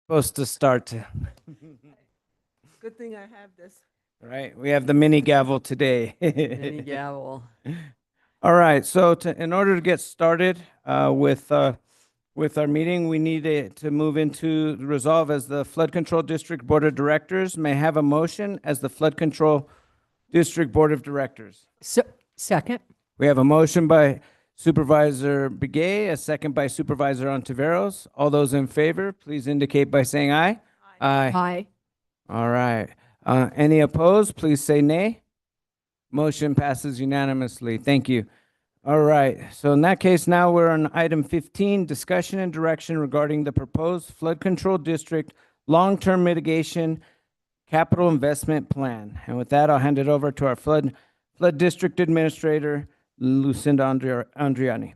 supposed to start. Good thing I have this. Right, we have the mini gavel today. Mini gavel. All right, so in order to get started with our meeting, we need to move into the resolve as the Flood Control District Board of Directors. May I have a motion as the Flood Control District Board of Directors? So, second. We have a motion by Supervisor Begay, a second by Supervisor Ontiveros. All those in favor, please indicate by saying aye. Aye. Aye. All right. Any opposed, please say nay. Motion passes unanimously. Thank you. All right. So in that case, now we're on item 15, discussion and direction regarding the proposed flood control district long-term mitigation capital investment plan. And with that, I'll hand it over to our flood district administrator, Lucinda Andriani.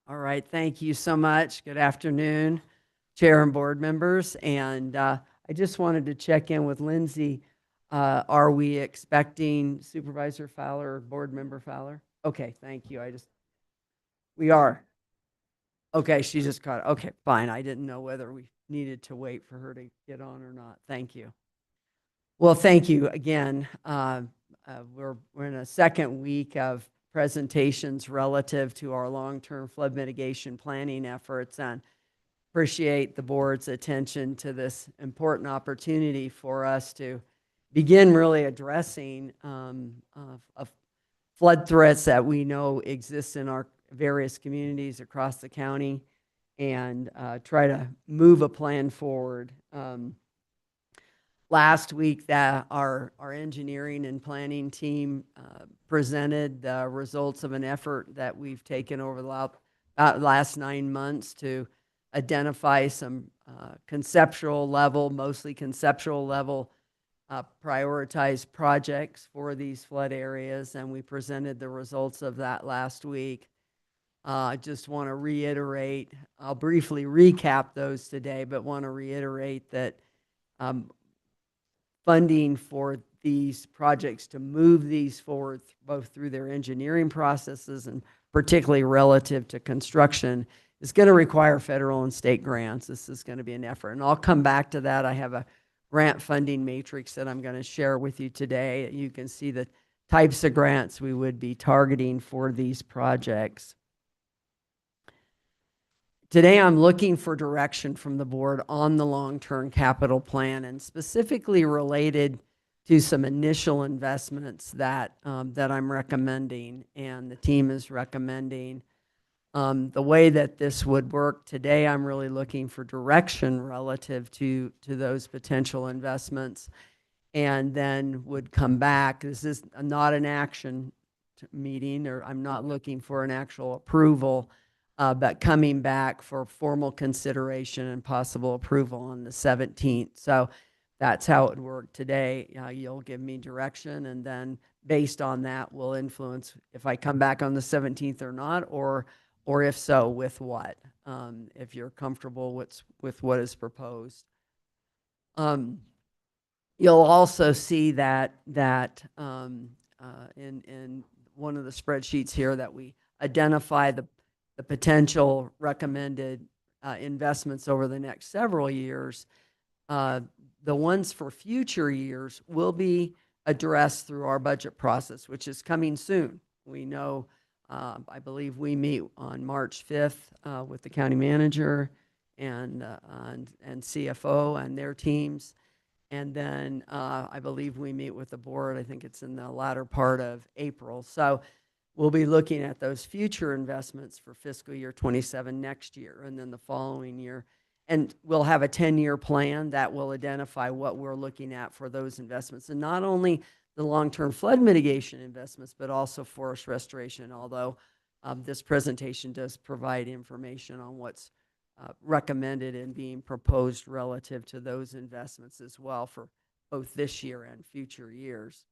All right, thank you so much. Good afternoon, Chair and board members. And I just wanted to check in with Lindsay. Are we expecting Supervisor Fowler or Board Member Fowler? Okay, thank you. We are. Okay, she just caught it. Okay, fine. I didn't know whether we needed to wait for her to get on or not. Thank you. Well, thank you again. We're in a second week of presentations relative to our long-term flood mitigation planning efforts, and appreciate the board's attention to this important opportunity for us to begin really addressing of flood threats that we know exist in our various communities across the county, and try to move a plan forward. Last week, our engineering and planning team presented the results of an effort that we've taken over the last 9 months to identify some mostly conceptual level, prioritized projects for these flood areas, and we presented the results of that last week. I just want to reiterate, I'll briefly recap those today, but want to reiterate that funding for these projects to move these forward, both through their engineering processes and particularly relative to construction, is going to require federal and state grants. This is going to be an effort, and I'll come back to that. I have a grant funding matrix that I'm going to share with you today. You can see the types of grants we would be targeting for these projects. Today, I'm looking for direction from the board on the long-term capital plan, and specifically related to some initial investments that I'm recommending and the team is recommending. The way that this would work today, I'm really looking for direction relative to those potential investments, and then would come back. This is not an action meeting, or I'm not looking for an actual approval, but coming back for formal consideration and possible approval on the 17th. So that's how it would work today. You'll give me direction, and then based on that, we'll influence if I come back on the 17th or not, or if so, with what, if you're comfortable with what is proposed. You'll also see that in one of the spreadsheets here that we identify the potential recommended investments over the next several years. The ones for future years will be addressed through our budget process, which is coming soon. We know, I believe we meet on March 5th with the county manager and CFO and their teams. And then I believe we meet with the board. I think it's in the latter part of April. So we'll be looking at those future investments for fiscal year 27 next year, and then the following year. And we'll have a 10-year plan that will identify what we're looking at for those investments. And not only the long-term flood mitigation investments, but also forest restoration, although this presentation does provide information on what's recommended and being proposed relative to those investments as well for both this year and future years.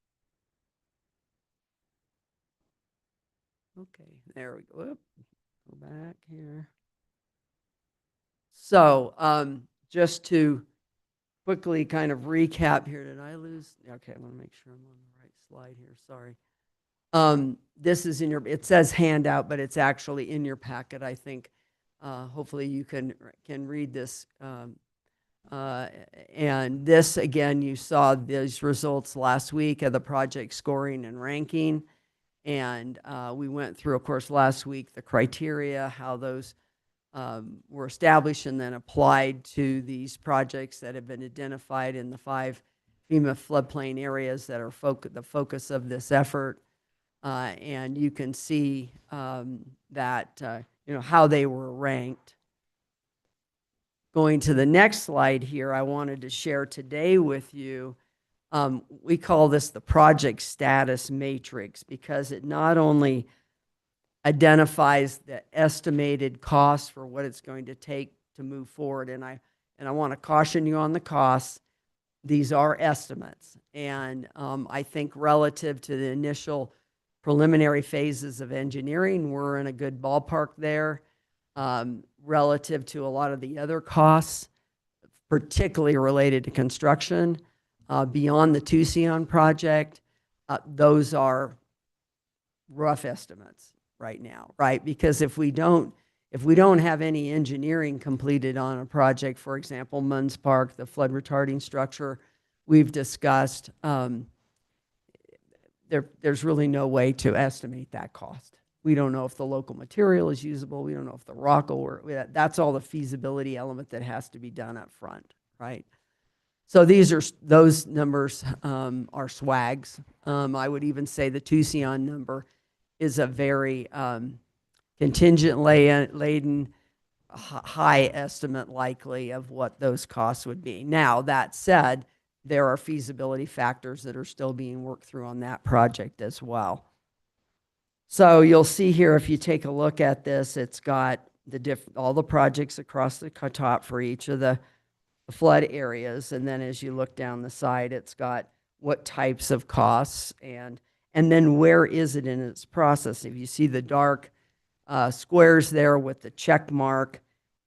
Okay, there we go. Oop, go back here. So just to quickly kind of recap here, did I lose? Okay, I want to make sure I'm on the right slide here. Sorry. This is in your, it says handout, but it's actually in your packet. I think hopefully you can read this And this, again, you saw these results last week of the project scoring and ranking. And we went through, of course, last week, the criteria, how those were established and then applied to these projects that have been identified in the 5 FEMA floodplain areas that are the focus of this effort. And you can see that, how they were ranked. Going to the next slide here, I wanted to share today with you, we call this the project status matrix because it not only identifies the estimated cost for what it's going to take to move forward. And I want to caution you on the costs. These are estimates. And I think relative to the initial preliminary phases of engineering, we're in a good ballpark there. Relative to a lot of the other costs, particularly related to construction, beyond the Tucson project, those are rough estimates right now, right? Because if we don't have any engineering completed on a project, for example, Munns Park, the flood retarding structure we've discussed, there's really no way to estimate that cost. We don't know if the local material is usable. We don't know if the rock will work. That's all the feasibility element that has to be done up front, right? So those numbers are swags. I would even say the Tucson number is a very contingent laden, high estimate likely of what those costs would be. Now, that said, there are feasibility factors that are still being worked through on that project as well. So you'll see here, if you take a look at this, it's got all the projects across the top for each of the flood areas. And then as you look down the side, it's got what types of costs and then where is it in its process. If you see the dark squares there with the check mark,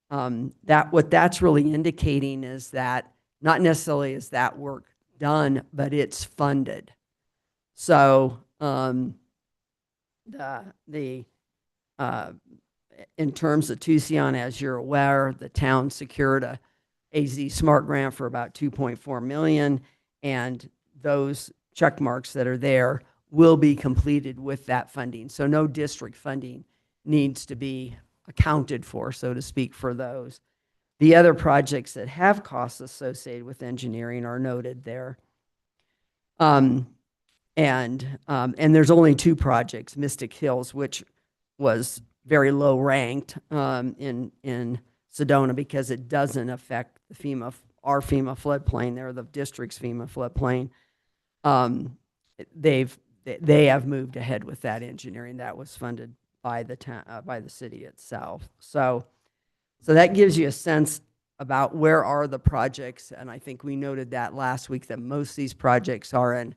what that's really indicating is that not necessarily is that work done, but it's funded. So in terms of Tucson, as you're aware, the town secured a AZ SMART grant for about $2.4 million, and those check marks that are there will be completed with that funding. So no district funding needs to be accounted for, so to speak, for those. The other projects that have costs associated with engineering are noted there. And there's only 2 projects, Mystic Hills, which was very low ranked in Sedona because it doesn't affect the our FEMA floodplain there, the district's FEMA floodplain. They have moved ahead with that engineering that was funded by the by the city itself. So that gives you a sense about where are the projects, and I think we noted that last week that most of these projects are in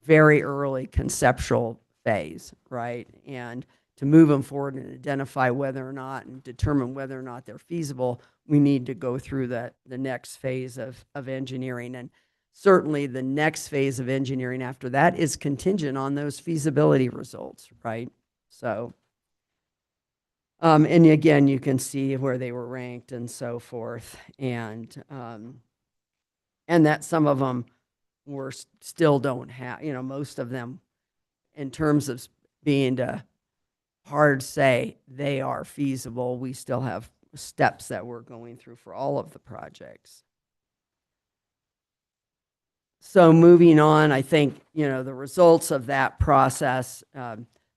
very early conceptual phase, right? And to move them forward and identify whether or not and determine whether or not they're feasible, we need to go through the next phase of engineering. And certainly the next phase of engineering after that is contingent on those feasibility results, right? So, and again, you can see where they were ranked and so forth. And that some of them still don't have, most of them in terms of being hard say they are feasible. We still have steps that we're going through for all of the projects. So moving on, I think, the results of that process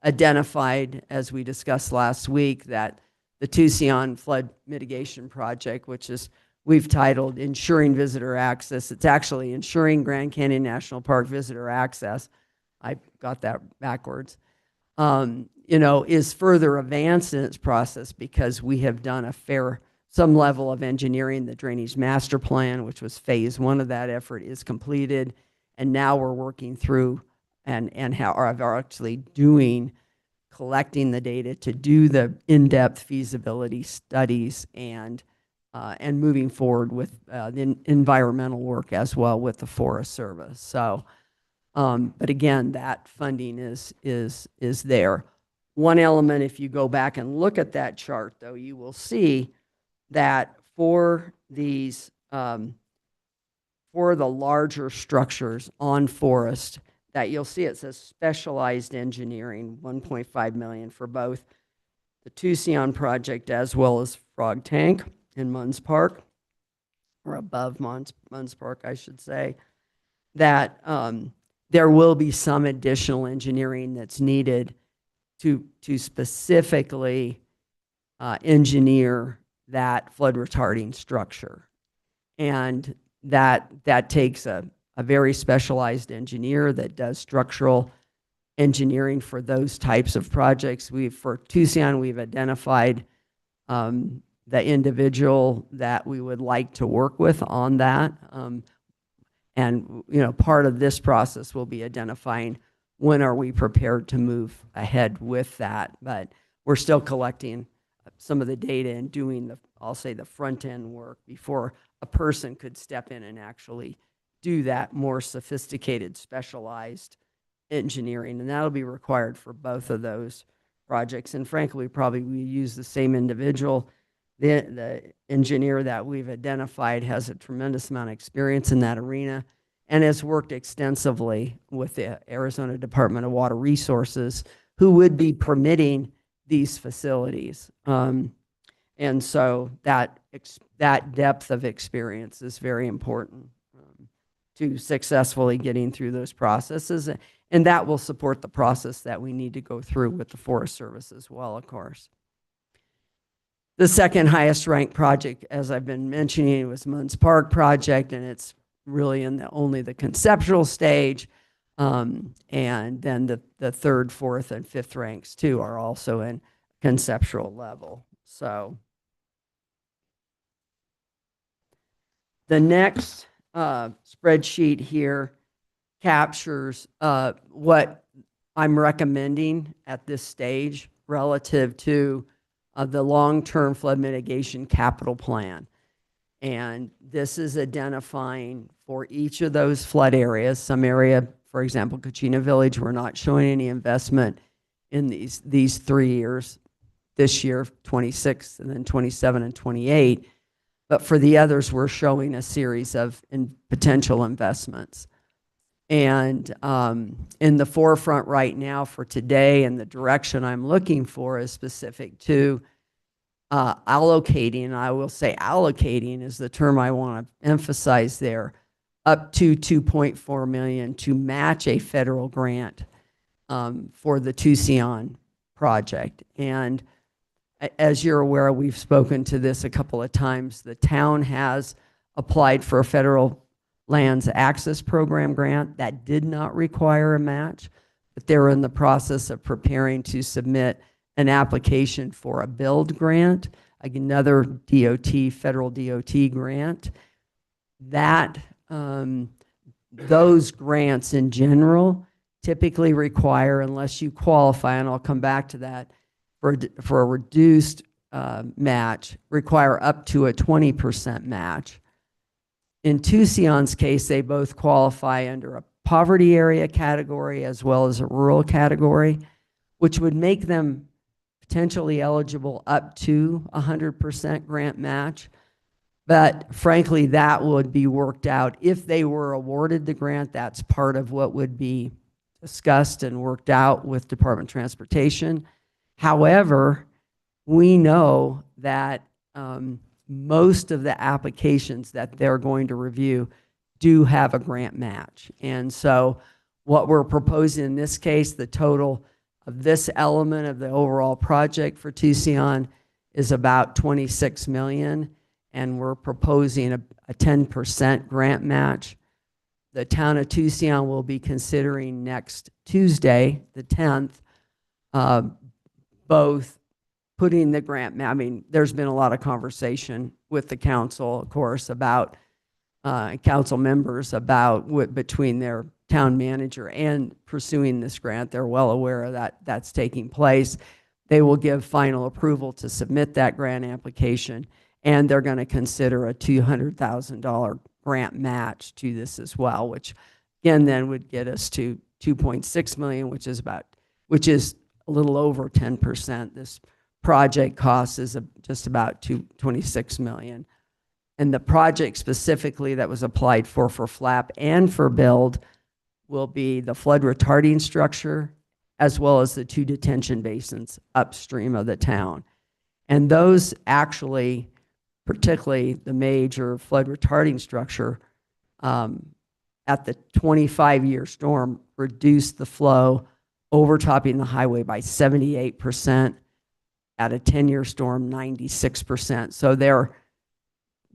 identified, as we discussed last week, that the Tucson Flood Mitigation Project, which is we've titled Ensuring Visitor Access. It's actually Ensuring Grand Canyon National Park Visitor Access. I got that backwards. Is further advanced in its process because we have done some level of engineering. The Drainage Master Plan, which was phase 1 of that effort, is completed. And now we're working through and are actually collecting the data to do the in-depth feasibility studies and moving forward with the environmental work as well with the Forest Service. So, but again, that funding is there. One element, if you go back and look at that chart, though, you will see that for these for the larger structures on Forest that you'll see it says specialized engineering, 1.5 million for both the Tucson project as well as Frog Tank in Munns Park, or above Munns Park, I should say, that there will be some additional engineering that's needed to specifically engineer that flood retarding structure. And that takes a very specialized engineer that does structural engineering for those types of projects. For Tucson, we've identified the individual that we would like to work with on that. And, part of this process will be identifying when are we prepared to move ahead with that. But we're still collecting some of the data and doing I'll say the front end work before a person could step in and actually do that more sophisticated, specialized engineering. And that'll be required for both of those projects. And frankly, we use the same individual. The engineer that we've identified has a tremendous amount of experience in that arena and has worked extensively with the Arizona Department of Water Resources, who would be permitting these facilities. And so that depth of experience is very important to successfully getting through those processes. And that will support the process that we need to go through with the Forest Service as well, of course. The second highest ranked project, as I've been mentioning, was Munns Park project, and it's really in only the conceptual stage. And then the third, fourth, and fifth ranks too are also in conceptual level. So the next spreadsheet here captures what I'm recommending at this stage relative to the long-term flood mitigation capital plan. And this is identifying for each of those flood areas. Some area, for example, Coconino Village, we're not showing any investment in these 3 years, this year, 26, and then 27 and 28. But for the others, we're showing a series of potential investments. And in the forefront right now for today, and the direction I'm looking for is specific to allocating. I will say allocating is the term I want to emphasize there, up to $2.4 million to match a federal grant for the Tucson project. And as you're aware, we've spoken to this a couple of times. The town has applied for a federal Lands Access Program grant that did not require a match, but they're in the process of preparing to submit an application for a build grant, another federal DOT grant. Those grants in general typically require, unless you qualify, and I'll come back to that, for a reduced match, require up to a 20% match. In Tucson's case, they both qualify under a poverty area category as well as a rural category, which would make them potentially eligible up to 100% grant match. But frankly, that would be worked out. If they were awarded the grant, that's part of what would be discussed and worked out with Department of Transportation. However, we know that most of the applications that they're going to review do have a grant match. And so what we're proposing in this case, the total of this element of the overall project for Tucson is about $26 million, and we're proposing a 10% grant match. The town of Tucson will be considering next Tuesday, the 10th, both putting the grant, there's been a lot of conversation with the council, of course, about council members about between their town manager and pursuing this grant. They're well aware of that's taking place. They will give final approval to submit that grant application, and they're going to consider a $200,000 grant match to this as well, which again then would get us to $2.6 million, which is a little over 10%. This project cost is just about $26 million. And the project specifically that was applied for FLAP and for build will be the flood retarding structure, as well as the 2 detention basins upstream of the town. And those actually, particularly the major flood retarding structure, at the 25-year storm, reduced the flow overtopping the highway by 78%. At a 10-year storm, 96%. So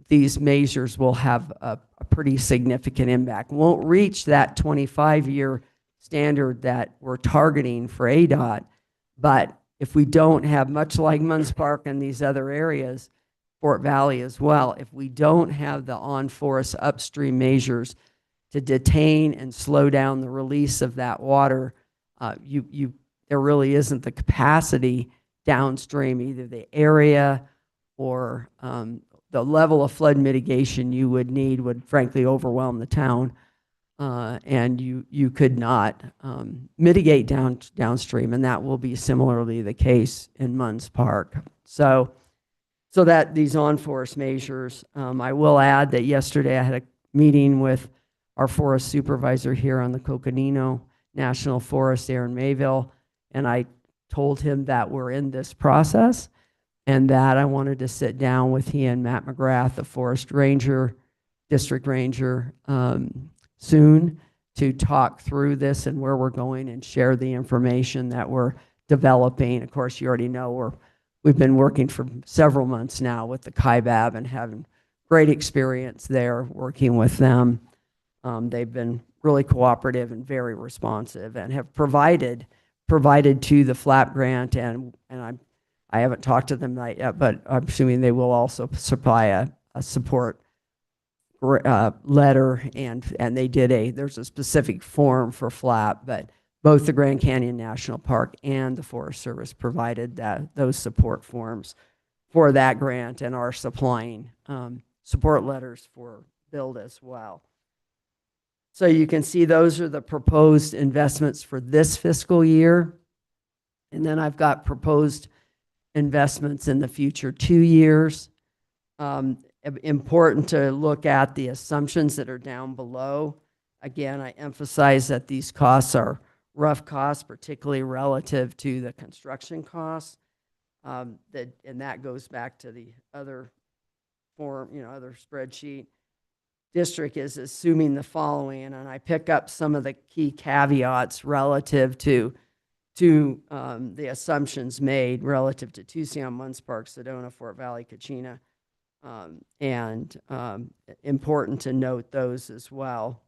these measures will have a pretty significant impact. Won't reach that 25-year standard that we're targeting for ADOT, but if we don't have, much like Munns Park and these other areas, Fort Valley as well, if we don't have the on-forest upstream measures to detain and slow down the release of that water, there really isn't the capacity downstream, either the area or the level of flood mitigation you would need would frankly overwhelm the town, and you could not mitigate downstream, and that will be similarly the case in Munns Park. So that these on-forest measures, I will add that yesterday I had a meeting with our forest supervisor here on the Coconino National Forest there in Mayville, and I told him that we're in this process and that I wanted to sit down with he and Matt McGrath, the forest ranger, district ranger, soon to talk through this and where we're going and share the information that we're developing. Of course, you already know we've been working for several months now with the KIBAB and having great experience there working with them. They've been really cooperative and very responsive and have provided to the FLAP grant, and I haven't talked to them yet, but I'm assuming they will also supply a support letter, and they did there's a specific form for FLAP, but both the Grand Canyon National Park and the Forest Service provided those support forms for that grant and are supplying support letters for build as well. So you can see those are the proposed investments for this fiscal year. And then I've got proposed investments in the future 2 years. Important to look at the assumptions that are down below. Again, I emphasize that these costs are rough costs, particularly relative to the construction costs. And that goes back to the other form, other spreadsheet. District is assuming the following, and I pick up some of the key caveats relative to the assumptions made relative to Tucson, Munns Park, Sedona, Fort Valley, Kachina, and important to note those as well.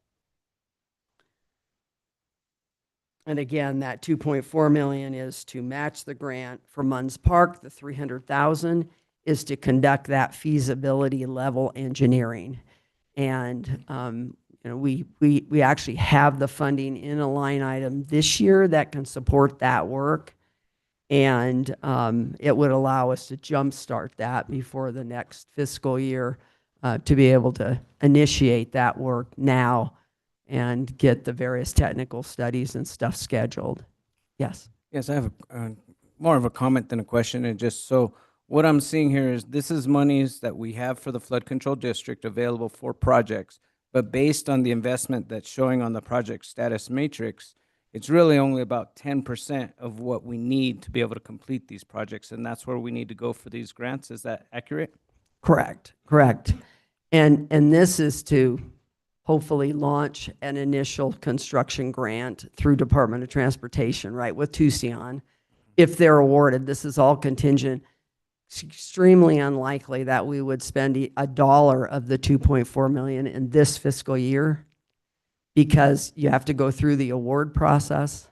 And again, that 2.4 million is to match the grant for Munns Park. The 300,000 is to conduct that feasibility level engineering. And we actually have the funding in a line item this year that can support that work, and it would allow us to jumpstart that before the next fiscal year to be able to initiate that work now and get the various technical studies and stuff scheduled. Yes. Yes, I have more of a comment than a question, and just so what I'm seeing here is this is monies that we have for the flood control district available for projects, but based on the investment that's showing on the project status matrix, it's really only about 10% of what we need to be able to complete these projects, and that's where we need to go for these grants. Is that accurate? Correct. And this is to hopefully launch an initial construction grant through Department of Transportation, right, with Tucson. If they're awarded, this is all contingent. It's extremely unlikely that we would spend $1 of the 2.4 million in this fiscal year, because you have to go through the award process.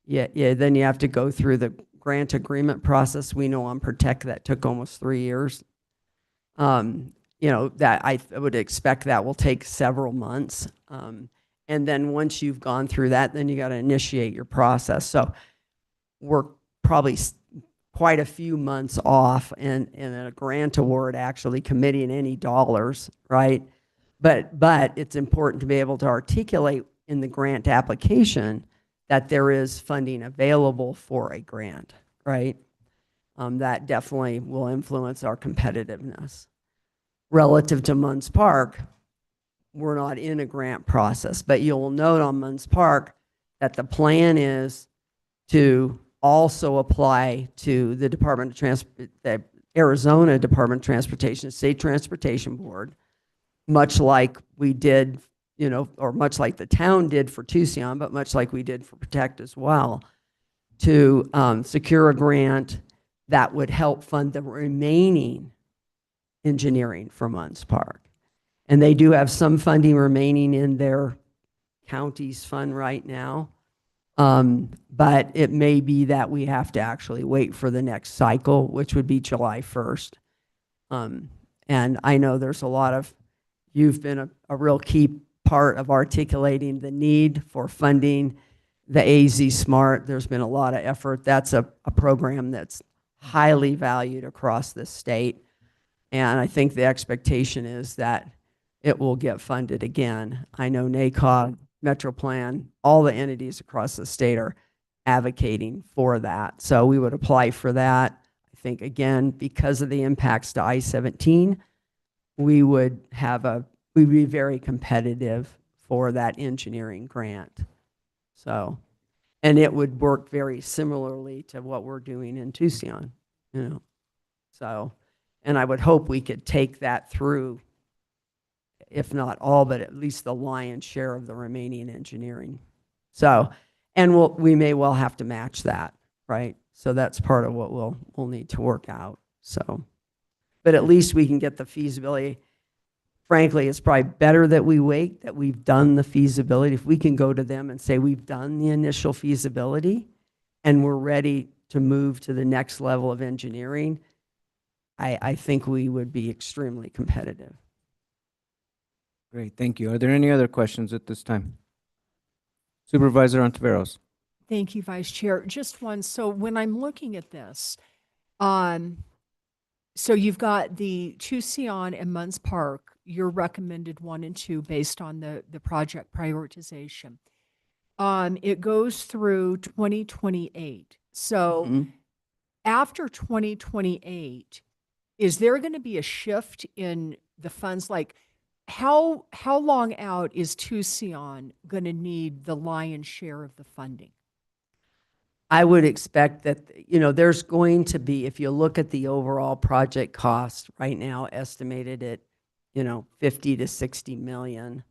Then you have to go through the grant agreement process. We know on Protect that took almost 3 years. That I would expect that will take several months. And then once you've gone through that, then you got to initiate your process. So we're probably quite a few months off and a grant award actually committing any dollars, right? But it's important to be able to articulate in the grant application that there is funding available for a grant, right? That definitely will influence our competitiveness. relative to Munns Park, we're not in a grant process. But you'll note on Munns Park that the plan is to also apply to the Department of the Arizona Department of Transportation, State Transportation Board, much like we did, or much like the town did for Tucson, but much like we did for Protect as well, to secure a grant that would help fund the remaining engineering for Munns Park. And they do have some funding remaining in their county's fund right now. But it may be that we have to actually wait for the next cycle, which would be July 1st. And I know there's you've been a real key part of articulating the need for funding the AZ Smart. There's been a lot of effort. That's a program that's highly valued across the state. And I think the expectation is that it will get funded again. I know NACOG, MetroPlan, all the entities across the state are advocating for that. So we would apply for that. I think, again, because of the impacts to I-17, we would be very competitive for that engineering grant. So, and it would work very similarly to what we're doing in Tucson, So, and I would hope we could take that through, if not all, but at least the lion's share of the remaining engineering. So, and we may well have to match that, right? So that's part of what we'll need to work out. So, but at least we can get the feasibility. Frankly, it's probably better that we wait, that we've done the feasibility. If we can go to them and say we've done the initial feasibility and we're ready to move to the next level of engineering, I think we would be extremely competitive. Great, thank you. Are there any other questions at this time? Supervisor Ontiveros. Thank you, Vice Chair. Just one. So when I'm looking at this, so you've got the Tucson and Munns Park, your recommended 1 and 2 based on the project prioritization. It goes through 2028. So after 2028, is there going to be a shift in the funds? Like how long out is Tucson going to need the lion's share of the funding? I would expect that, there's going to be, if you look at the overall project cost right now, estimated at, 50 to 60 million,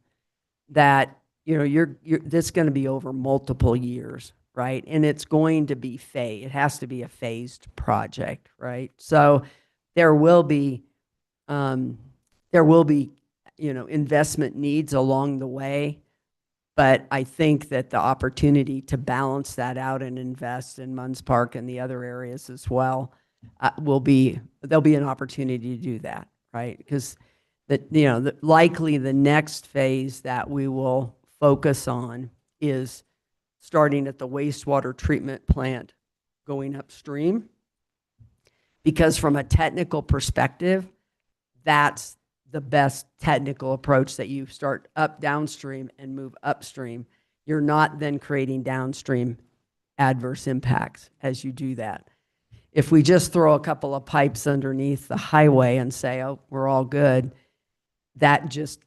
that, that's going to be over multiple years, right? And it's going to be it has to be a phased project, right? So there will be, investment needs along the way. But I think that the opportunity to balance that out and invest in Munns Park and the other areas as well there'll be an opportunity to do that, right? Because likely the next phase that we will focus on is starting at the wastewater treatment plant going upstream. Because from a technical perspective, that's the best technical approach, that you start downstream and move upstream. You're not then creating downstream adverse impacts as you do that. If we just throw a couple of pipes underneath the highway and say, oh, we're all good, that just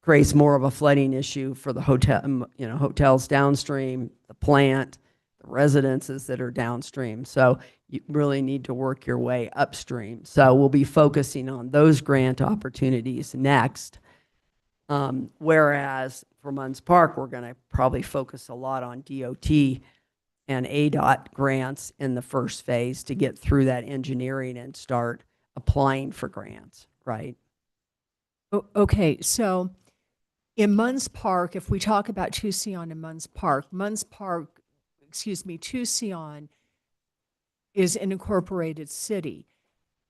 creates more of a flooding issue for the hotels downstream, the plant, the residences that are downstream. So you really need to work your way upstream. So we'll be focusing on those grant opportunities next. Whereas for Munns Park, we're going to probably focus a lot on DOT and ADOT grants in the first phase to get through that engineering and start applying for grants, right? Okay, so in Munns Park, if we talk about Tucson and Tucson is an incorporated city.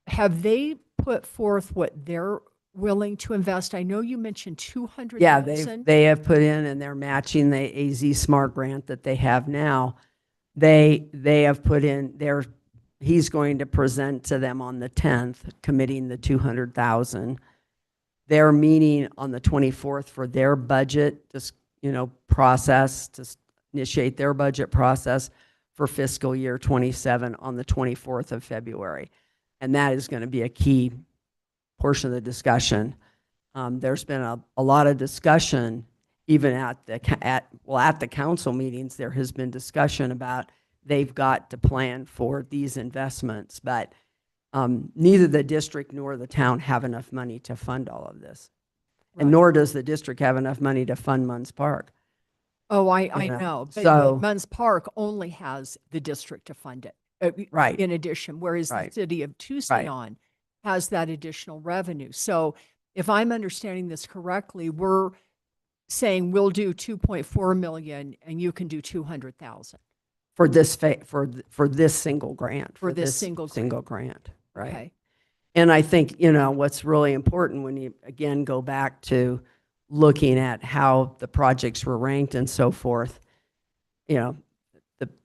Have they put forth what they're willing to invest? I know you mentioned 200,000. Yeah, they have put in, and they're matching the AZ Smart grant that they have now. They have put in he's going to present to them on the 10th, committing the 200,000. They're meeting on the 24th for their budget, process, to initiate their budget process for fiscal year 27 on the 24th of February. And that is going to be a key portion of the discussion. There's been a lot of discussion, even at the council meetings, there has been discussion about they've got to plan for these investments, but neither the district nor the town have enough money to fund all of this. And Right. nor does the district have enough money to fund Munns Park. Oh, I know, know. But so- Munns Park only has the district to fund it. Right. In addition, whereas the Right. city of Tucson has that additional revenue. So if I'm understanding this correctly, we're saying we'll do 2.4 million and you can do 200,000. For this for this single grant. For this single grant, right? Okay. And I think, you know, what's really important when you, again, go back to looking at how the projects were ranked and so forth, you know,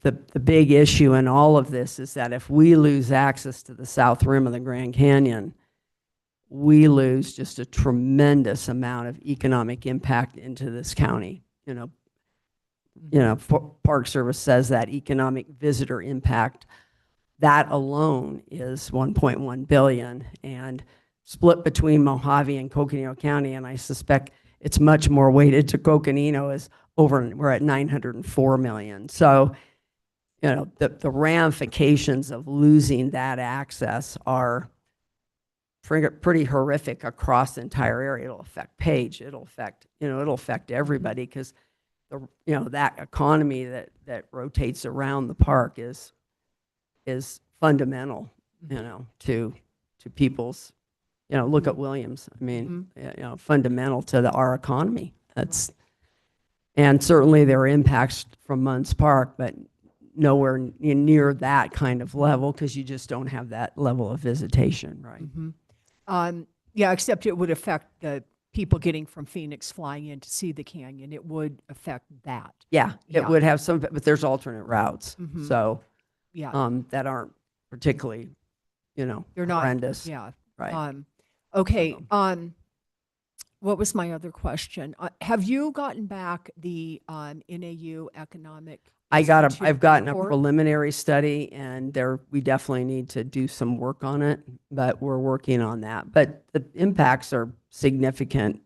the big issue in all of this is that if we lose access to the south rim of the Grand Canyon, we lose just a tremendous amount of economic impact into this county. You know, Park Service says that economic visitor impact, that alone is 1.1 billion and split between Mojave and Coconino County. And I suspect it's much more weighted to Coconino, is we're at 904 million. So, you know, the ramifications of losing that access are pretty horrific across the entire area. It'll affect Page. It'll affect everybody, because that economy that rotates around the park is fundamental, to people's, look at Williams. I mean, fundamental to our economy. And certainly there are impacts from Munns Park, but nowhere near that kind of level, because you just don't have that level of visitation, right? Yeah, except it would affect the people getting from Phoenix flying in to see the canyon. It would affect that. Yeah, Yeah. it would have some, but there's alternate routes. Mhm. So, Yeah. that aren't particularly, They're not. horrendous. Yeah. Right. Okay. What was my other question? Have you gotten back the NAU economic? Institute I've gotten a report? preliminary study, and we definitely need to do some work on it, but we're working on that. But the impacts are significant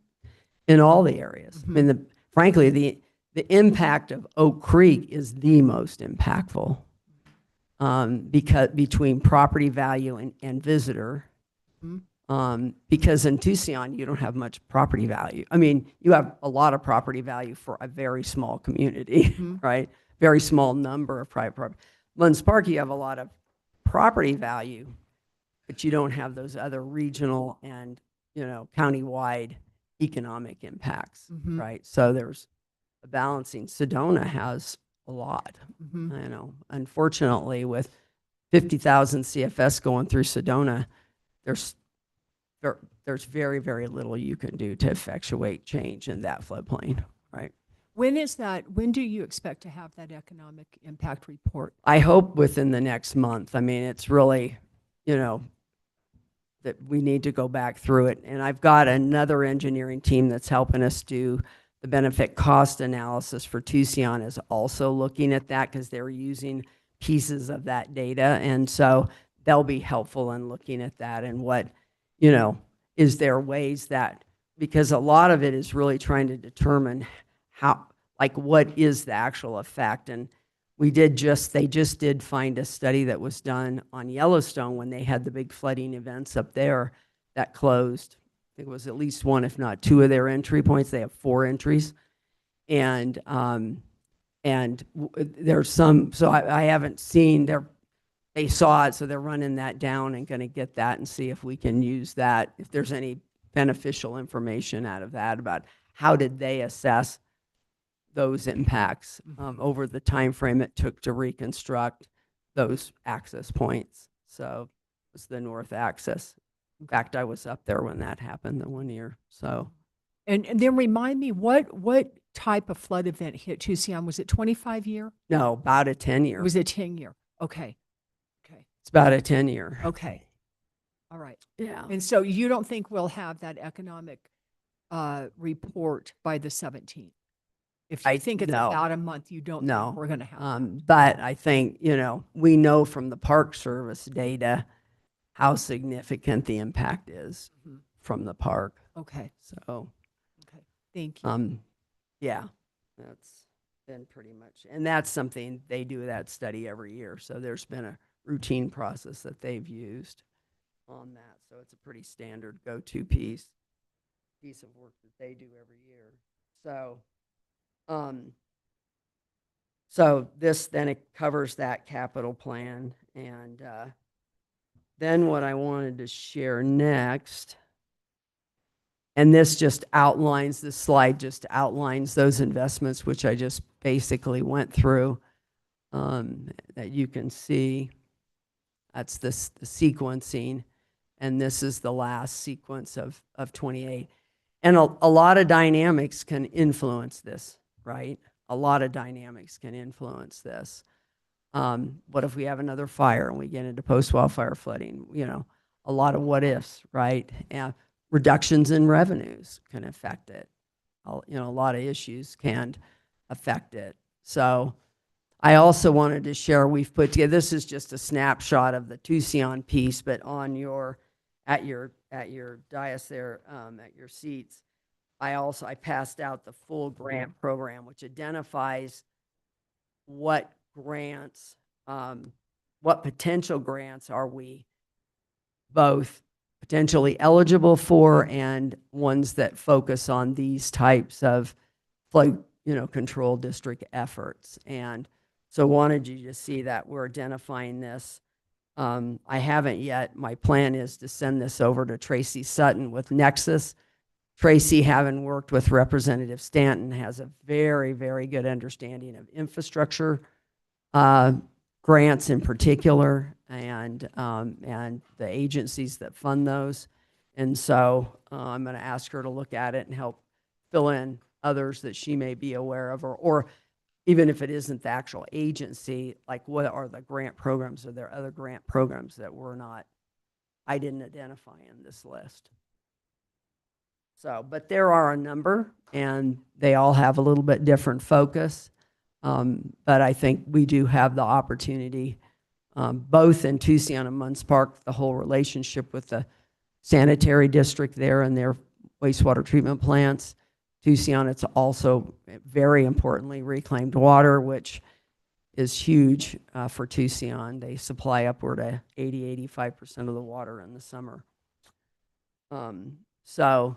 in all the areas. I mean, frankly, the impact of Oak Creek is the most impactful, because between property value and visitor. Because in Tucson, you don't have much property value. I mean, you have a lot of property value for a very small community, right? Very small number of private property. Munns Park, you have a lot of property value, but you don't have those other regional and, countywide economic impacts, right? So there's a balancing. Sedona has a lot, Unfortunately, with 50,000 CFS going through Sedona, there's very, very little you can do to effectuate change in that floodplain, right? When do you expect to have that economic impact report? I hope within the next month. I mean, it's really, that we need to go back through it. And I've got another engineering team that's helping us do the benefit cost analysis for Tucson, is also looking at that, because they're using pieces of that data. And so they'll be helpful in looking at that, and what, is there ways that, because a lot of it is really trying to determine what is the actual effect. And they just did find a study that was done on Yellowstone when they had the big flooding events up there that closed. I think it was at least one, if not two, of their entry points. They have 4 entries. And there's some, so I haven't seen they saw it, so they're running that down and going to get that and see if we can use that, if there's any beneficial information out of that about how did they assess those impacts over the time frame it took to reconstruct those access points. So it was the north access. In fact, I was up there when that happened the one year. So, And then remind me, what type of flood event hit Tucson? Was it 25-year? no, about a 10-year. It was a 10-year. Okay. It's about a 10-year. Okay. All right. Yeah. And so you don't think we'll have that economic report by the 17th? If you think it's no. about a month, you don't No. think we're going to have that? But I think, we know from the Park Service data how significant the impact is Mhm. from the park. Okay, So, okay, thank you. yeah, that's been pretty much, and that's something they do that study every year. So there's been a routine process that they've used on that. So it's a pretty standard go-to piece of work that they do every year. So, so this then it covers that capital plan, and then what I wanted to share next, and this slide just outlines those investments, which I just basically went through, that you can see. That's the sequencing, and this is the last sequence of 28. And a lot of dynamics can influence this, right? A lot of dynamics can influence this. What if we have another fire and we get into post-wildfire flooding? A lot of what ifs, right? And reductions in revenues can affect it. A lot of issues can affect it. So I also wanted to share, we've put together, this is just a snapshot of the Tucson piece, but on at your dais there, at your seats, I passed out the full grant program, which identifies what grants, what potential grants are we both potentially eligible for, and ones that focus on these types of flood, control district efforts. And so wanted you to see that we're identifying this. I haven't yet. My plan is to send this over to Tracy Sutton with Nexus. Tracy, having worked with Representative Stanton, has a very, very good understanding of infrastructure grants in particular, and the agencies that fund those. And so I'm going to ask her to look at it and help fill in others that she may be aware of, or even if it isn't the actual agency, like what are the grant programs? Are there other grant programs that I didn't identify in this list? So, but there are a number, and they all have a little bit different focus. But I think we do have the opportunity, both in Tucson and Munns Park, the whole relationship with the sanitary district there and their wastewater treatment plants. Tucson, it's also very importantly reclaimed water, which is huge for Tucson. They supply upward of 85% of the water in the summer. So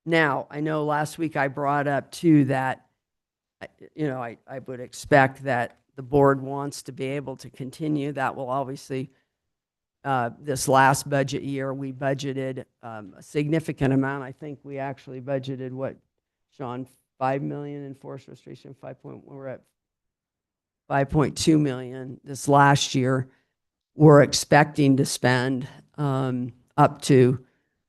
now, I know last week I brought up too that, I would expect that the board wants to be able to continue. That will obviously, this last budget year, we budgeted a significant amount. I think we actually budgeted, what, Sean, 5 million in forest restoration, we're at 5.2 million this last year. We're expecting to spend up to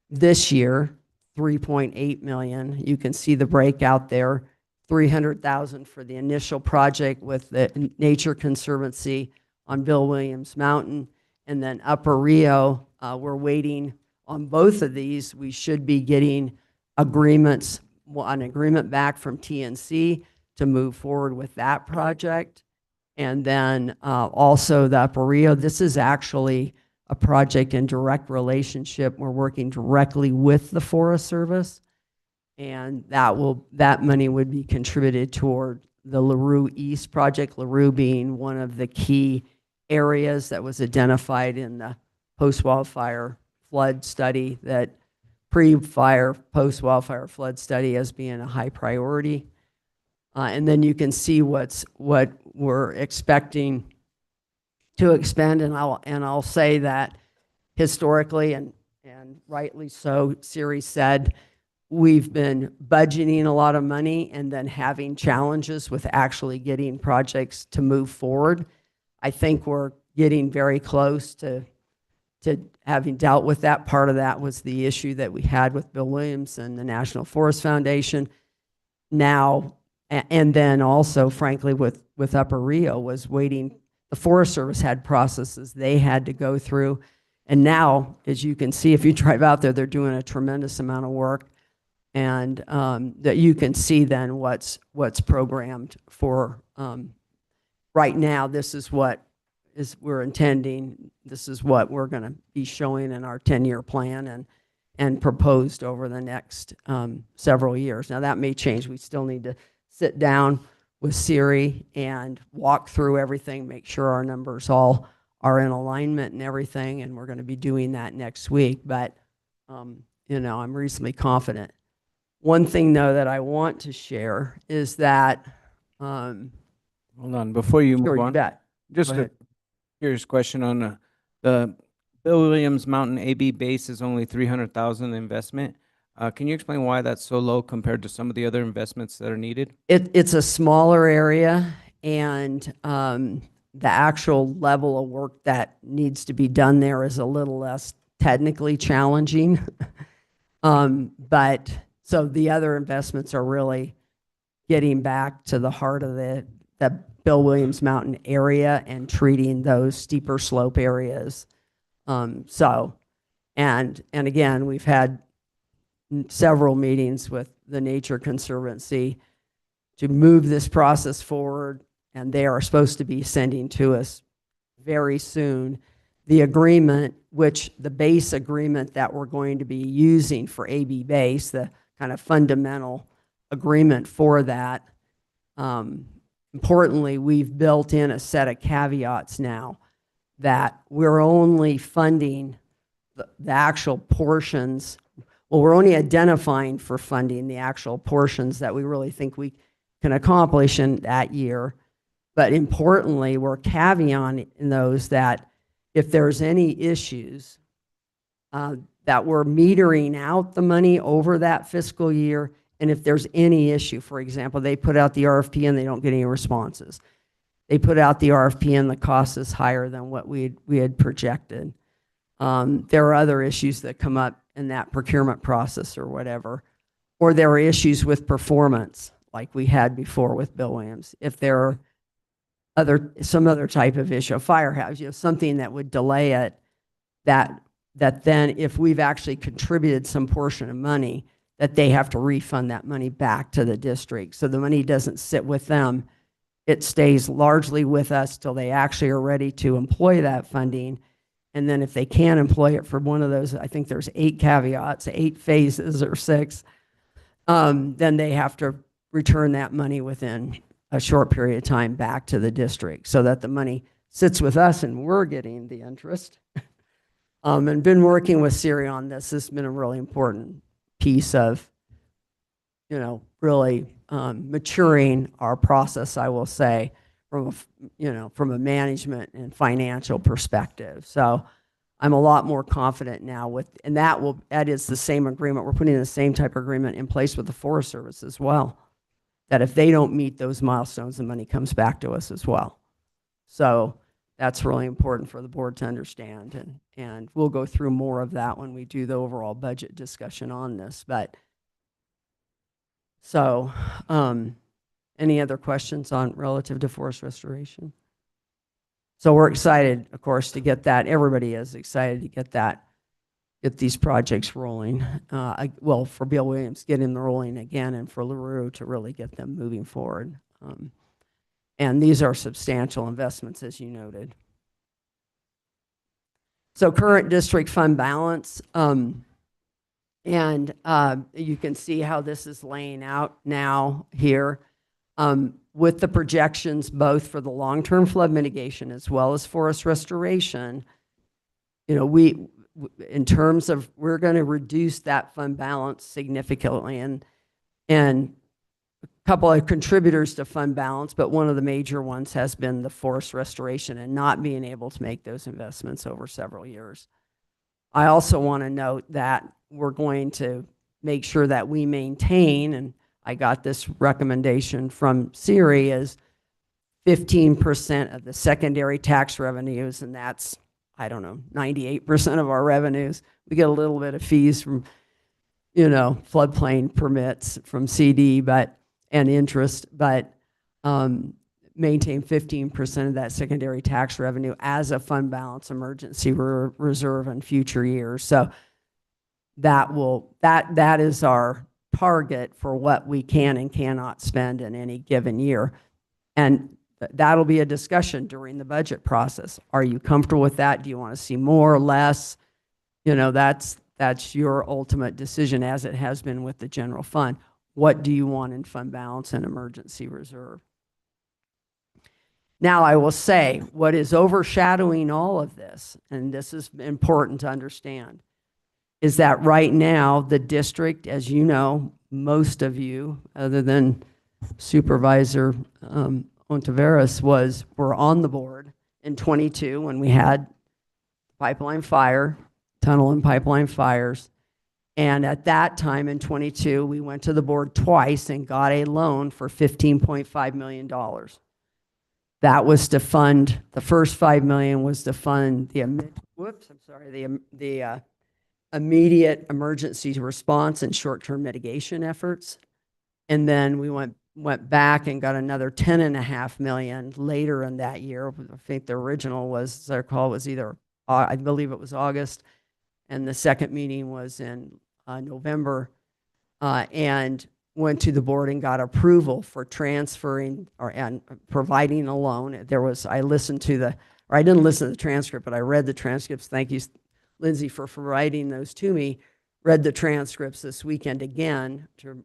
this year 3.8 million. You can see the breakout there. 300,000 for the initial project with the Nature Conservancy on Bill Williams Mountain, and then Upper Rio. We're waiting on both of these. We should be getting an agreement back from TNC to move forward with that project. And then also the Upper Rio, this is actually a project in direct relationship. We're working directly with the Forest Service, and that money would be contributed toward the LaRue East project, LaRue being one of the key areas that was identified in the post-wildfire flood study, that pre-fire, post-wildfire flood study as being a high priority. And then you can see what we're expecting to expend, and I'll say that historically and rightly so, Siri said, we've been budgeting a lot of money and then having challenges with actually getting projects to move forward. I think we're getting very close to having dealt with that. Part of that was the issue that we had with Bill Williams and the National Forest Foundation. Now, and then also, frankly, with Upper Rio, was waiting. The Forest Service had processes they had to go through. And now, as you can see, if you drive out there, they're doing a tremendous amount of work. And that you can see then what's programmed for right now. This is what we're intending. This is what we're going to be showing in our 10-year plan and proposed over the next several years. Now that may change. We still need to sit down with Siri and walk through everything, make sure our numbers all are in alignment and everything. And we're going to be doing that next week. But, you know, I'm reasonably confident. One thing though that I want to share is that, Hold on, before you sure, move you on, bet. just Go a ahead. curious question on the Bill Williams Mountain AB base is only 300,000 investment. Can you explain why that's so low compared to some of the other investments that are needed? It's a smaller area, and the actual level of work that needs to be done there is a little less technically challenging. But so the other investments are really getting back to the heart of the Bill Williams Mountain area and treating those steeper slope areas. So, and again, we've had several meetings with the Nature Conservancy to move this process forward, and they are supposed to be sending to us very soon the agreement, which the base agreement that we're going to be using for AB base, the kind of fundamental agreement for that. Importantly, we've built in a set of caveats now that we're only funding the actual portions. Well, we're only identifying for funding the actual portions that we really think we can accomplish in that year. But importantly, we're caveating in those that if there's any issues, that we're metering out the money over that fiscal year. And if there's any issue, for example, they put out the RFP and they don't get any responses. They put out the RFP and the cost is higher than what we had projected. There are other issues that come up in that procurement process or whatever, or there are issues with performance like we had before with Bill Williams. If there are some other type of issue, a fire hazard, you know, something that would delay it, that then if we've actually contributed some portion of money, that they have to refund that money back to the district. So the money doesn't sit with them. It stays largely with us till they actually are ready to employ that funding. And then if they can't employ it for one of those, I think there's 8 caveats, 8 phases or 6, then they have to return that money within a short period of time back to the district so that the money sits with us and we're getting the interest. And been working with Siri on this. This has been a really important piece of, you know, really maturing our process, I will say, from a management and financial perspective. So I'm a lot more confident now with, and that is the same agreement. We're putting the same type of agreement in place with the Forest Service as well, that if they don't meet those milestones, the money comes back to us as well. So that's really important for the board to understand, and we'll go through more of that when we do the overall budget discussion on this. But so, any other questions on relative to forest restoration? So we're excited, of course, to get that. Everybody is excited to get these projects rolling. Well, for Bill Williams, get them rolling again, and for LaRue to really get them moving forward. And these are substantial investments, as you noted. So current district fund balance, and you can see how this is laying out now here. With the projections both for the long-term flood mitigation as well as forest restoration, you know, in terms of, we're going to reduce that fund balance significantly, and a couple of contributors to fund balance, but one of the major ones has been the forest restoration and not being able to make those investments over several years. I also want to note that we're going to make sure that we maintain, and I got this recommendation from Siri, is 15% of the secondary tax revenues, and that's, I don't know, 98% of our revenues. We get a little bit of fees from, you know, floodplain permits from CD, and interest, but maintain 15% of that secondary tax revenue as a fund balance emergency reserve in future years. So that is our target for what we can and cannot spend in any given year. And that'll be a discussion during the budget process. Are you comfortable with that? Do you want to see more or less? You know, that's your ultimate decision, as it has been with the general fund. What do you want in fund balance and emergency reserve? Now, I will say what is overshadowing all of this, and this is important to understand, is that right now the district, as you know, most of you, other than Supervisor Ontiveros, were on the board in 22 when we had pipeline fire, tunnel and pipeline fires. And at that time in 22, we went to the board twice and got a loan for $15.5 million. That was to fund, the first $5 million was to fund the immediate emergency response and short-term mitigation efforts. And then we went back and got another $10.5 million later in that year. I think the original was, as I recall, was either, I believe it was August, and the second meeting was in November, and went to the board and got approval for transferring and providing a loan. I listened to I didn't listen to the transcript, but I read the transcripts. Thank you, Lindsay, for providing those to me. Read the transcripts this weekend again to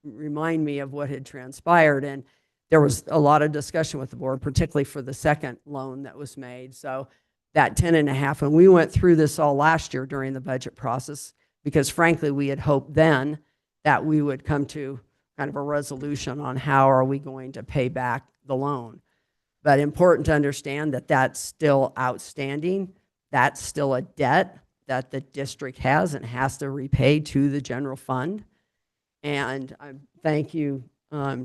remind me of what had transpired. And there was a lot of discussion with the board, particularly for the second loan that was made. So that 10.5, and we went through this all last year during the budget process, because frankly, we had hoped then that we would come to kind of a resolution on how are we going to pay back the loan. But important to understand that that's still outstanding. That's still a debt that the district has and has to repay to the general fund. And thank you,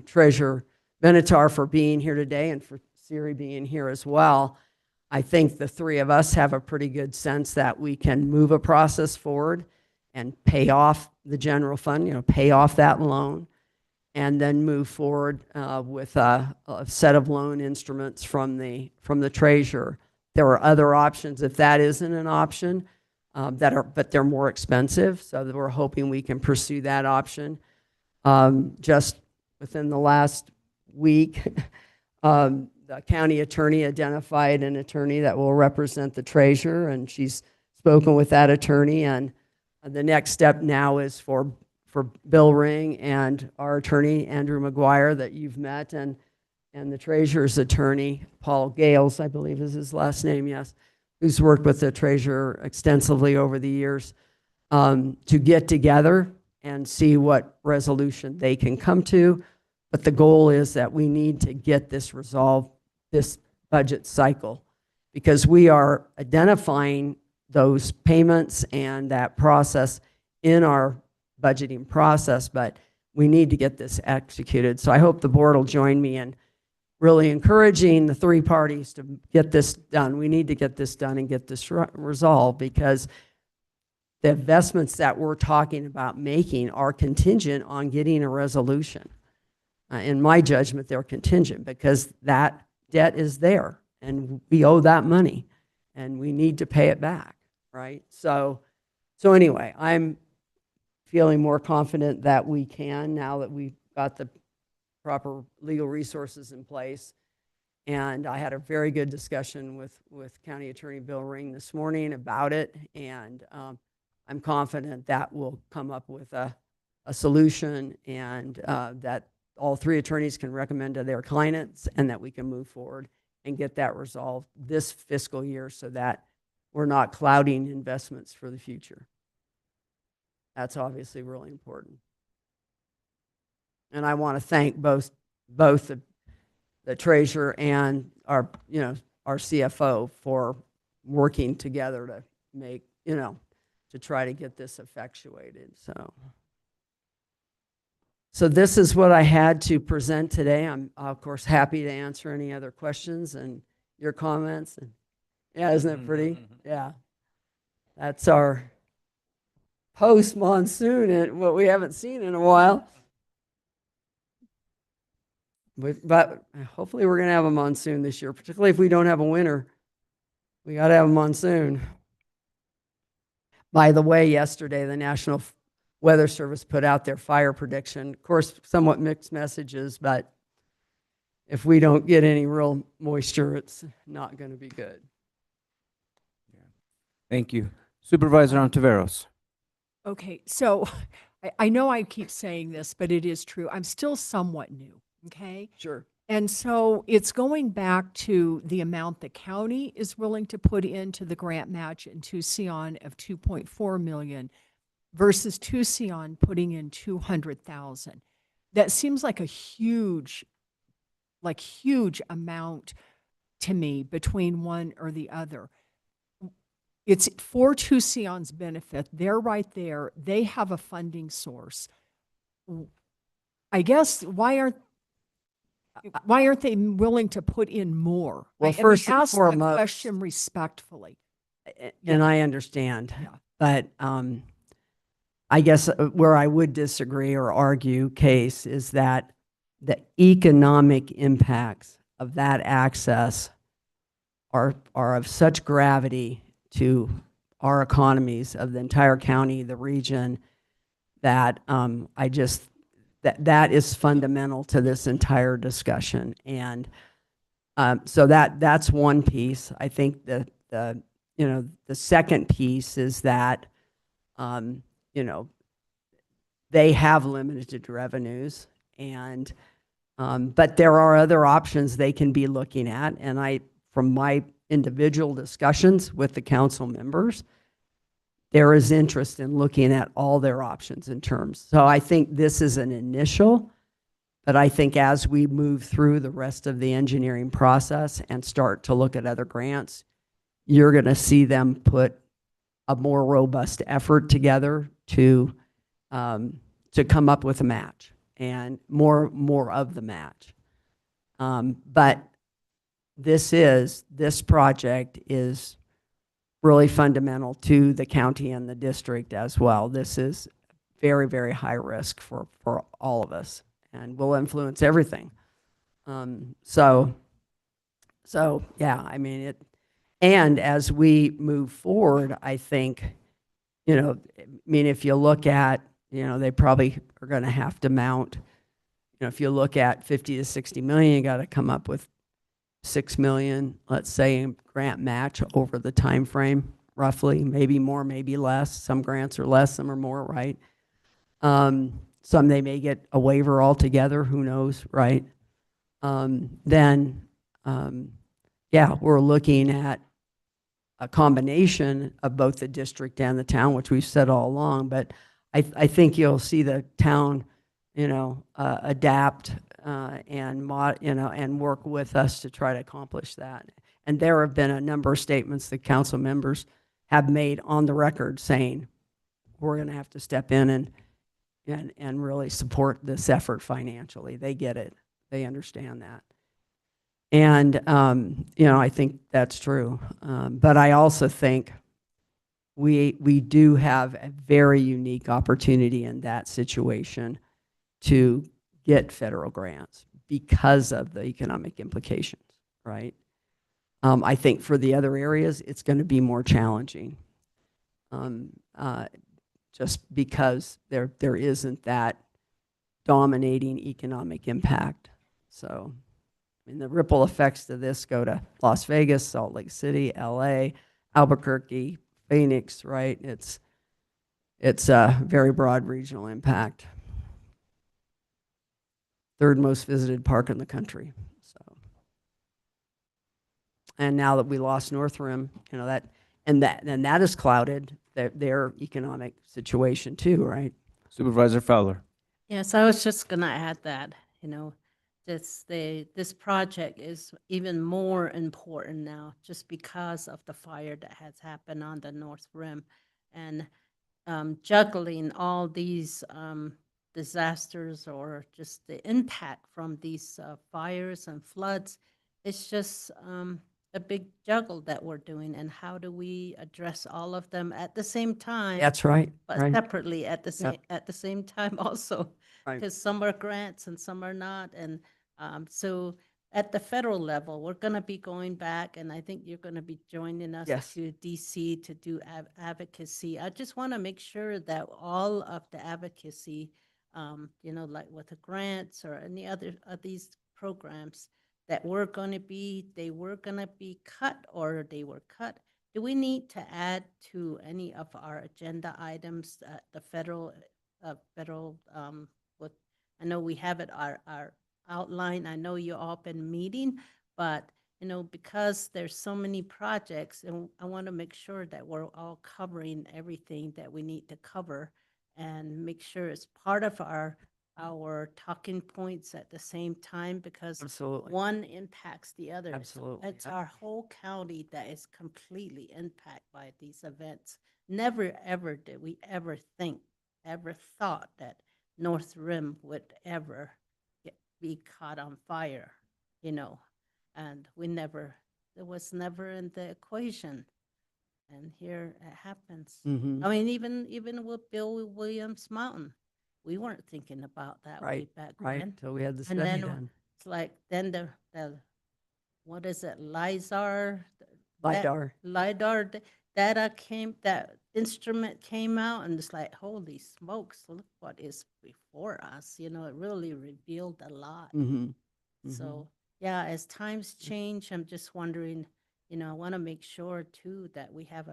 Treasurer Benatar, for being here today, and for Siri being here as well. I think the three of us have a pretty good sense that we can move a process forward and pay off the general fund, pay off that loan, and then move forward with a set of loan instruments from the treasurer. There are other options if that isn't an option, but they're more expensive. So we're hoping we can pursue that option. Just within the last week, the county attorney identified an attorney that will represent the treasurer, and she's spoken with that attorney. And the next step now is for Bill Ring and our attorney, Andrew McGuire, that you've met, and the treasurer's attorney, Paul Gales, I believe is his last name, yes, who's worked with the treasurer extensively over the years, to get together and see what resolution they can come to. But the goal is that we need to get this resolved this budget cycle, because we are identifying those payments and that process in our budgeting process, but we need to get this executed. So I hope the board will join me in really encouraging the three parties to get this done. We need to get this done and get this resolved, because the investments that we're talking about making are contingent on getting a resolution. In my judgment, they're contingent because that debt is there and we owe that money and we need to pay it back, right? So anyway, I'm feeling more confident that we can, now that we've got the proper legal resources in place. And I had a very good discussion with County Attorney Bill Ring this morning about it, and I'm confident that we'll come up with a solution, and that all three attorneys can recommend to their clients, and that we can move forward and get that resolved this fiscal year, so that we're not clouding investments for the future. That's obviously really important. And I want to thank both the treasurer and our CFO for working together to make, to try to get this effectuated. So this is what I had to present today. I'm, of course, happy to answer any other questions and your comments. And yeah, isn't it pretty? Yeah. That's our post-monsoon and what we haven't seen in a while. But hopefully we're going to have a monsoon this year, particularly if we don't have a winter. We got to have a monsoon. By the way, yesterday, the National Weather Service put out their fire prediction. Of course, somewhat mixed messages, but if we don't get any real moisture, it's not going to be good. Thank you. Supervisor Ontiveros. Okay, so I know I keep saying this, but it is true. I'm still somewhat new, okay? Sure. And so it's going back to the amount the county is willing to put into the grant match in Tucson of 2.4 million versus Tucson putting in 200,000. That seems like a huge amount to me between one or the other. It's for Tucson's benefit. They're right there. They have a funding source. I guess why aren't they willing to put in more? Well, I mean, first and ask the foremost- question respectfully. And I understand, Yeah. but I guess where I would disagree or argue case is that the economic impacts of that access are of such gravity to our economies of the entire county, the region, that that is fundamental to this entire discussion. And so that's one piece. I think the second piece is that they have limited revenues, and but there are other options they can be looking at. And from my individual discussions with the council members, there is interest in looking at all their options in terms. So I think this is an initial, but I think as we move through the rest of the engineering process and start to look at other grants, you're going to see them put a more robust effort together to come up with a match and more of the match. But this project is really fundamental to the county and the district as well. This is very, very high risk for all of us and will influence everything. So yeah, I mean, and as we move forward, I think, if you look at, they probably are going to have to mount, if you look at 50 to 60 million, you got to come up with 6 million, let's say, grant match over the time frame, roughly, maybe more, maybe less. Some grants are less, some are more, right? Some they may get a waiver altogether, who knows, right? Yeah, we're looking at a combination of both the district and the town, which we've said all along, but I think you'll see the town, adapt and work with us to try to accomplish that. And there have been a number of statements that council members have made on the record saying, we're going to have to step in and really support this effort financially. They get it. They understand that. And, I think that's true. But I also think we do have a very unique opportunity in that situation to get federal grants because of the economic implications, right? I think for the other areas, it's going to be more challenging, just because there isn't that dominating economic impact. So, I mean, the ripple effects to this go to Las Vegas, Salt Lake City, LA, Albuquerque, Phoenix, right? It's a very broad regional impact. Third most visited park in the country. So, and now that we lost North Rim, that has clouded their economic situation too, right? Supervisor Fowler. Yes, I was just going to add that, this project is even more important now just because of the fire that has happened on the North Rim. And juggling all these disasters or just the impact from these fires and floods, it's just a big juggle that we're doing. And how do we address all of them at the same time? That's right. But Right. separately at the same time also, Right. because some are grants and some are not. And so at the federal level, we're going to be going back, and I think you're going to be joining us Yes. to DC to do advocacy. I just want to make sure that all of the advocacy, like with the grants or any other of these programs, that they were gonna be cut or they were cut, do we need to add to any of our agenda items, the federal, what, I know we have it, our outline, I know you all been meeting, but, because there's so many projects, and I want to make sure that we're all covering everything that we need to cover and make sure it's part of our talking points at the same time, because Absolutely. one impacts the other. Absolutely. It's our whole county that is completely impacted by these events. Never, ever did we ever thought that North Rim would ever be caught on fire, and it was never in the equation. And here it happens. Mhm. I mean, even with Bill Williams Mountain, we weren't thinking about that way Right, back right, then. till we had the And study then done. it's like, then the what is it, LIDAR? LiDAR. That instrument came out, and it's like, holy smokes, look what is before us. It really revealed a lot. Mhm. So, yeah, as times change, I'm just wondering, I want to make sure too that we have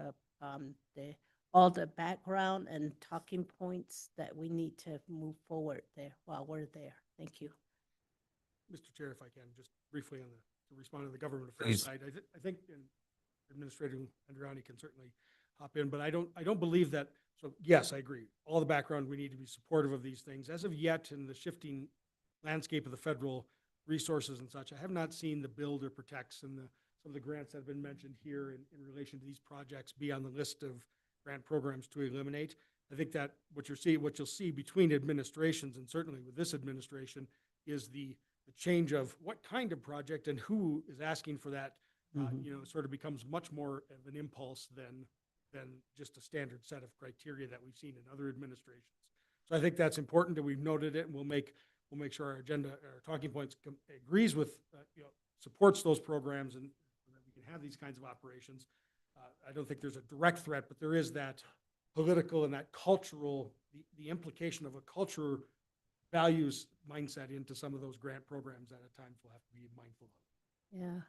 all the background and talking points that we need to move forward there while we're there. Thank you. Mr. Chair, if I can, just briefly to respond to the government affairs side, I think Administrator Andriani can certainly hop in, but I don't believe that. So yes, I agree. All the background, we need to be supportive of these things. As of yet, in the shifting landscape of the federal resources and such, I have not seen the build or protects and some of the grants that have been mentioned here in relation to these projects be on the list of grant programs to eliminate. I think that what you'll see between administrations, and certainly with this administration, is the change of what kind of project and who is asking for that. Sort of becomes much more of an impulse than just a standard set of criteria that we've seen in other administrations. So I think that's important that we've noted it, and we'll make sure our agenda, our talking points agrees with, supports those programs, and that we can have these kinds of operations. I don't think there's a direct threat, but there is that political and that cultural, the implication of a culture values mindset into some of those grant programs that at times we'll have to be mindful of. Yeah,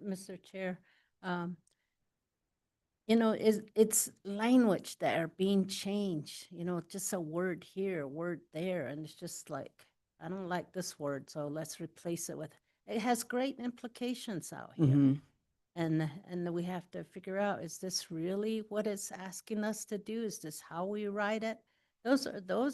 Mr. Chair, it's language that are being changed, just a word here, a word there, and it's just like, I don't like this word, so let's replace it with, it has great implications out here. Mhm. And we have to figure out, is this really what it's asking us to do? Is this how we write it? Those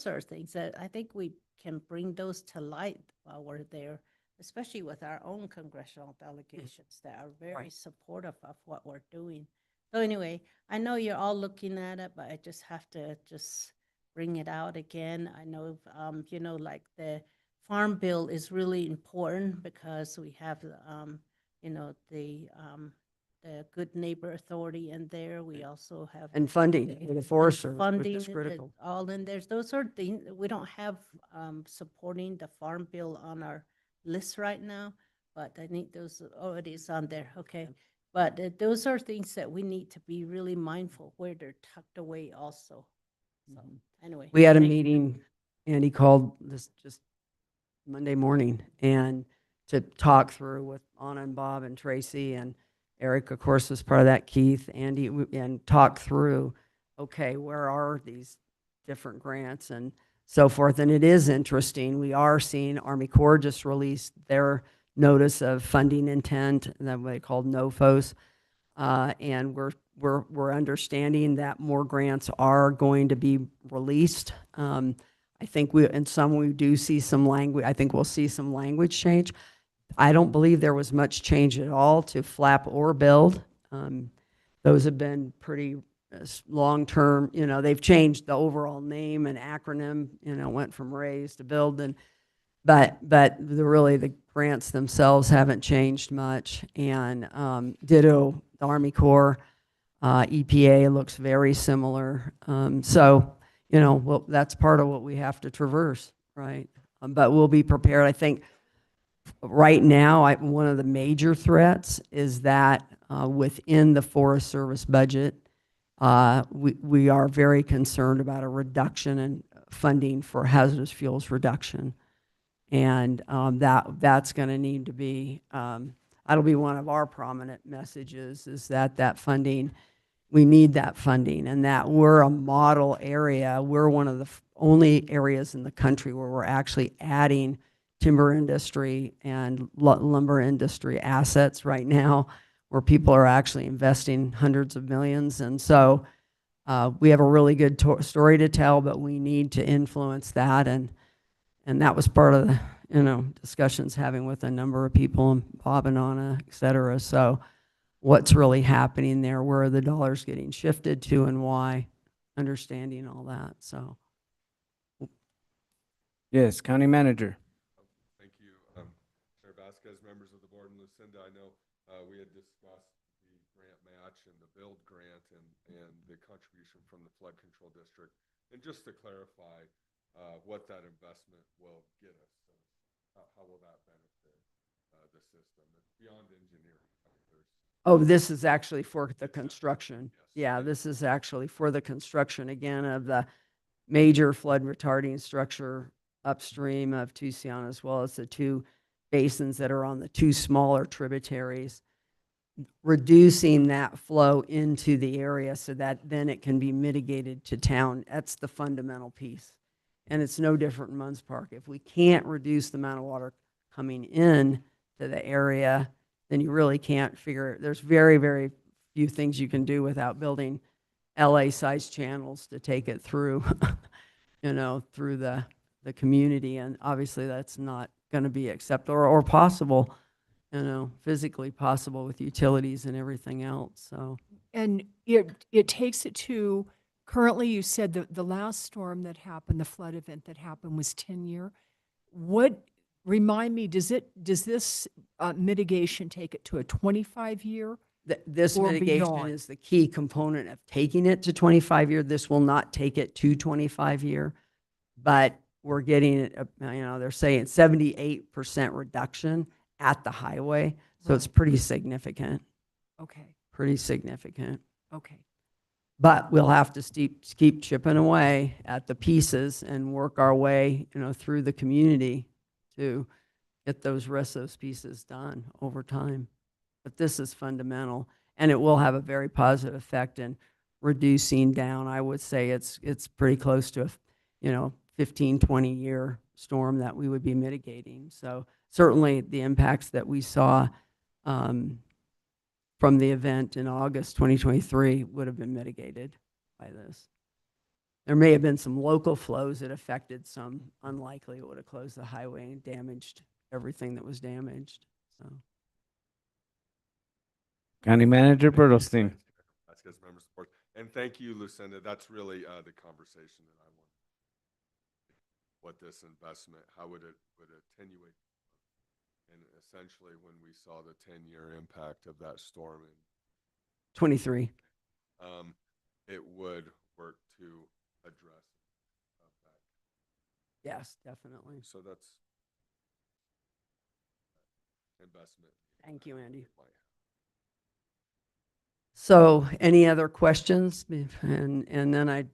are things that I think we can bring those to light while we're there, especially with our own congressional delegations that are very supportive of what we're doing. So anyway, I know you're all looking at it, but I just have to just bring it out again. I know, like the Farm Bill is really important because we have, the Good Neighbor Authority in there. We also have. And funding for the Forest Service, which Funding is critical. all in there. Those are things, we don't have supporting the Farm Bill on our list right now, but I think those, it is on there, okay. But those are things that we need to be really mindful where they're tucked away also. So anyway. We had a thank you. meeting, Andy called this just Monday morning, and to talk through with Anna and Bob and Tracy, and Eric, of course, was part of that, Keith, Andy, and talk through, okay, where are these different grants and so forth. And it is interesting. We are seeing Army Corps just released their notice of funding intent, that what they called NOFOs. And we're understanding that more grants are going to be released. I think we do see some language. I think we'll see some language change. I don't believe there was much change at all to flap or build. Those have been pretty long-term, they've changed the overall name and acronym, went from raise to build, but the grants themselves haven't changed much. And ditto the Army Corps, EPA looks very similar. So, well, that's part of what we have to traverse, right? But we'll be prepared. I think right now, one of the major threats is that within the Forest Service budget, we are very concerned about a reduction in funding for hazardous fuels reduction. And that's going to need to be, that'll be one of our prominent messages, is that funding, we need that funding, and that we're a model area. We're one of the only areas in the country where we're actually adding timber industry and lumber industry assets right now, where people are actually investing hundreds of millions. And so we have a really good story to tell, but we need to influence that. And that was part of the, discussions having with a number of people, and Bob and Anna, et cetera. So what's really happening there, where are the dollars getting shifted to, and why, understanding all that. So Yes, County Manager. Thank you, Chair Vasquez, members of the board, and Lucinda. I know we had discussed the grant match and the build grant and the contribution from the flood control district. And just to clarify what that investment will get us, how will that benefit the system? It's beyond engineering. oh, this is actually for the construction. Yes. Yeah, this is actually for the construction, again, of the major flood retarding structure upstream of Tucson, as well as the two basins that are on the two smaller tributaries, reducing that flow into the area so that then it can be mitigated to town. That's the fundamental piece. And it's no different in Munns Park. If we can't reduce the amount of water coming in to the area, then you really can't figure, there's very, very few things you can do without building LA-sized channels to take it through, through the community. And obviously that's not going to be acceptable or possible, physically possible with utilities and everything else. So, And it takes it to, currently you said the last storm that happened, the flood event that happened, was 10-year. What, remind me, does this mitigation take it to a 25-year? This Or mitigation beyond. is the key component of taking it to 25-year. This will not take it to 25-year, but we're getting it, they're saying 78% reduction at the highway. So it's pretty significant, Okay, pretty significant. okay. But we'll have to keep chipping away at the pieces and work our way, through the community to get those rest of those pieces done over time. But this is fundamental, and it will have a very positive effect in reducing down. I would say it's pretty close to a 15, 20-year storm that we would be mitigating. So certainly the impacts that we saw from the event in August 2023 would have been mitigated by this. There may have been some local flows that affected some. Unlikely it would have closed the highway and damaged everything that was damaged. So. County Manager Bertelstein. Vasquez, members of the board. And thank you, Lucinda. That's really the conversation that I want. What this investment, how would it attenuate? And essentially, when we saw the 10-year impact of that storm in 23. It would work to address that. Yes, definitely. So that's investment. Thank you, Andy. So any other questions? And then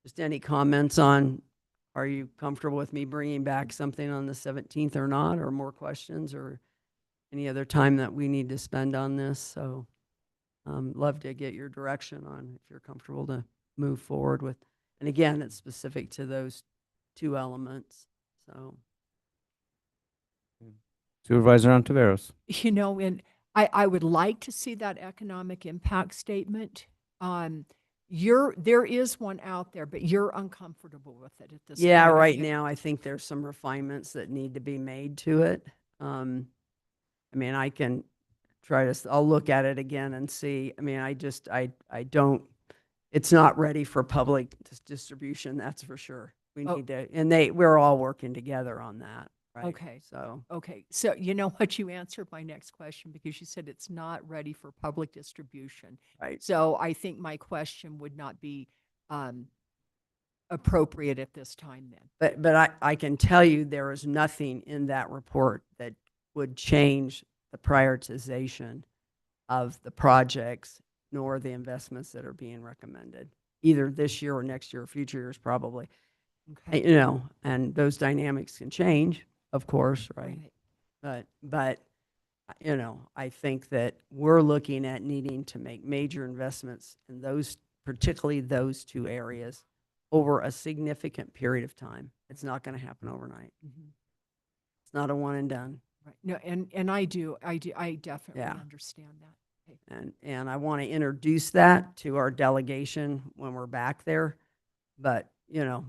just any comments on, are you comfortable with me bringing back something on the 17th or not, or more questions, or any other time that we need to spend on this? So love to get your direction on if you're comfortable to move forward with. And again, it's specific to those two elements. So. Supervisor Ontiveros. And I would like to see that economic impact statement. There is one out there, but you're uncomfortable with it at this point. Yeah, right now I think there's some refinements that need to be made to it. I can try to, I'll look at it again and see. I don't, it's not ready for public distribution, that's for sure. We need to, and we're all working together on that. Right. Okay. So. Okay. So you know what? You answered my next question because you said it's not ready for public distribution. Right. So I think my question would not be appropriate at this time then. But I can tell you there is nothing in that report that would change the prioritization of the projects nor the investments that are being recommended, either this year or next year or future years probably. Okay. And those dynamics can change. of course, right? But, you know, I think that we're looking at needing to make major investments in those, particularly those two areas, over a significant period of time. It's not going to happen overnight. Mhm. It's not a one and done. Right. No, and I definitely Yeah. understand that. Okay. And I want to introduce that to our delegation when we're back there. But, you know,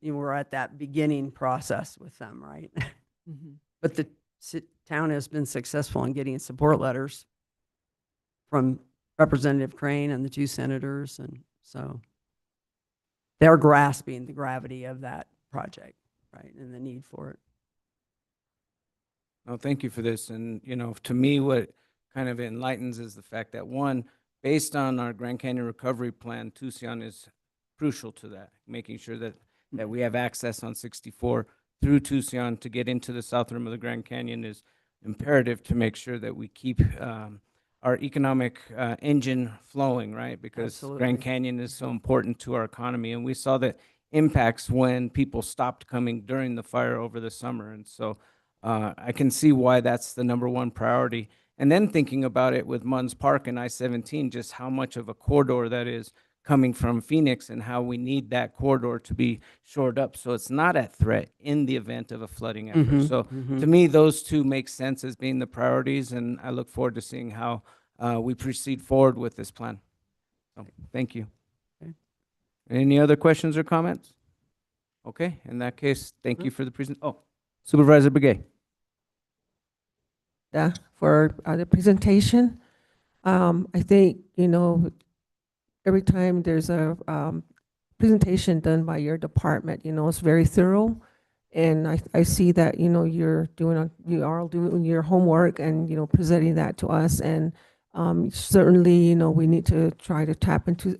we're at that beginning process with them, right? Mhm. But the town has been successful in getting support letters from Representative Crane and the two senators. And so they're grasping the gravity of that project, right, and the need for it. No, thank you for this. And, you know, to me, what kind of enlightens is the fact that, one, based on our Grand Canyon Recovery Plan, Tucson is crucial to that, making sure that we have access on 64 through Tucson to get into the south rim of the Grand Canyon is imperative to make sure that we keep our economic engine flowing, right? Because Absolutely. Grand Canyon is so important to our economy. And we saw the impacts when people stopped coming during the fire over the summer. And so I can see why that's the number one priority. And then thinking about it with Munns Park and I-17, just how much of a corridor that is coming from Phoenix and how we need that corridor to be shored up so it's not at threat in the event of a flooding effort. Mhm, So mhm. to me, those two make sense as being the priorities, and I look forward to seeing how we proceed forward with this plan. So thank you. Okay. Any other questions or comments? Okay, in that case, thank you for the present. Oh, Supervisor Begay. Yeah, for the presentation. I think, you know, every time there's a presentation done by your department, you know, it's very thorough. And I see that, you know, you are doing your homework and, you know, presenting that to us. And certainly, you know, we need to try to tap into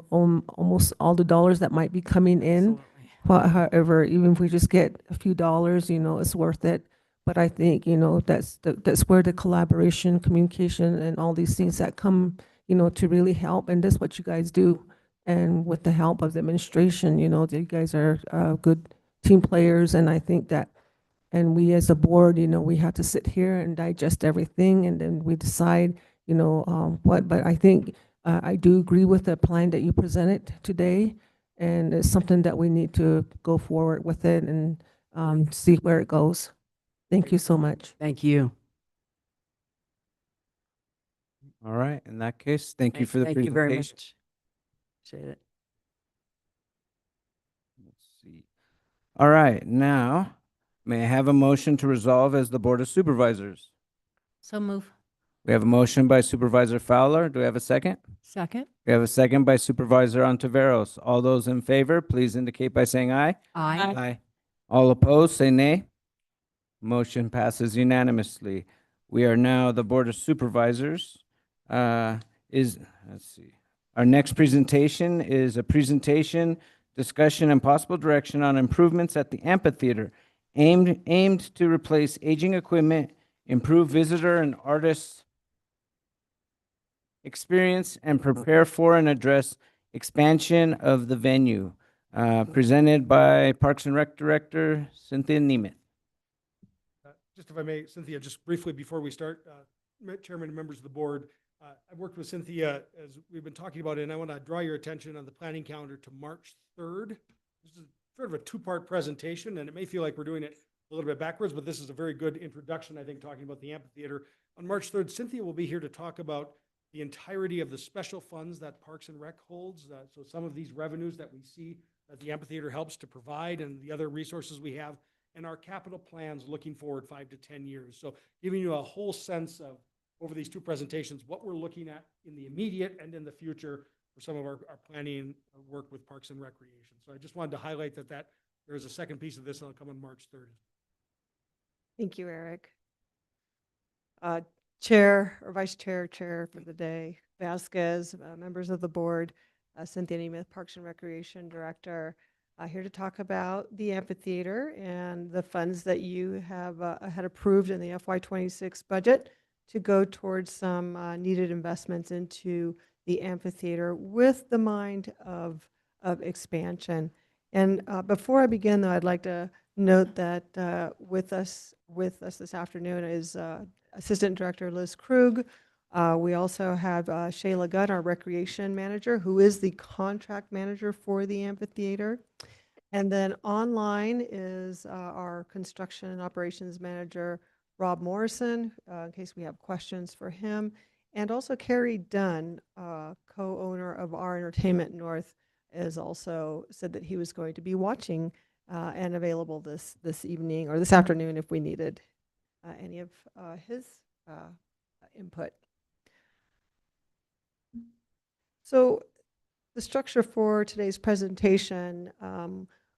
almost all the dollars that might be coming in. Absolutely. However, even if we just get a few dollars, you know, it's worth it. But I think, you know, that's where the collaboration, communication, and all these things that come, you know, to really help. And that's what you guys do. And with the help of the administration, you know, you guys are good team players. And I think that, and we as a board, you know, we have to sit here and digest everything, and then we decide, you know, what. But I think I do agree with the plan that you presented today. And it's something that we need to go forward with it and see where it goes. Thank you so much. Thank you. All right, in that case, thank you for the Thank you very presentation. much. Appreciate it. Let's see. All right, now, may I have a motion to resolve as the Board of Supervisors? So move. We have a motion by Supervisor Fowler. Do we have a second? Second? We have a second by Supervisor Ontiveros. All those in favor, please indicate by saying aye. Aye. Aye. All opposed, say nay. Motion passes unanimously. We are now the Board of Supervisors. Let's see. Our next presentation is a presentation, discussion, and possible direction on improvements at the amphitheater aimed to replace aging equipment, improve visitor and artist experience, and prepare for and address expansion of the venue. Presented by Parks and Rec Director Cynthia Nemeth. Just if I may, Cynthia, just briefly before we start, Chairman and members of the board, I've worked with Cynthia as we've been talking about it, and I want to draw your attention on the planning calendar to March 3rd. This is sort of a two-part presentation, and it may feel like we're doing it a little bit backwards, but this is a very good introduction, I think, talking about the amphitheater. On March 3rd, Cynthia will be here to talk about the entirety of the special funds that Parks and Rec holds. So some of these revenues that we see that the amphitheater helps to provide and the other resources we have, and our capital plans looking forward 5 to 10 years. So giving you a whole sense of, over these two presentations, what we're looking at in the immediate and in the future for some of our planning work with Parks and Recreation. So I just wanted to highlight that there is a second piece of this that'll come on March 3rd. Thank you, Eric. Chair or Vice Chair, Chair for the day, Vasquez, members of the board, Cynthia Nemeth, Parks and Recreation Director, here to talk about the amphitheater and the funds that you have had approved in the FY26 budget to go towards some needed investments into the amphitheater with the mind of expansion. And before I begin, though, I'd like to note that with us this afternoon is Assistant Director Liz Krug. We also have Shayla Gunn, our Recreation Manager, who is the contract manager for the amphitheater. And then online is our Construction and Operations Manager, Rob Morrison, in case we have questions for him. And also Carrie Dunn, co-owner of Our Entertainment North, is also said that he was going to be watching and available this evening or this afternoon if we needed any of his input. So the structure for today's presentation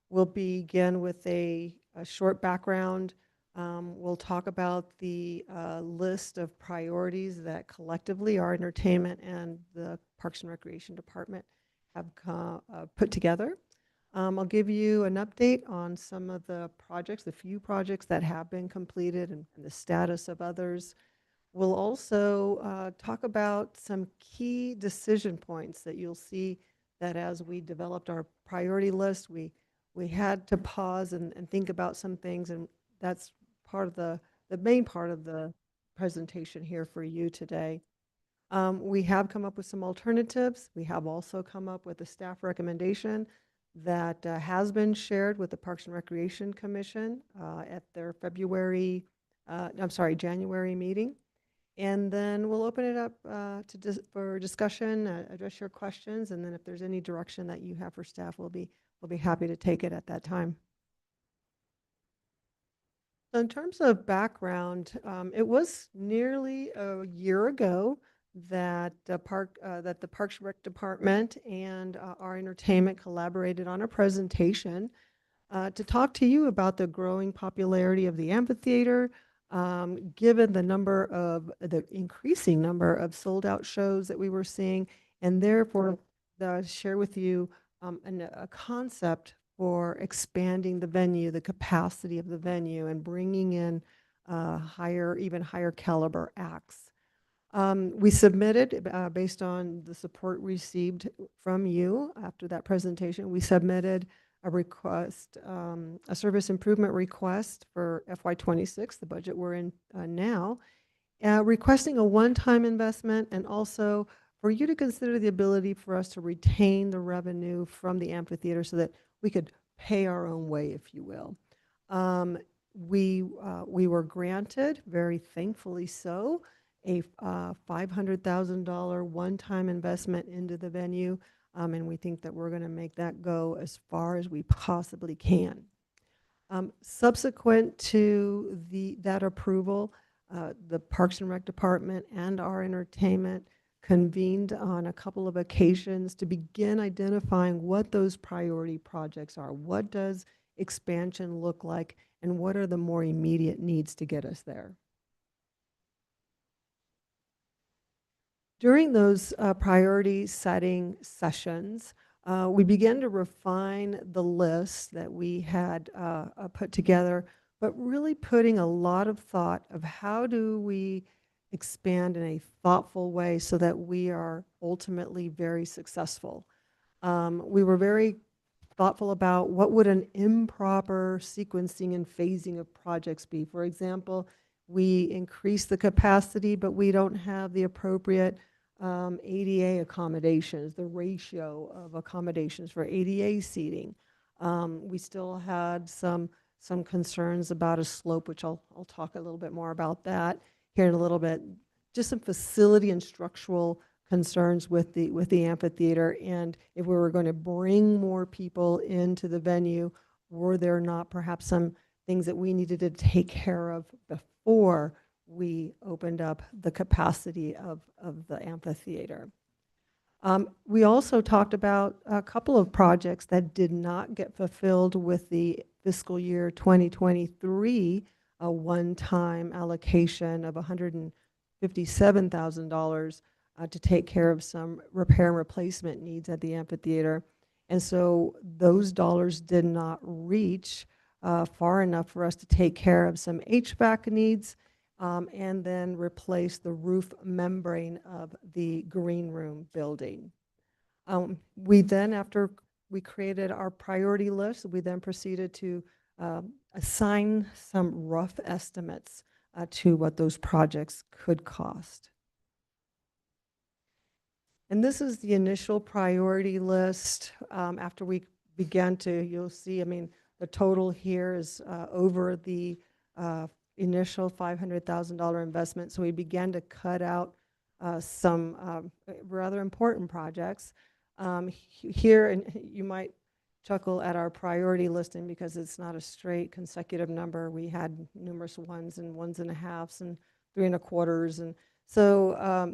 will begin with a short background. We'll talk about the list of priorities that collectively our entertainment and the Parks and Recreation Department have put together. I'll give you an update on some of the projects, the few projects that have been completed and the status of others. We'll also talk about some key decision points that you'll see that as we developed our priority list, we had to pause and think about some things, and that's part of the main part of the presentation here for you today. We have come up with some alternatives. We have also come up with a staff recommendation that has been shared with the Parks and Recreation Commission at their January meeting. And then we'll open it up for discussion, address your questions, and then if there's any direction that you have for staff, we'll be happy to take it at that time. So in terms of background, it was nearly a year ago that the Parks and Rec Department and our entertainment collaborated on a presentation to talk to you about the growing popularity of the amphitheater, given the increasing number of sold out shows that we were seeing, and therefore share with you a concept for expanding the venue, the capacity of the venue, and bringing in even higher caliber acts. We submitted, based on the support received from you after that presentation, we submitted a request, a service improvement request for FY26, the budget we're in now, requesting a one-time investment and also for you to consider the ability for us to retain the revenue from the amphitheater so that we could pay our own way, if you will. We were granted, very thankfully so, a $500,000 one-time investment into the venue, and we think that we're going to make that go as far as we possibly can. Subsequent to that approval, the Parks and Rec Department and our entertainment convened on a couple of occasions to begin identifying what those priority projects are. What does expansion look like, and what are the more immediate needs to get us there? During those priority setting sessions, we began to refine the list that we had put together, but really putting a lot of thought of how do we expand in a thoughtful way so that we are ultimately very successful. We were very thoughtful about what would an improper sequencing and phasing of projects be. For example, we increase the capacity, but we don't have the appropriate ADA accommodations, the ratio of accommodations for ADA seating. We still had some concerns about a slope, which I'll talk a little bit more about that here in a little bit. Just some facility and structural concerns with the amphitheater, and if we were going to bring more people into the venue, were there not perhaps some things that we needed to take care of before we opened up the capacity of the amphitheater. We also talked about a couple of projects that did not get fulfilled with the fiscal year 2023, a one-time allocation of $157,000 to take care of some repair and replacement needs at the amphitheater. And so those dollars did not reach far enough for us to take care of some HVAC needs and then replace the roof membrane of the green room building. We then, after we created our priority list, we then proceeded to assign some rough estimates to what those projects could cost. And this is the initial priority list. After we began to, you'll see, I mean, the total here is over the initial $500,000 investment. So we began to cut out some rather important projects. Here, and you might chuckle at our priority listing because it's not a straight consecutive number. We had numerous ones and ones and a halves and 3 1/4s. And so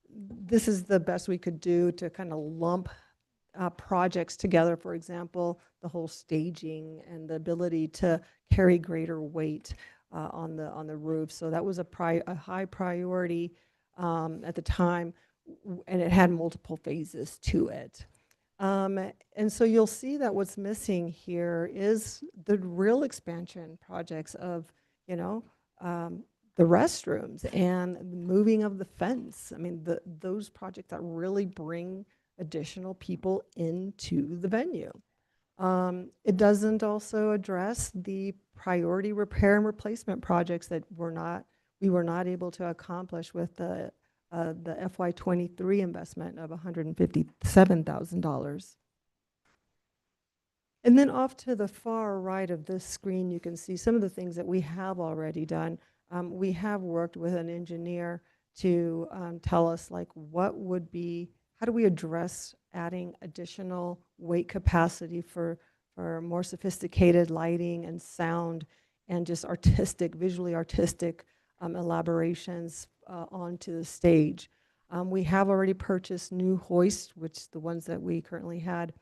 this is the best we could do to kind of lump projects together. For example, the whole staging and the ability to carry greater weight on the roof. So that was a high priority at the time, and it had multiple phases to it. And so you'll see that what's missing here is the real expansion projects of, the restrooms and moving of the fence. I mean, those projects that really bring additional people into the venue. It doesn't also address the priority repair and replacement projects that we were not able to accomplish with the FY23 investment of $157,000. And then off to the far right of this screen, you can see some of the things that we have already done. We have worked with an engineer to tell us like how do we address adding additional weight capacity for more sophisticated lighting and sound and just visually artistic elaborations onto the stage. We have already purchased new hoists, which the ones that we currently had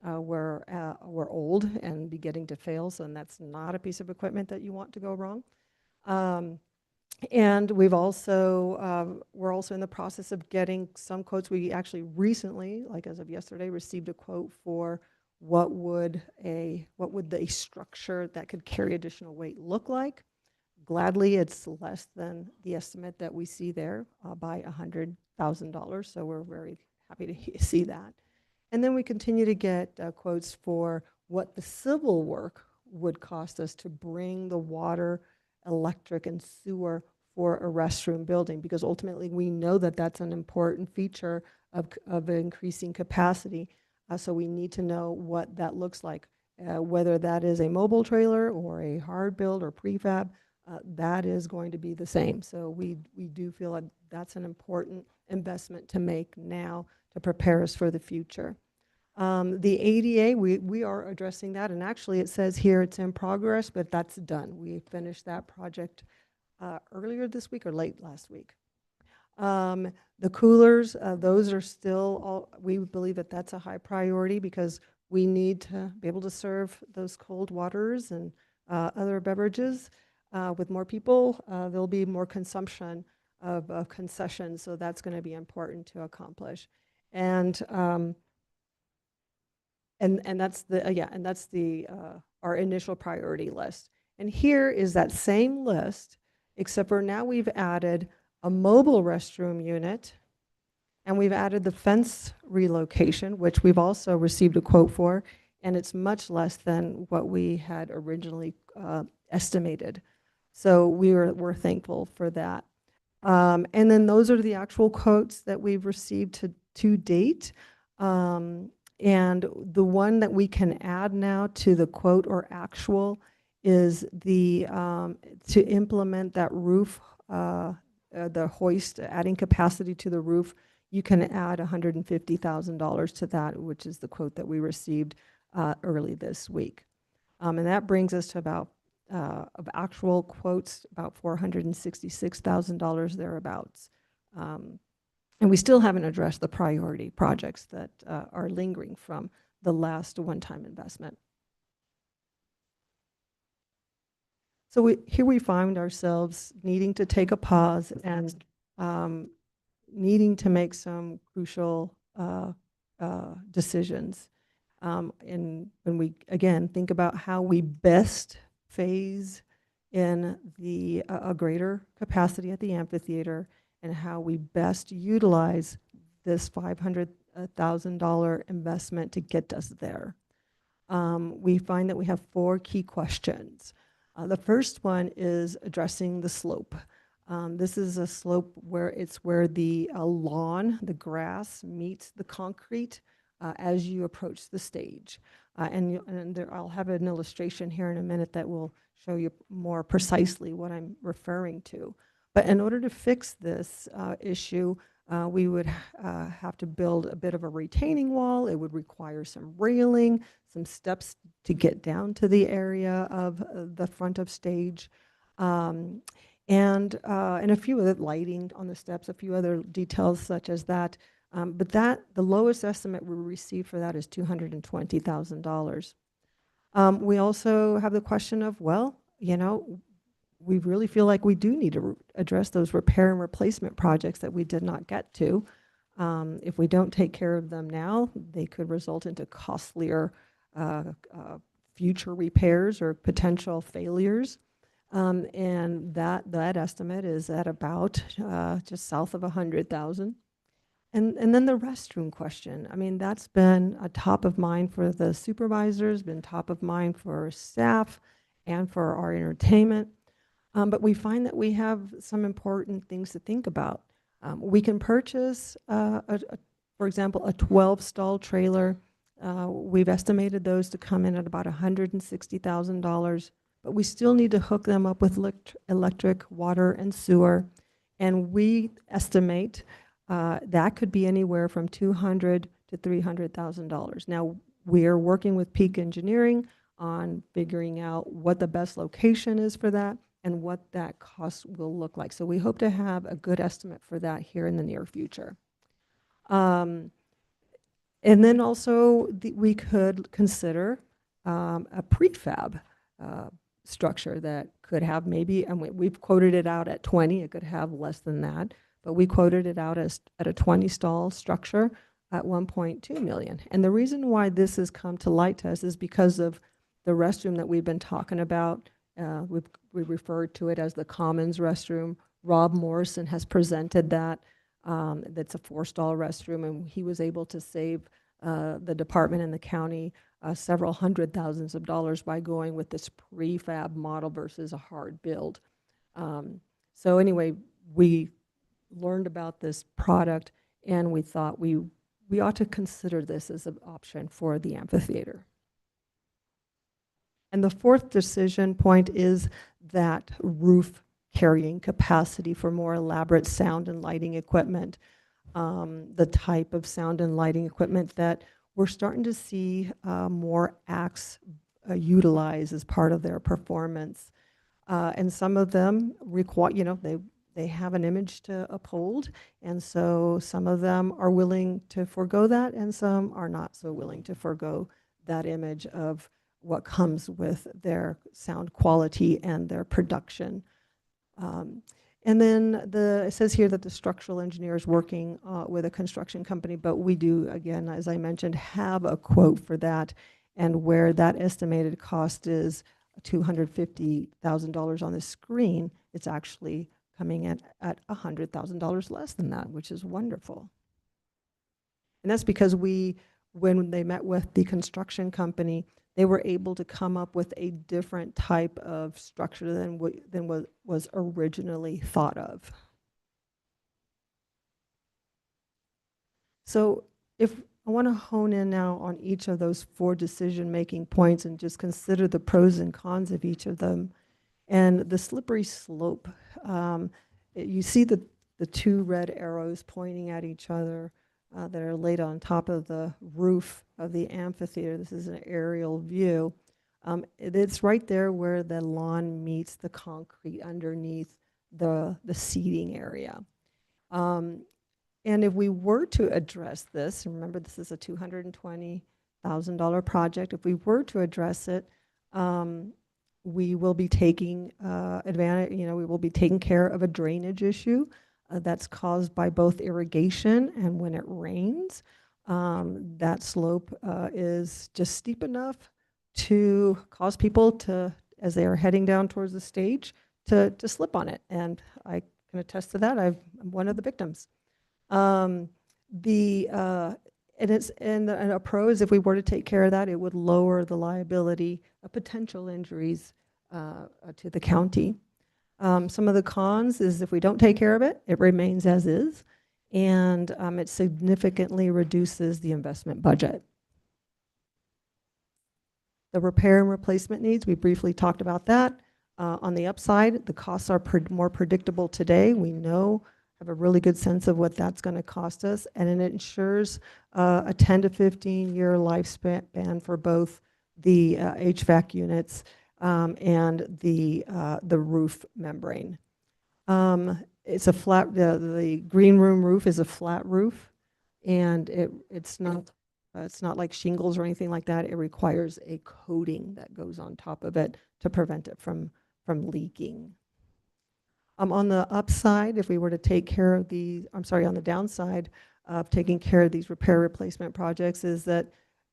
were old and beginning to fail, so that's not a piece of equipment that you want to go wrong. And we're also in the process of getting some quotes. We actually recently, like as of yesterday, received a quote for what would a structure that could carry additional weight look like. Gladly, it's less than the estimate that we see there by $100,000. So we're very happy to see that. And then we continue to get quotes for what the civil work would cost us to bring the water, electric, and sewer for a restroom building, because ultimately we know that that's an important feature of increasing capacity. So we need to know what that looks like, whether that is a mobile trailer or a hard build or prefab. That is going to be the same. So we do feel like that's an important investment to make now to prepare us for the future. The ADA, we are addressing that, and actually it says here it's in progress, but that's done. We finished that project earlier this week or late last week. The coolers, those are still we believe that that's a high priority because we need to be able to serve those cold waters and other beverages. With more people, there'll be more consumption of concessions, so that's going to be important to accomplish. And that's our initial priority list. And here is that same list, except for now we've added a mobile restroom unit, and we've added the fence relocation, which we've also received a quote for, and it's much less than what we had originally estimated. So we're thankful for that. And then those are the actual quotes that we've received to date. And the one that we can add now to the quote or actual is to implement that roof, the hoist, adding capacity to the roof. You can add $150,000 to that, which is the quote that we received early this week. And that brings us to about of actual quotes, about $466,000 thereabouts. And we still haven't addressed the priority projects that are lingering from the last one-time investment. So here we find ourselves needing to take a pause and needing to make some crucial decisions. And when we, again, think about how we best phase in a greater capacity at the amphitheater and how we best utilize this $500,000 investment to get us there. We find that we have 4 key questions. The first one is addressing the slope. This is a slope where the lawn, the grass meets the concrete as you approach the stage. I'll have an illustration here in a minute that will show you more precisely what I'm referring to. But in order to fix this issue, we would have to build a bit of a retaining wall. It would require some railing, some steps to get down to the area of the front of stage, and a few other lighting on the steps, a few other details such as that. But the lowest estimate we received for that is $220,000. We also have the question of, well, we really feel like we do need to address those repair and replacement projects that we did not get to. If we don't take care of them now, they could result into costlier future repairs or potential failures. And that estimate is at about just south of 100,000. And then the restroom question. I mean, that's been a top of mind for the supervisors, been top of mind for staff and for our entertainment. But we find that we have some important things to think about. We can purchase, for example, a 12-stall trailer. We've estimated those to come in at about $160,000, but we still need to hook them up with electric, water, and sewer. And we estimate that could be anywhere from $200,000 to $300,000. Now, we are working with Peak Engineering on figuring out what the best location is for that and what that cost will look like. So we hope to have a good estimate for that here in the near future. And then also we could consider a prefab structure that could have maybe, and we've quoted it out at 20, it could have less than that, but we quoted it out as at a 20-stall structure at 1.2 million. And the reason why this has come to light to us is because of the restroom that we've been talking about. We referred to it as the Commons restroom. Rob Morrison has presented that. That's a 4-stall restroom, and he was able to save the department and the county several hundred thousands of dollars by going with this prefab model versus a hard build. So anyway, we learned about this product, and we thought we ought to consider this as an option for the amphitheater. And the fourth decision point is that roof carrying capacity for more elaborate sound and lighting equipment, the type of sound and lighting equipment that we're starting to see more acts utilize as part of their performance. And some of them require, they have an image to uphold, and so some of them are willing to forego that, and some are not so willing to forego that image of what comes with their sound quality and their production. And then it says here that the structural engineer is working with a construction company, but we do, again, as I mentioned, have a quote for that, and where that estimated cost is $250,000 on the screen, it's actually coming in at $100,000 less than that, which is wonderful. And that's because when they met with the construction company, they were able to come up with a different type of structure than what was originally thought of. So if I want to hone in now on each of those 4 decision-making points and just consider the pros and cons of each of them. And the slippery slope, you see the 2 red arrows pointing at each other that are laid on top of the roof of the amphitheater. This is an aerial view. It's right there where the lawn meets the concrete underneath the seating area. And if we were to address this, remember this is a $220,000 project, if we were to address it, we will be taking we will be taking care of a drainage issue that's caused by both irrigation and when it rains. That slope is just steep enough to cause people to, as they are heading down towards the stage, to slip on it. And I can attest to that. I'm one of the victims. And a pro is if we were to take care of that, it would lower the liability of potential injuries to the county. Some of the cons is if we don't take care of it, it remains as is, and it significantly reduces the investment budget. The repair and replacement needs, we briefly talked about that. On the upside, the costs are more predictable today. We know, have a really good sense of what that's going to cost us, and it ensures a 10 to 15-year lifespan for both the HVAC units and the roof membrane. It's a flat, the green room roof is a flat roof, and it's not like shingles or anything like that. It requires a coating that goes on top of it to prevent it from leaking. On the upside, if we were to take care of on the downside of taking care of these repair replacement projects is that,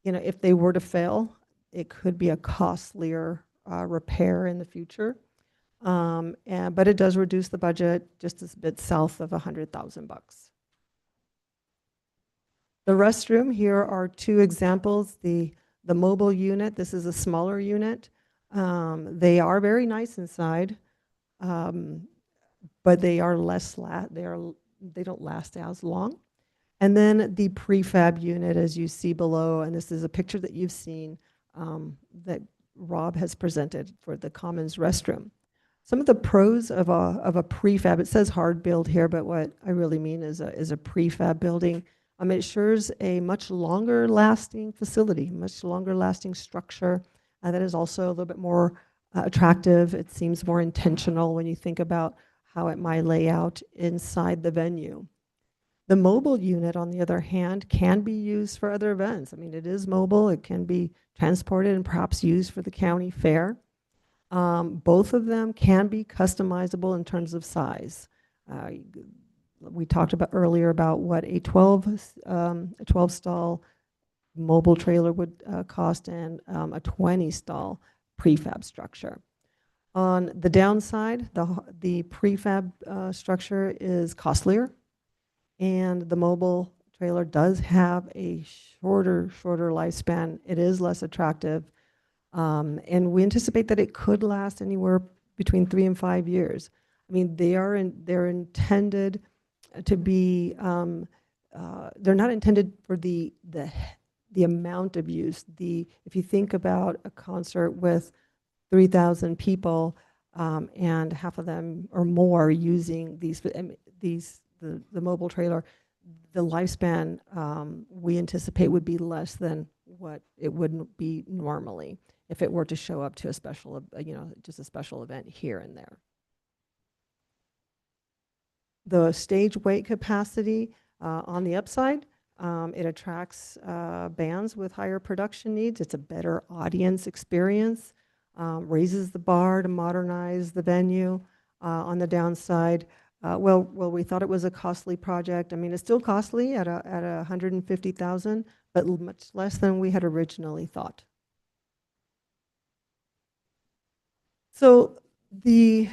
if they were to fail, it could be a costlier repair in the future. But it does reduce the budget just a bit south of $100,000. The restroom, here are two examples. The mobile unit, this is a smaller unit. They are very nice inside, but they are they don't last as long. And then the prefab unit, as you see below, and this is a picture that you've seen that Rob has presented for the Commons restroom. Some of the pros of a prefab, it says hard build here, but what I really mean is a prefab building. It ensures a much longer lasting facility, much longer lasting structure that is also a little bit more attractive. It seems more intentional when you think about how it might lay out inside the venue. The mobile unit, on the other hand, can be used for other events. I mean, it is mobile. It can be transported and perhaps used for the county fair. Both of them can be customizable in terms of size. We talked about earlier about what a 12 stall mobile trailer would cost and a 20 stall prefab structure. On the downside, the prefab structure is costlier, and the mobile trailer does have a shorter lifespan. It is less attractive, and we anticipate that it could last anywhere between 3 and 5 years. I mean, they're intended to be, they're not intended for the amount of use. If you think about a concert with 3,000 people and half of them or more using the mobile trailer, the lifespan we anticipate would be less than what it wouldn't be normally if it were to show up to a special, just a special event here and there. The stage weight capacity on the upside, it attracts bands with higher production needs. It's a better audience experience, raises the bar to modernize the venue. On the downside, well, we thought it was a costly project. I mean, it's still costly at $150,000, but much less than we had originally thought. So the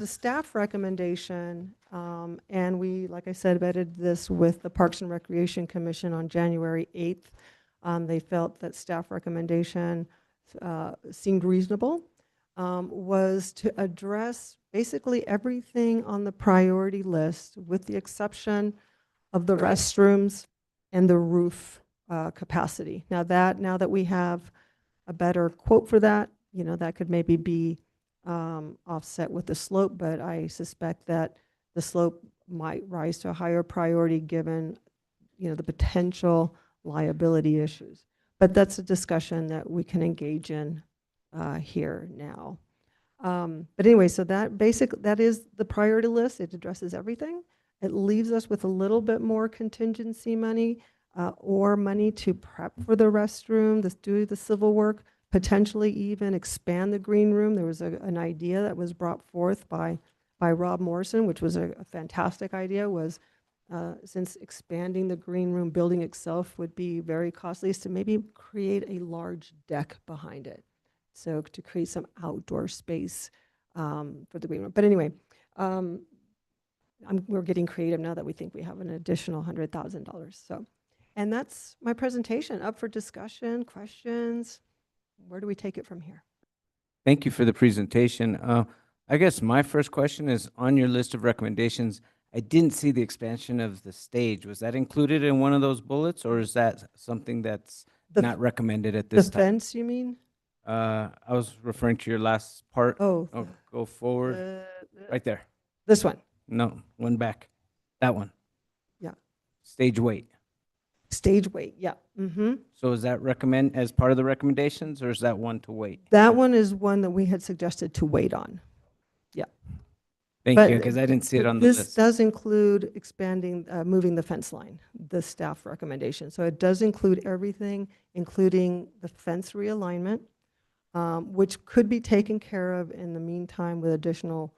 staff recommendation, and we, like I said, vetted this with the Parks and Recreation Commission on January 8th. They felt that staff recommendation seemed reasonable, was to address basically everything on the priority list with the exception of the restrooms and the roof capacity. Now that we have a better quote for that, that could maybe be offset with the slope, but I suspect that the slope might rise to a higher priority given, the potential liability issues. But that's a discussion that we can engage in here now. But anyway, so that is the priority list. It addresses everything. It leaves us with a little bit more contingency money or money to prep for the restroom, do the civil work, potentially even expand the green room. There was an idea that was brought forth by Rob Morrison, which was a fantastic idea, was since expanding the green room building itself would be very costly, is to maybe create a large deck behind it. So to create some outdoor space for the green room. But anyway, we're getting creative now that we think we have an additional $100,000. So, and that's my presentation. Up for discussion, questions. Where do we take it from here? Thank you for the presentation. I guess my first question is, on your list of recommendations, I didn't see the expansion of the stage. Was that included in one of those bullets, or is that something that's The not f- recommended at The this time? fence, you mean? I was referring to your last part. Oh, Oh, go forward, right there. this one. No, one back. That one. Yeah. Stage weight. Stage weight, yeah. Mm-hmm. So is that recommend as part of the recommendations, or is that one to wait? That one is one that we had suggested to wait on. Thank But you, because I didn't see it but on the this list. does include expanding, moving the fence line, the staff recommendation. So it does include everything, including the fence realignment, which could be taken care of in the meantime with additional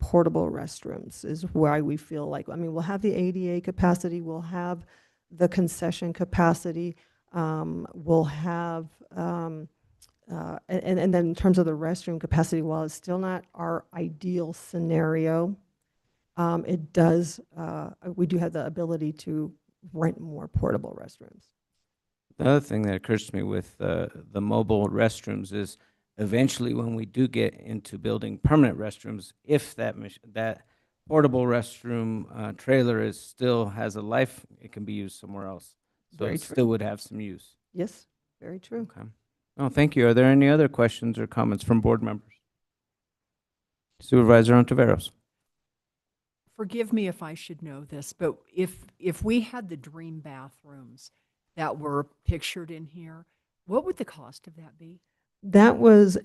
portable restrooms, is why we feel like, I mean, we'll have the ADA capacity, we'll have the concession capacity, we'll have, and then in terms of the restroom capacity, while it's still not our ideal scenario, it does, we do have the ability to rent more portable restrooms. The other thing that occurs to me with the mobile restrooms is eventually when we do get into building permanent restrooms, if that portable restroom trailer still has a life, it can be used somewhere else. So Very it true. still would have some use. Yes, very true. Okay. Oh, thank you. Are there any other questions or comments from board members? Supervisor Ontiveros. Forgive me if I should know this, but if we had the dream bathrooms that were pictured in here, what would the cost of that be? That was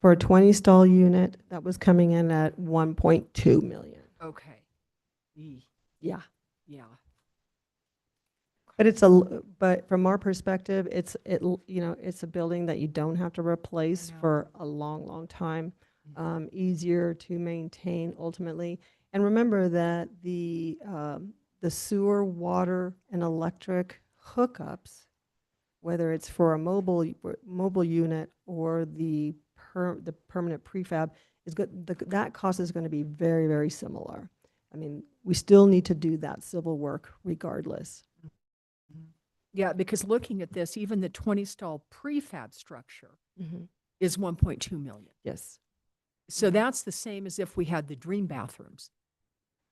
for a 20 stall unit, that was coming in at 1.2 million. Okay. Eeh, Yeah. yeah. But but from our perspective, it's a building that you don't have to replace No. for a long, long time. Easier to maintain ultimately. And remember that the sewer, water, and electric hookups, whether it's for a mobile unit or the permanent prefab, is good. That cost is going to be very, very similar. I mean, we still need to do that civil work regardless. Yeah, because looking at this, even the 20 stall prefab structure Mhm. is 1.2 million. Yes. So that's the same as if we had the dream bathrooms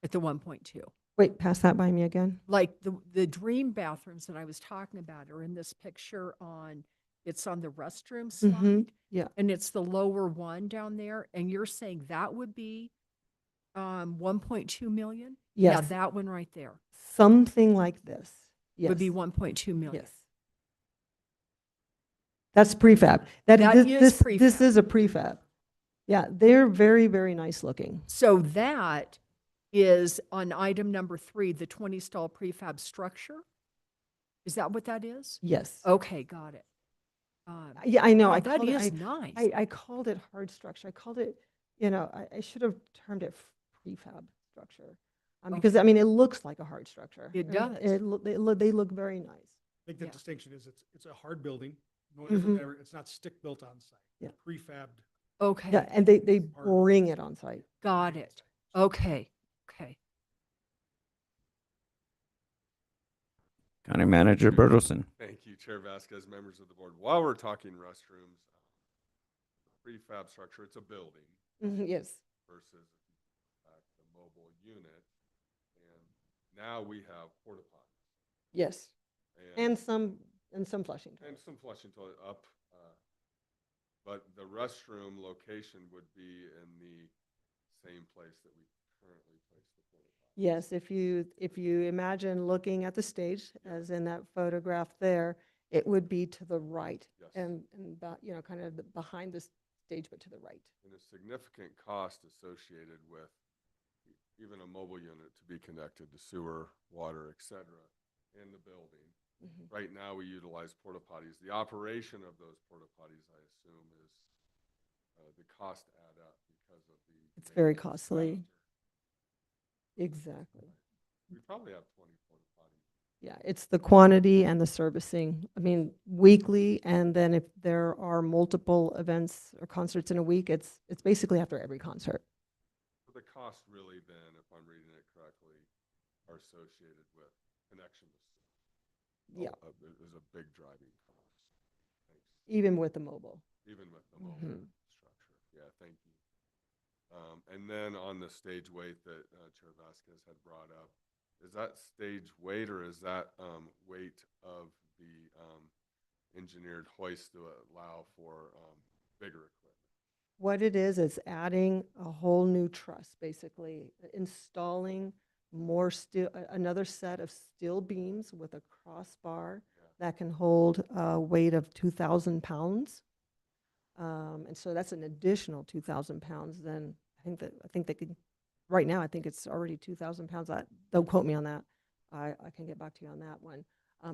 at the 1.2. Wait, pass that by me again. Like the dream bathrooms that I was talking about are in this picture it's on the restroom slide. Mhm. Yeah. And it's the lower one down there. And you're saying that would be 1.2 million? Yeah, Yes. that one right there Something like this. Yes. would be 1.2 million. Yes. That's prefab. That This is is a prefab. Yeah, they're very, very nice looking. So that is on item number 3, the 20 stall prefab structure. Is that what that is? Yes. Okay, got it. Yeah, I know. Wow, I that called it, is nice. I called it hard structure. I called it, I should have termed it prefab structure. Because, I mean, it looks like a hard structure. It does. They look very nice. I think the Yeah. distinction is it's a hard building. No different than it's not stick built on site. Yeah. Prefabbed. Okay, Yeah, and they Hard. bring it on site. got it. Okay, okay. County Manager Bertelson. Thank you, Chair Vasquez, members of the board. While we're talking restrooms, prefab structure, it's a building Yes. versus the mobile unit. And now we have porta potties Yes. And some flushing. and some flushing toilet up. But the restroom location would be in the same place that we currently place the porta potty. Yes, if you imagine looking at the stage, as in that photograph there, it would be to the right. Yes. And kind of behind the stage, but to the right. And a significant cost associated with even a mobile unit to be connected to sewer, water, et cetera, in the building. Mhm. Right now, we utilize porta potties. The operation of those porta potties, I assume, is the cost add up because of the. It's very maintenance costly. factor. Exactly. We probably have 20 porta potties. Yeah, it's the quantity and the servicing. I mean, weekly, and then if there are multiple events or concerts in a week, it's basically after every concert. So the cost really then, if I'm reading it correctly, are associated with connection to sewer. Yeah, Is a big driving cost. Thanks. even with the mobile. Even with the mobile Mhm. thank you. And then on the stage weight that Chair Vasquez had brought up, is that stage weight or is that weight of the engineered hoist to allow for bigger equipment? What it is, it's adding a whole new truss, basically, installing more steel, another set of steel beams with a crossbar that can hold a weight of 2,000 pounds. And so that's an additional 2,000 pounds. Then I think they could, right now, I think it's already 2,000 pounds. Don't quote me on that. I can get back to you on that one.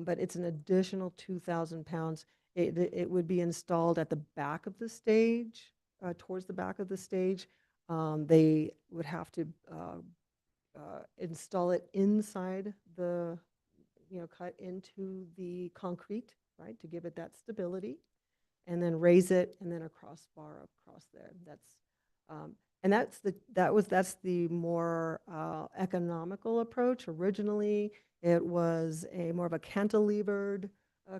But it's an additional 2,000 pounds. It would be installed at the back of the stage, towards the back of the stage. They would have to install it inside the, cut into the concrete, right, to give it that stability, and then raise it, and then a crossbar across there. That's the more economical approach. Originally, it was a more of a cantilevered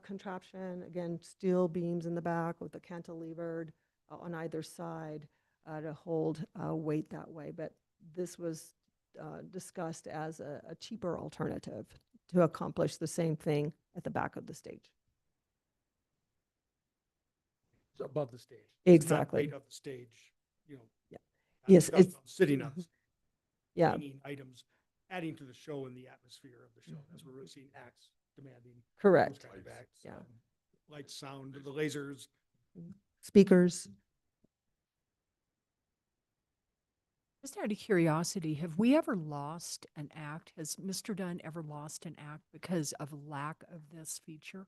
contraption. Again, steel beams in the back with a cantilevered on either side to hold weight that way. But this was discussed as a cheaper alternative to accomplish the same thing at the back of the stage. It's above the stage. It's not Exactly. weight of the stage, Yeah. not Yes, stuff it's sitting on the stage. yeah. Hanging items, adding to the show and the atmosphere of the show. That's what we're really seeing acts demanding. those Correct. kind of acts, Yeah. Lights, sound, the lasers. Speakers. Just out of curiosity, have we ever lost an act? Has Mr. Dunn ever lost an act because of lack of this feature?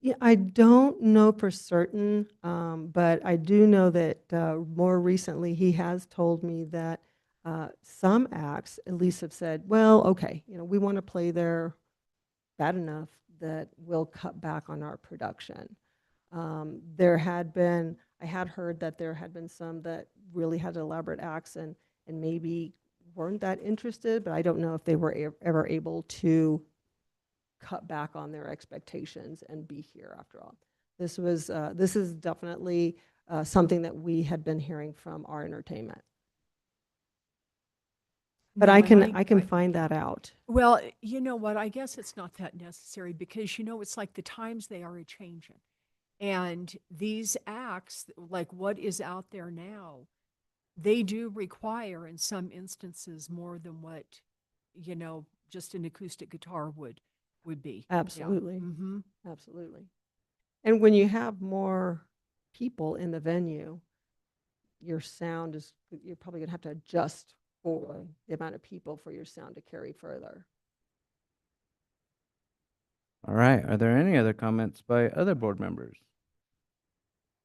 Yeah, I don't know for certain, but I do know that more recently he has told me that some acts at least have said, well, okay, we want to play there bad enough that we'll cut back on our production. I had heard that there had been some that really had elaborate acts and maybe weren't that interested, but I don't know if they were ever able to cut back on their expectations and be here after all. This is definitely something that we had been hearing from our entertainment. But No, I and can find that out. Well, you know what? I guess it's not that necessary because, it's like the times they are a-changing. And these acts, like what is out there now, they do require in some instances more than what, just an acoustic guitar would be. Absolutely. Mm-hmm. Absolutely. And when you have more people in the venue, your sound you're probably going to have to adjust for the amount of people for your sound to carry further. All right. Are there any other comments by other board members?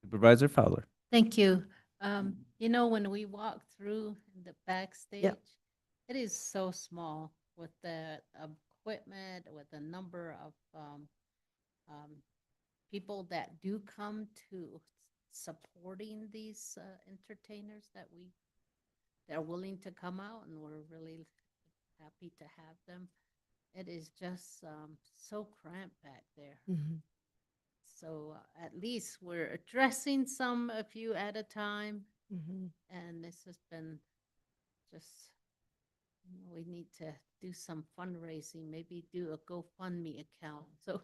Supervisor Fowler. Thank you. When we walk through the backstage, it is so small with the equipment, with the number of people that do come to supporting these entertainers that are willing to come out, and we're really happy to have them. It is just so cramped back there. Mhm. So at least we're addressing a few at a time. Mhm. And this has been just, we need to do some fundraising, maybe do a GoFundMe account. So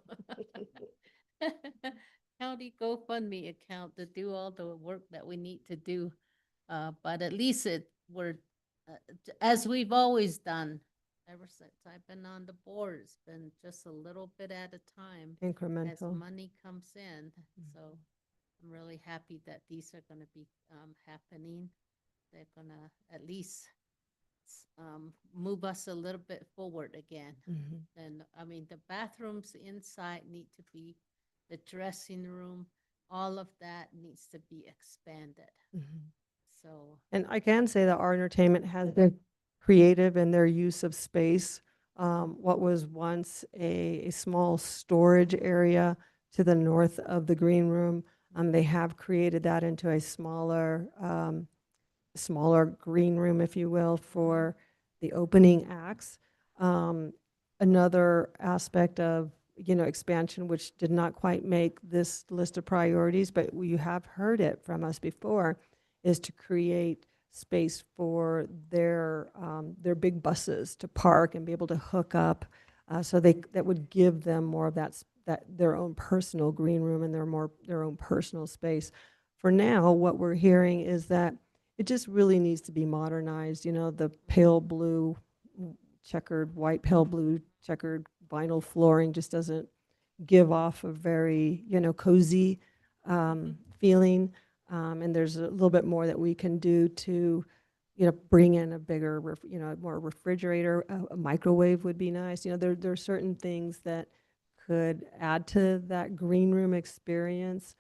county GoFundMe account to do all the work that we need to do. But at least we're, as we've always done, ever since I've been on the board, it's been just a little bit at a time as Incremental. money comes in. So I'm really happy that these are going to be happening. They're going to at least move us a little bit forward again. Mhm. And I mean, the bathrooms inside need to be, the dressing room, all of that needs to be expanded. Mhm. So And I can say that our entertainment has been creative in their use of space. What was once a small storage area to the north of the green room, they have created that into a smaller green room, if you will, for the opening acts. Another aspect of expansion, which did not quite make this list of priorities, but you have heard it from us before, is to create space for their big buses to park and be able to hook up. So that would give them more of that their own personal green room and their own personal space. For now, what we're hearing is that it just really needs to be modernized. The pale blue checkered, white, pale blue checkered vinyl flooring just doesn't give off a very, cozy feeling. And there's a little bit more that we can do to, bring in a bigger, more refrigerator. A microwave would be nice. There are certain things that could add to that green room experience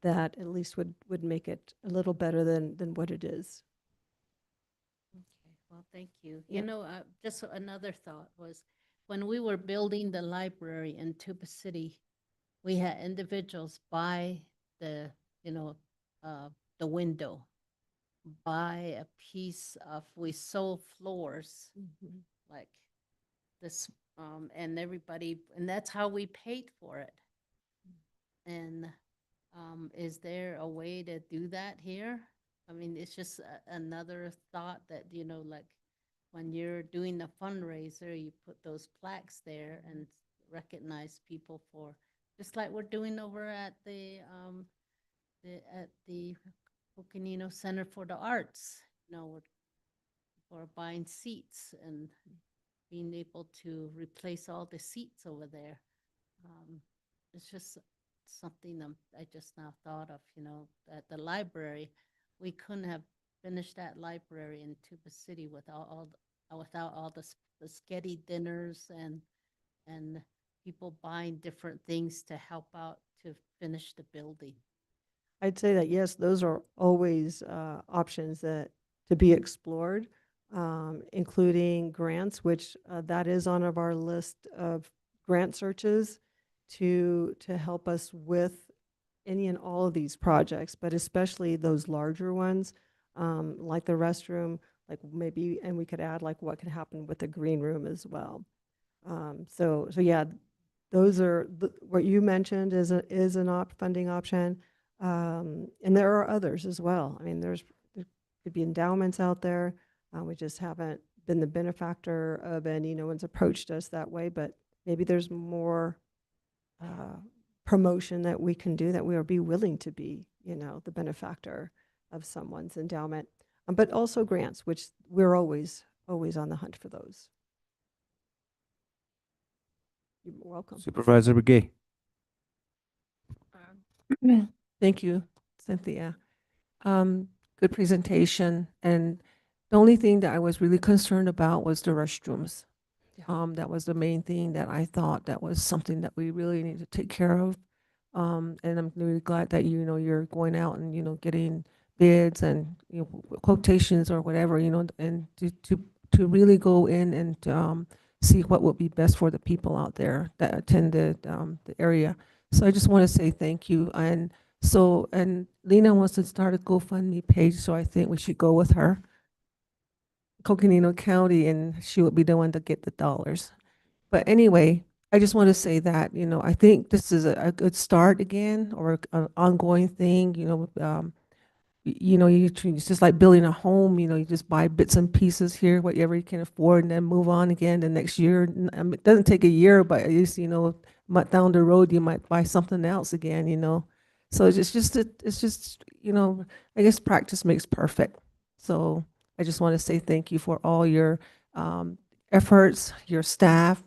that at least would make it a little better than what it is. Okay, well, thank you. Yeah. Just another thought was, when we were building the library in Tuba City, we had individuals buy the, the window, buy a piece of, we sold floors, like this, and everybody, and that's how we paid for it. And is there a way to do that here? I mean, it's just another thought that, like when you're doing the fundraiser, you put those plaques there and recognize people for, just like we're doing over at the Coconino Center for the Arts. We're buying seats and being able to replace all the seats over there. It's just something I just now thought of, at the library. We couldn't have finished that library in Tuba City without all the sketty dinners and people buying different things to help out to finish the building. I'd say that, yes, those are always options that to be explored, including grants, which that is on our list of grant searches to help us with any and all of these projects, but especially those larger ones, like the restroom, like maybe, and we could add like what could happen with the green room as well. So yeah, those are what you mentioned is an funding option. And there are others as well. I mean, there could be endowments out there. We just haven't been the benefactor of any. No one's approached us that way, but maybe there's more promotion that we can do, that we will be willing to be, the benefactor of someone's endowment. But also grants, which we're always on the hunt for those. You're welcome. Supervisor Begay. Thank you, Cynthia. Good presentation. And the only thing that I was really concerned about was the restrooms. That was the main thing that I thought that was something that we really need to take care of. And I'm really glad that, you're going out and, getting bids and, quotations or whatever, and to really go in and see what would be best for the people out there that attend the area. So I just want to say thank you. And Lena wants to start a GoFundMe page, so I think we should go with her. Coconino County, and she would be the one to get the dollars. But anyway, I just want to say that, I think this is a good start again, or an ongoing thing. It's just like building a home. You just buy bits and pieces here, whatever you can afford, and then move on again the next year. It doesn't take a year, but at least, down the road, you might buy something else again, So it's just, I guess practice makes perfect. So I just want to say thank you for all your efforts, your staff.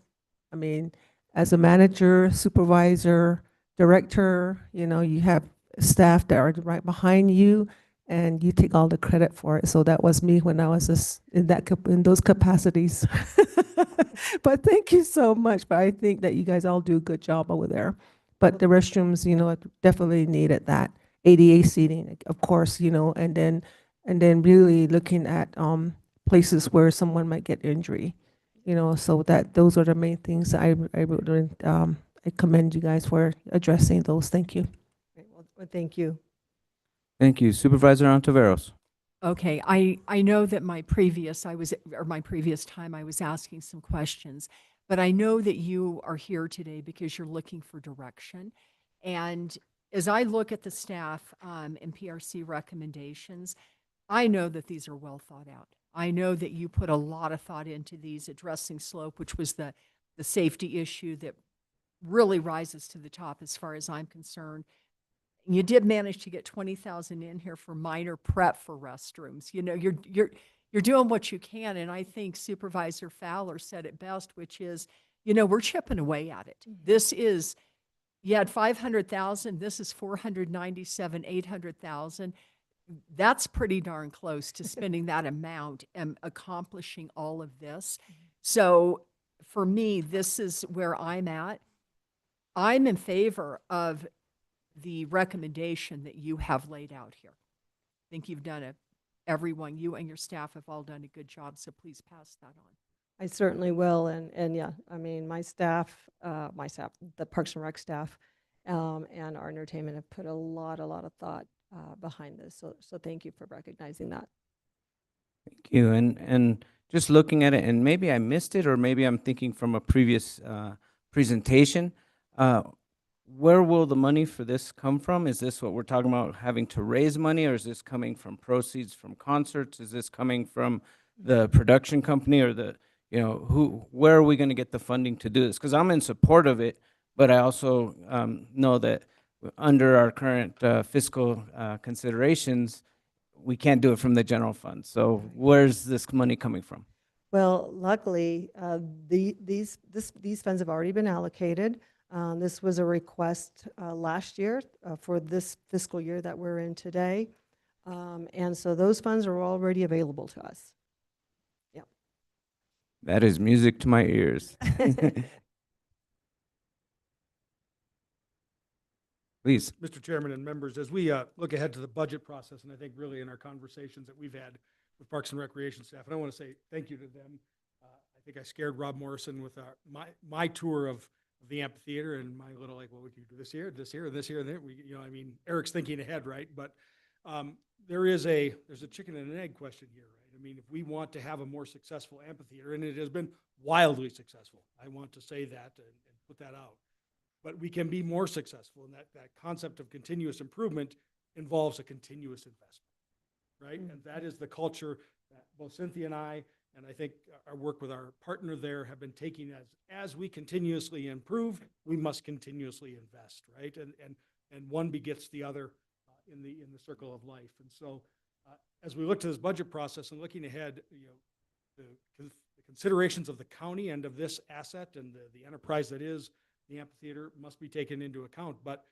I mean, as a manager, supervisor, director, you have staff that are right behind you, and you take all the credit for it. So that was me when I was in those capacities. But thank you so much. But I think that you guys all do a good job over there. But the restrooms, definitely needed that. ADA seating, of course, and then really looking at places where someone might get injury, so that those are the main things that I commend you guys for addressing those. Thank you. Great. Well, thank you. Thank you. Supervisor Ontiveros. Okay, I know that my previous time I was asking some questions, but I know that you are here today because you're looking for direction. And as I look at the staff and PRC recommendations, I know that these are well thought out. I know that you put a lot of thought into these, addressing slope, which was the safety issue that really rises to the top as far as I'm concerned. You did manage to get 20,000 in here for minor prep for restrooms. You know, you're doing what you can, and I think Supervisor Fowler said it best, which is, you know, we're chipping away at it. This is, you had 500,000, this is 497, 800,000. That's pretty darn close to spending that amount and accomplishing all of this. So for me, this is where I'm at. I'm in favor of the recommendation that you have laid out here. I think you've done it. Everyone, you and your staff have all done a good job, so please pass that on. I certainly will, and yeah, I mean, my staff, the Parks and Rec staff, and our entertainment have put a lot of thought behind this, so thank you for recognizing that. Thank you. And just looking at it, and maybe I missed it, or maybe I'm thinking from a previous presentation. Where will the money for this come from? Is this what we're talking about, having to raise money, or is this coming from proceeds from concerts? Is this coming from the production company, or the, you know, where are we going to get the funding to do this? Because I'm in support of it, but I also know that under our current fiscal considerations, we can't do it from the general fund. So where's this money coming from? Well, luckily, these funds have already been allocated. This was a request last year for this fiscal year that we're in today. And so those funds are already available to us. Yeah. That is music to my ears. Please. Mr. Chairman and members, as we look ahead to the budget process, and I think really in our conversations that we've had with Parks and Recreation staff, and I want to say thank you to them. I think I scared Rob Morrison with my tour of the amphitheater and my little, like, well, we can do this here, this here, this here, and there. You know, I mean, Eric's thinking ahead, right? But there's a chicken and an egg question here, right? I mean, if we want to have a more successful amphitheater, and it has been wildly successful, I want to say that and put that out. But we can be more successful, and that concept of continuous improvement involves a continuous investment, right? And that is the culture that both Cynthia and I think our work with our partner there have been taking as we continuously improve, we must continuously invest, right? And one begets the other in the circle of life. And so as we look to this budget process and looking ahead, you know, the considerations of the county and of this asset and the enterprise that is the amphitheater must be taken into account, but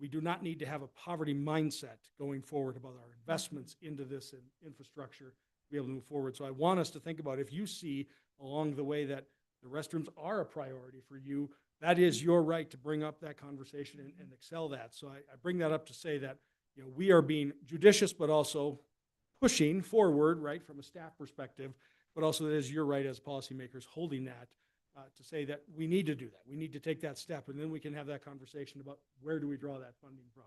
we do not need to have a poverty mindset going forward about our investments into this infrastructure to be able to move forward. So I want us to think about, if you see along the way that the restrooms are a priority for you, that is your right to bring up that conversation and excel that. So I bring that up to say that, you know, we are being judicious, but also pushing forward, right, from a staff perspective, but also that is your right as policymakers holding that. To say that we need to do that. We need to take that step, and then we can have that conversation about where do we draw that funding from.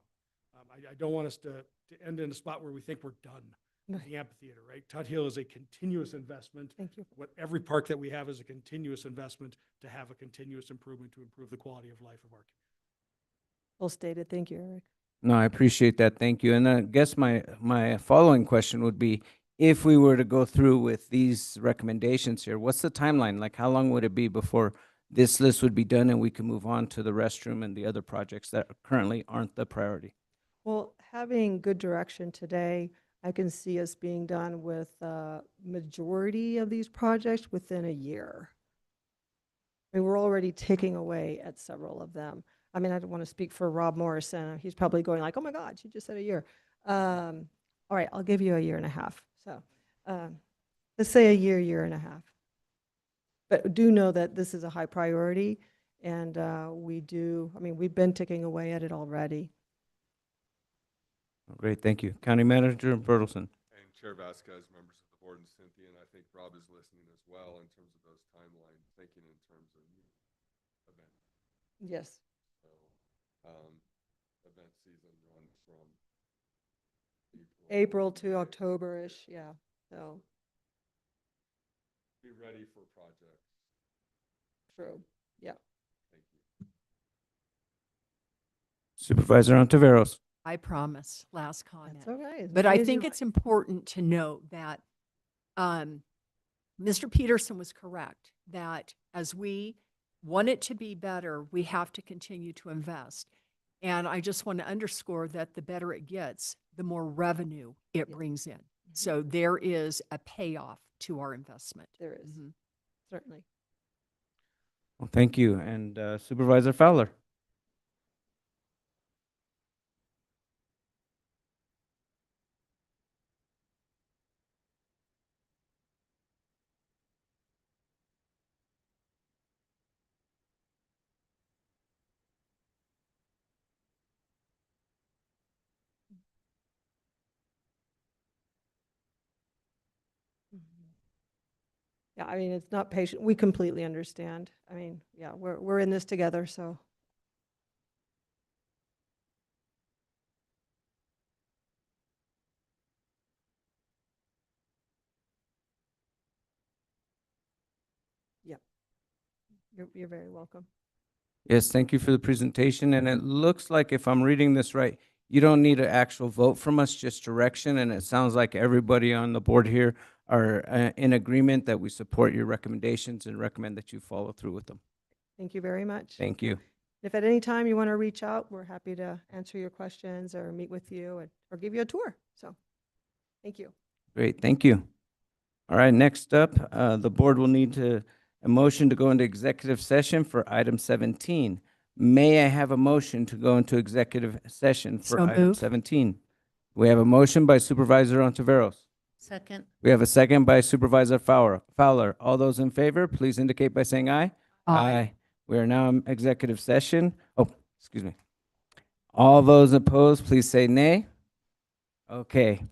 I don't want us to end in a spot where we think we're done with the amphitheater, right? Tut Hill is a continuous investment. Thank you. What every park that we have is a continuous investment to have a continuous improvement to improve the quality of life of our community. Well stated. Thank you, Eric. No, I appreciate that. Thank you. And I guess my following question would be, if we were to go through with these recommendations here, what's the timeline? Like, how long would it be before this list would be done and we can move on to the restroom and the other projects that currently aren't the priority? Well, having good direction today, I can see us being done with majority of these projects within a year. I mean, we're already ticking away at several of them. I mean, I don't want to speak for Rob Morrison. He's probably going like, oh my God, she just said a year. All right, I'll give you a year and a half. So let's say a year and a half. But do know that this is a high priority, and we've been ticking away at it already. Great, thank you. County Manager Bertelson. And Chair Vasquez, members of the board, and Cynthia, and I think Rob is listening as well in terms of those timelines, thinking in terms of event. Yes. So event season runs from April to October-ish, yeah. So be ready for projects. true. Yeah. Thank you. Supervisor Ontiveros. I promise, last comment. That's okay. as But many I as think you it's important to note that Mr. Peterson was correct, that as we want it to be better, we have to continue to invest. And I just want to underscore that the better it gets, the more revenue it brings in. So there is a payoff to our investment. There is, Mhm. certainly. Well, thank you. And Supervisor Fowler. Yeah, I mean, it's not patient. We completely understand. I mean, yeah, we're in this together, so. Yep. You're very welcome. Yes, thank you for the presentation. And it looks like, if I'm reading this right, you don't need an actual vote from us, just direction. And it sounds like everybody on the board here are in agreement that we support your recommendations and recommend that you follow through with them. Thank you very much. Thank you. If at any time you want to reach out, we're happy to answer your questions or meet with you or give you a tour. So, thank you. Great, thank you. All right, next up, the board will need a motion to go into executive session for item 17. May I have a motion to go into executive session for So item moved. 17? We have a motion by Supervisor Ontiveros. Second. We have a second by Supervisor Fowler. All those in favor, please indicate by saying aye. Aye. We are now in executive session. Oh, excuse me. All those opposed, please say nay. Okay.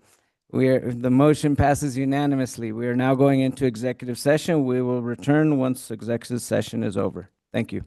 The motion passes unanimously. We are now going into executive session. We will return once executive session is over. Thank you.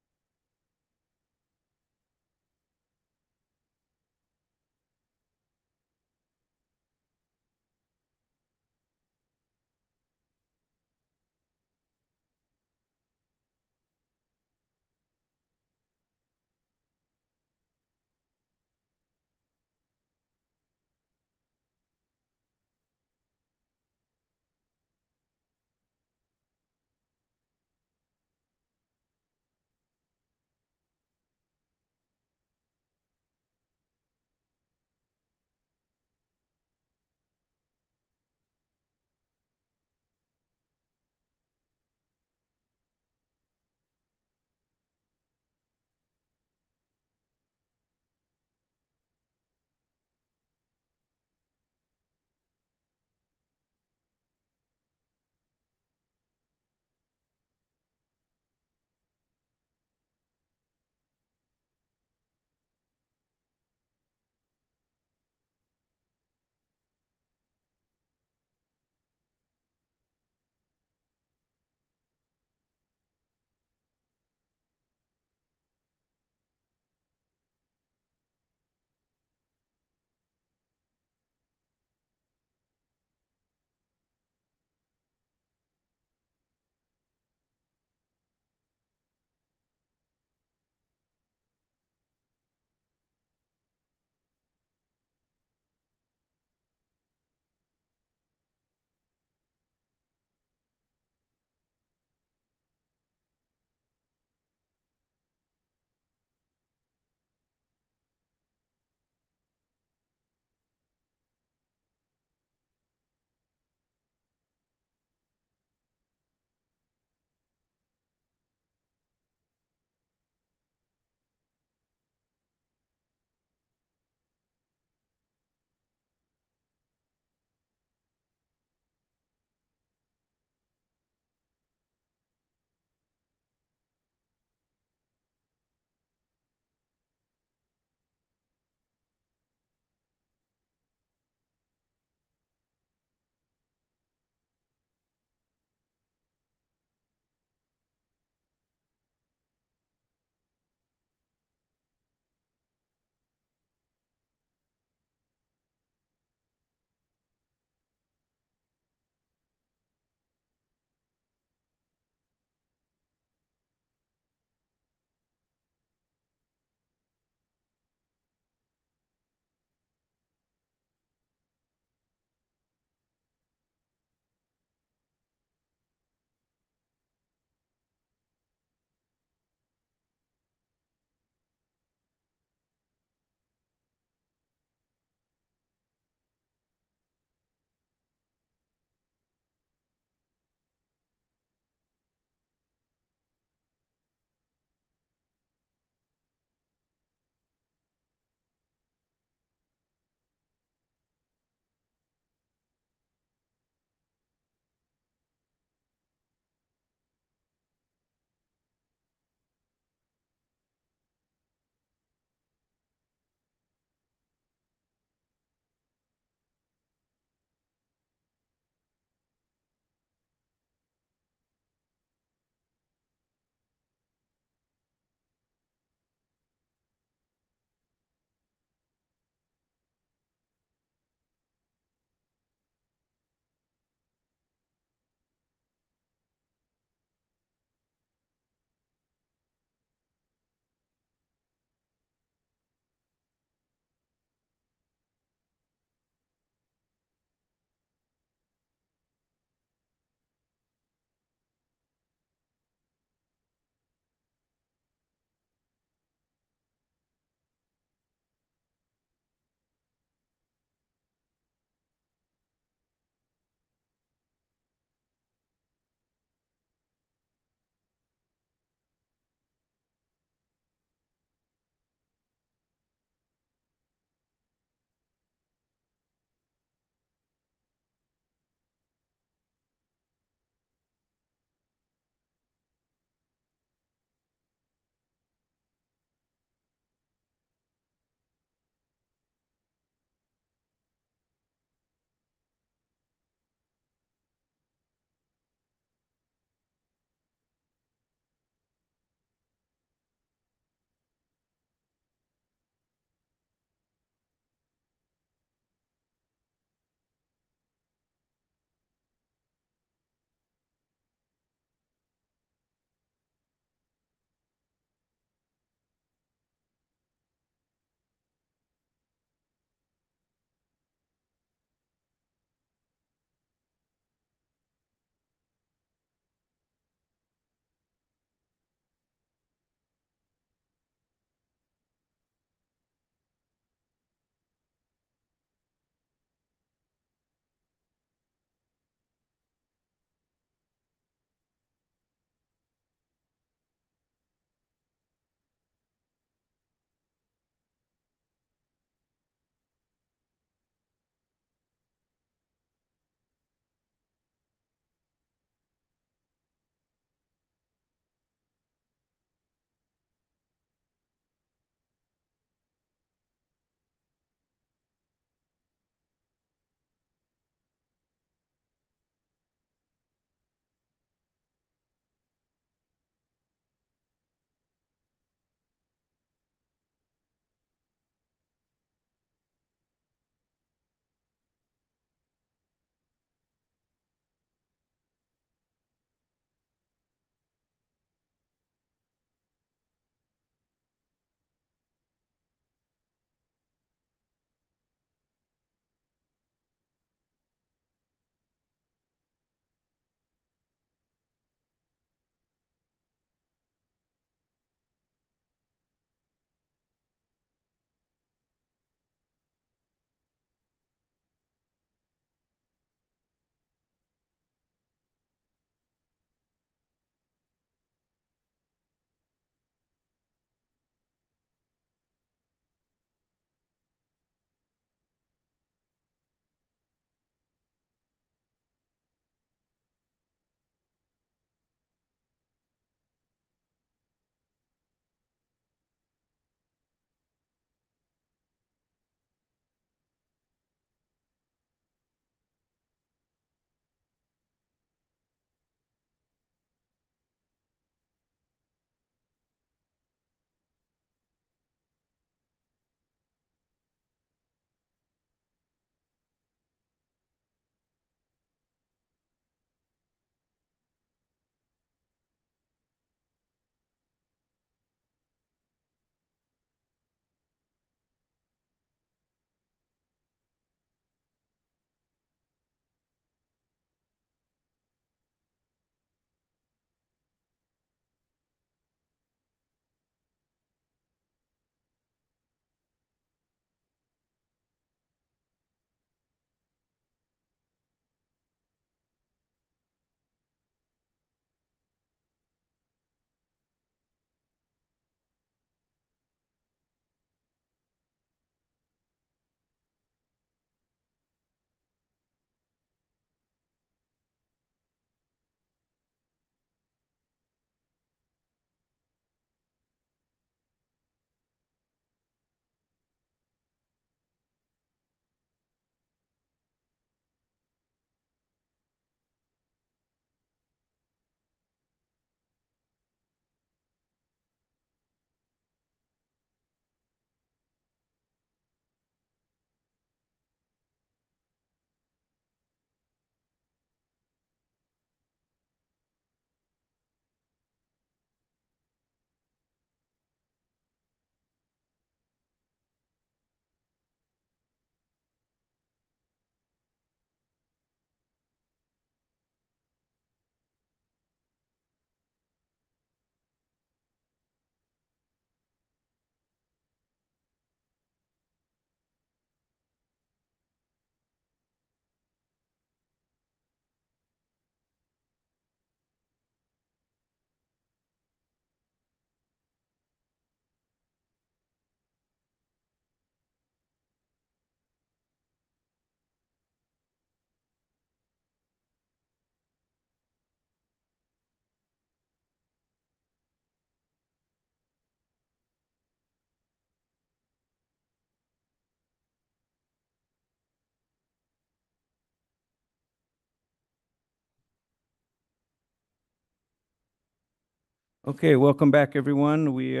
Okay, welcome back, everyone. We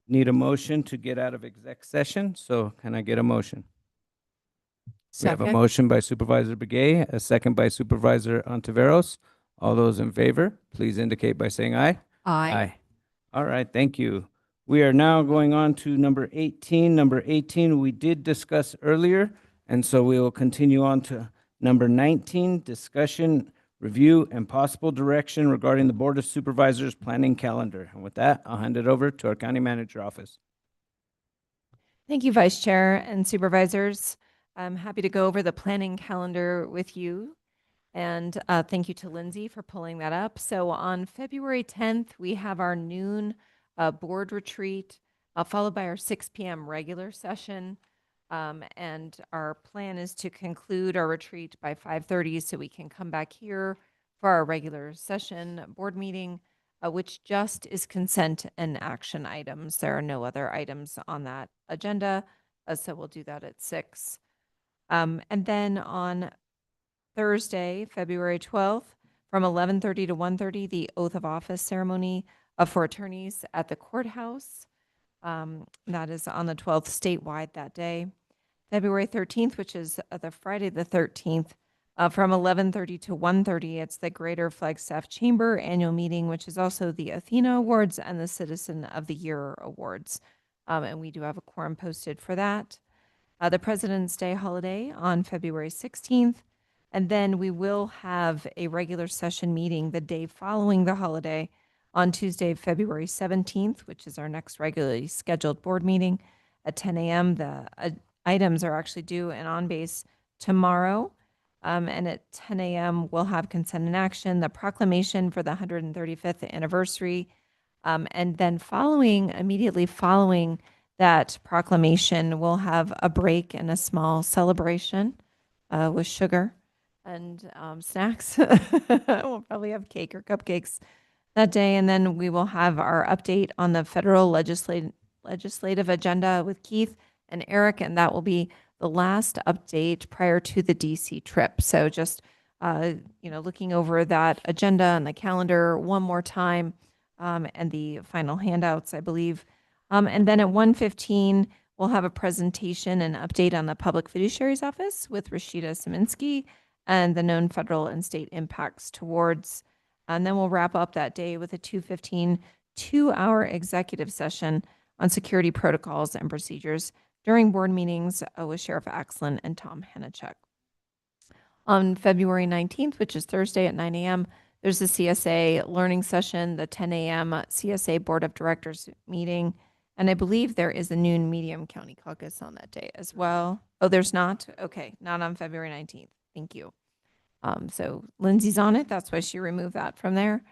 need a motion to get out of exec session, so can I get a motion? We have a Second. motion by Supervisor Begay, a second by Supervisor Ontiveros. All those in favor, please indicate by saying aye. Aye. All right, thank you. We are now going on to number 18. Number 18, we did discuss earlier, and so we will continue on to number 19, discussion, review, and possible direction regarding the Board of Supervisors planning calendar. And with that, I'll hand it over to our county manager office. Thank you, Vice Chair and Supervisors. I'm happy to go over the planning calendar with you. And thank you to Lindsay for pulling that up. So on February 10th, we have our noon board retreat, followed by our 6 p.m. regular session. And our plan is to conclude our retreat by 5:30 so we can come back here for our regular session board meeting, which just is consent and action items. There are no other items on that agenda, so we'll do that at 6. And then on Thursday, February 12th, from 11:30 to 1:30, the oath of office ceremony for attorneys at the courthouse. That is on the 12th statewide that day. February 13th, which is the Friday the 13th, from 11:30 to 1:30, it's the Greater Flagstaff Chamber Annual Meeting, which is also the Athena Awards and the Citizen of the Year Awards. And we do have a quorum posted for that. The President's Day holiday on February 16th. And then we will have a regular session meeting the day following the holiday on Tuesday, February 17th, which is our next regularly scheduled board meeting at 10 a.m. The items are actually due and on base tomorrow. And at 10 a.m., we'll have consent and action, the proclamation for the 135th anniversary. And then immediately following that proclamation, we'll have a break and a small celebration with sugar and snacks. We'll probably have cake or cupcakes that day. And then we will have our update on the federal legislative agenda with Keith and Eric, and that will be the last update prior to the DC trip. So just, looking over that agenda and the calendar one more time, and the final handouts, I believe. And then at 1:15, we'll have a presentation and update on the Public Fiduciary's Office with Rashida Saminsky and the known federal and state impacts towards. And then we'll wrap up that day with a 2:15 2-hour executive session on security protocols and procedures during board meetings with Sheriff Axland and Tom Hanachek. On February 19th, which is Thursday at 9 a.m., there's a CSA learning session, the 10 a.m. CSA Board of Directors meeting. And I believe there is a noon Medium County caucus on that day as well. Oh, there's not? Okay, not on February 19th. Thank you. So Lindsay's on it. That's why she removed that from there.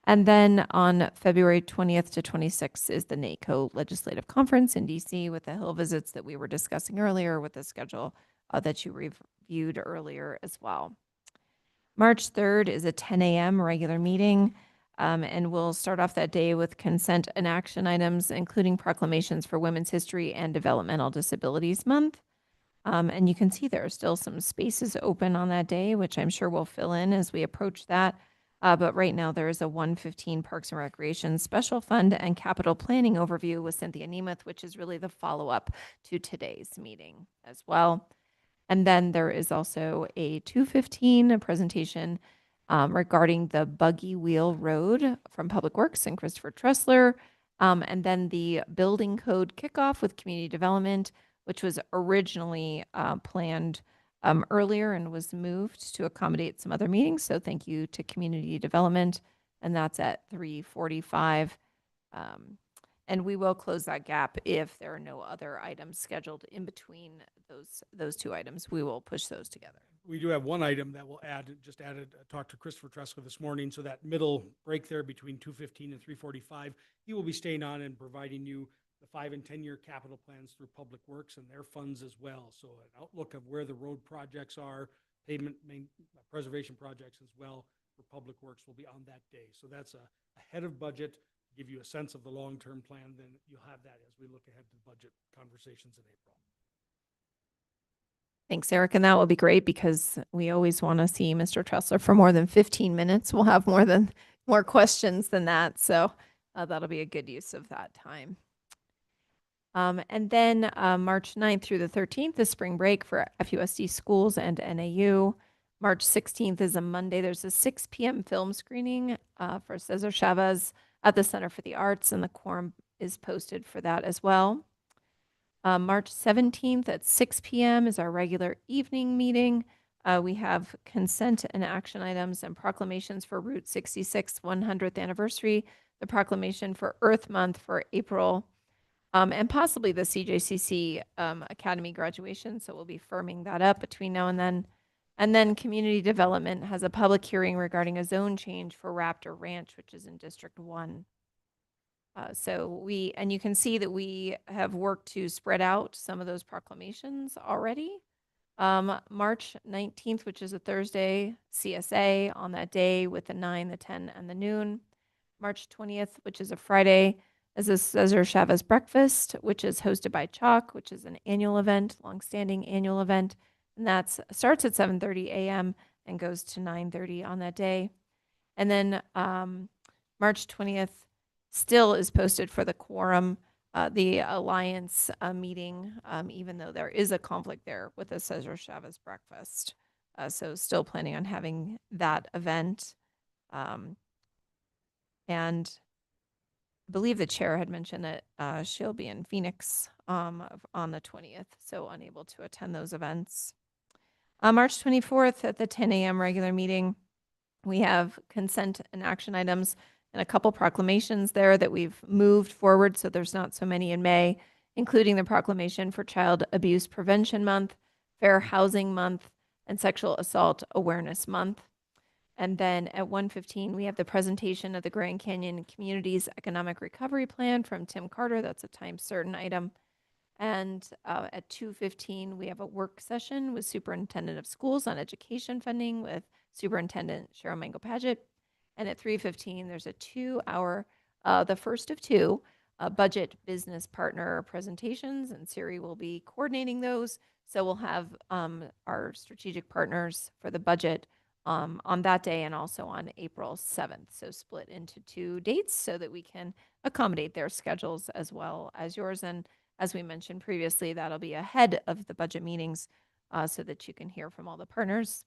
And then on February 20th to 26th is the NACO Legislative Conference in DC with the Hill visits that we were discussing earlier with the schedule that you reviewed earlier as well. March 3rd is a 10 a.m. regular meeting. And we'll start off that day with consent and action items, including proclamations for Women's History and Developmental Disabilities Month. And you can see there are still some spaces open on that day, which I'm sure we'll fill in as we approach that. But right now there is a 1:15 Parks and Recreation Special Fund and Capital Planning Overview with Cynthia Nemeth, which is really the follow-up to today's meeting as well. And then there is also a 2:15 presentation regarding the Buggy Wheel Road from Public Works and Christopher Tressler. And then the Building Code Kickoff with Community Development, which was originally planned earlier and was moved to accommodate some other meetings. So thank you to Community Development. And that's at 3:45. And we will close that gap if there are no other items scheduled in between those two items. We will push those together. We do have one item that we'll talked to Christopher Tressler this morning, so that middle break there between 2:15 and 3:45, he will be staying on and providing you the 5 and 10-year capital plans through Public Works and their funds as well. So an outlook of where the road projects are, pavement preservation projects as well for Public Works will be on that day. So that's ahead of budget, to give you a sense of the long-term plan. Then you'll have that as we look ahead to budget conversations in April. Thanks, Eric. And that will be great because we always want to see Mr. Tressler for more than 15 minutes. We'll have more questions than that. So That'll be a good use of that time. And then March 9th through the 13th is spring break for FUSD schools and NAU. March 16th is a Monday. There's a 6 p.m. film screening for Cesar Chavez at the Center for the Arts, and the quorum is posted for that as well. March 17th at 6 p.m. is our regular evening meeting. We have consent and action items and proclamations for Route 66 100th anniversary, the proclamation for Earth Month for April, and possibly the CJCC Academy graduation. So we'll be firming that up between now and then. And then community development has a public hearing regarding a zone change for Raptor Ranch, which is in District 1. And you can see that we have worked to spread out some of those proclamations already. March 19th, which is a Thursday, CSA on that day with the 9, the 10, and the noon. March 20th, which is a Friday, is a Cesar Chavez Breakfast, which is hosted by Chalk, which is an annual event, longstanding annual event. And that starts at 7:30 a.m. and goes to 9:30 on that day. And then March 20th still is posted for the quorum, the Alliance meeting, even though there is a conflict there with the Cesar Chavez Breakfast. So still planning on having that event. And I believe the chair had mentioned that she'll be in Phoenix on the 20th, so unable to attend those events. March 24th at the 10 a.m. regular meeting, we have consent and action items and a couple proclamations there that we've moved forward, so there's not so many in May, including the proclamation for Child Abuse Prevention Month, Fair Housing Month, and Sexual Assault Awareness Month. And then at 1:15, we have the presentation of the Grand Canyon Communities Economic Recovery Plan from Tim Carter. That's a time certain item. And at 2:15, we have a work session with Superintendent of Schools on education funding with Superintendent Cheryl Mango-Padgett. And at 3:15, there's a 2-hour, the first of 2, budget business partner presentations, and Siri will be coordinating those. So we'll have our strategic partners for the budget on that day and also on April 7th. So split into 2 dates so that we can accommodate their schedules as well as yours. And as we mentioned previously, that'll be ahead of the budget meetings so that you can hear from all the partners.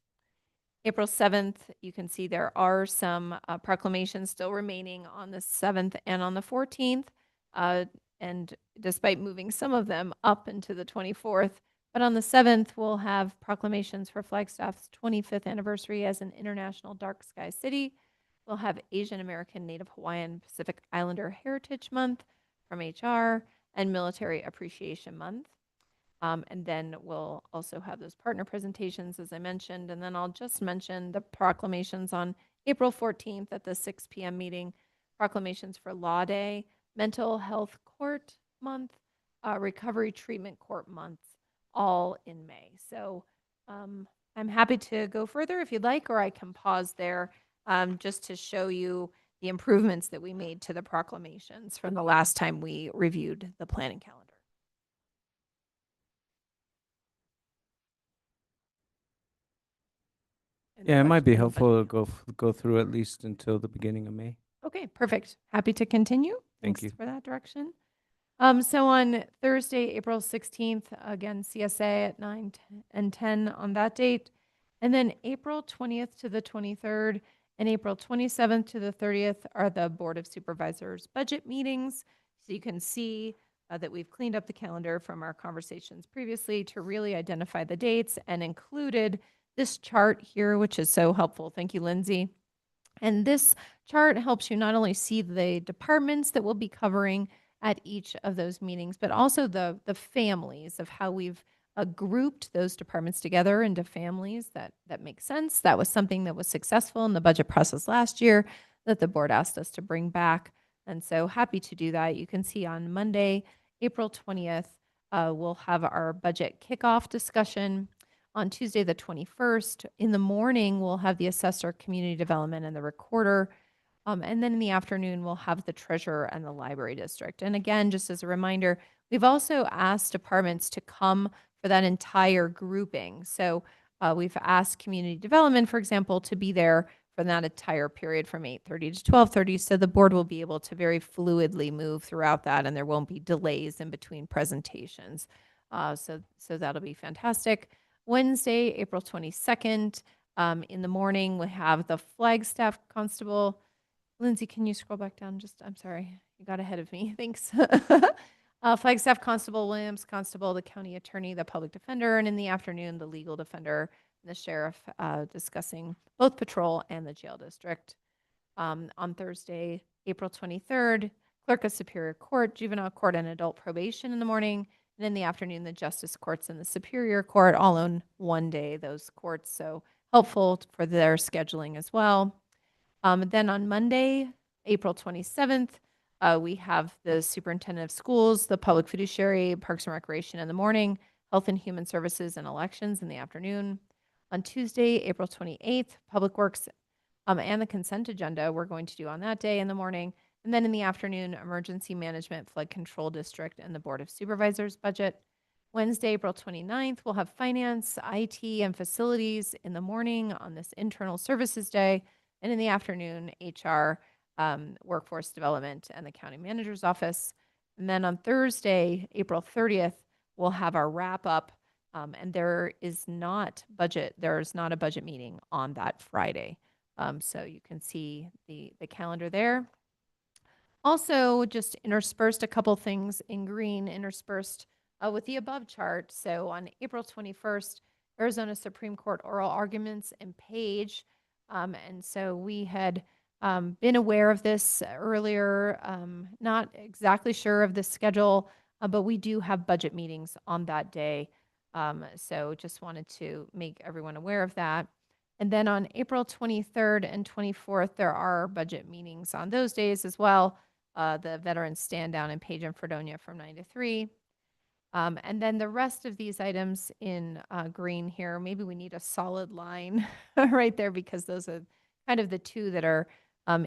April 7th, you can see there are some proclamations still remaining on the 7th and on the 14th. And despite moving some of them up into the 24th, but on the 7th, we'll have proclamations for Flagstaff's 25th anniversary as an international dark sky city. We'll have Asian American, Native Hawaiian, Pacific Islander Heritage Month from HR and Military Appreciation Month. And then we'll also have those partner presentations, as I mentioned. And then I'll just mention the proclamations on April 14th at the 6 p.m. meeting, proclamations for Law Day, Mental Health Court Month, Recovery Treatment Court Month, all in May. So I'm happy to go further if you'd like, or I can pause there just to show you the improvements that we made to the proclamations from the last time we reviewed the planning calendar. Yeah, it might be Any helpful budget- to go through at least until the beginning of May. Okay, perfect. Happy to continue. Thank Thanks you. for that direction. So on Thursday, April 16th, again, CSA at 9 and 10 on that date. And then April 20th to the 23rd and April 27th to the 30th are the Board of Supervisors budget meetings. So you can see that we've cleaned up the calendar from our conversations previously to really identify the dates and included this chart here, which is so helpful. Thank you, Lindsay. And this chart helps you not only see the departments that we'll be covering at each of those meetings, but also the families of how we've grouped those departments together into families that make sense. That was something that was successful in the budget process last year that the board asked us to bring back. And so happy to do that. You can see on Monday, April 20th, we'll have our budget kickoff discussion. On Tuesday, the 21st, in the morning, we'll have the assessor, community development, and the recorder. And then in the afternoon, we'll have the treasurer and the library district. And again, just as a reminder, we've also asked departments to come for that entire grouping. So we've asked community development, for example, to be there for that entire period from 8:30 to 12:30. So the board will be able to very fluidly move throughout that, and there won't be delays in between presentations. So that'll be fantastic. Wednesday, April 22nd, in the morning, we have the Flagstaff Constable. Lindsay, can you scroll back down? I'm sorry, you got ahead of me. Thanks. Flagstaff Constable Williams, Constable, the County Attorney, the Public Defender, and in the afternoon, the Legal Defender and the Sheriff discussing both patrol and the jail district. On Thursday, April 23rd, Clerk of Superior Court, Juvenile Court, and Adult Probation in the morning. And in the afternoon, the Justice Courts and the Superior Court, all on one day, those courts. So helpful for their scheduling as well. Then on Monday, April 27th, we have the Superintendent of Schools, the Public Fiduciary, Parks and Recreation in the morning, Health and Human Services and Elections in the afternoon. On Tuesday, April 28th, Public Works and the consent agenda we're going to do on that day in the morning. And then in the afternoon, Emergency Management, Flood Control District, and the Board of Supervisors budget. Wednesday, April 29th, we'll have Finance, IT, and Facilities in the morning on this Internal Services Day. And in the afternoon, HR, Workforce Development, and the County Manager's Office. And then on Thursday, April 30th, we'll have our wrap up. And there's not a budget meeting on that Friday. So you can see the calendar there. Also, just interspersed a couple things in green, interspersed with the above chart. So on April 21st, Arizona Supreme Court oral arguments and page. And so we had been aware of this earlier, not exactly sure of the schedule, but we do have budget meetings on that day. So just wanted to make everyone aware of that. And then on April 23rd and 24th, there are budget meetings on those days as well. The Veterans Stand Down in Page and Fredonia from 9 to 3. And then the rest of these items in green here, maybe we need a solid line right there because those are kind of the two that are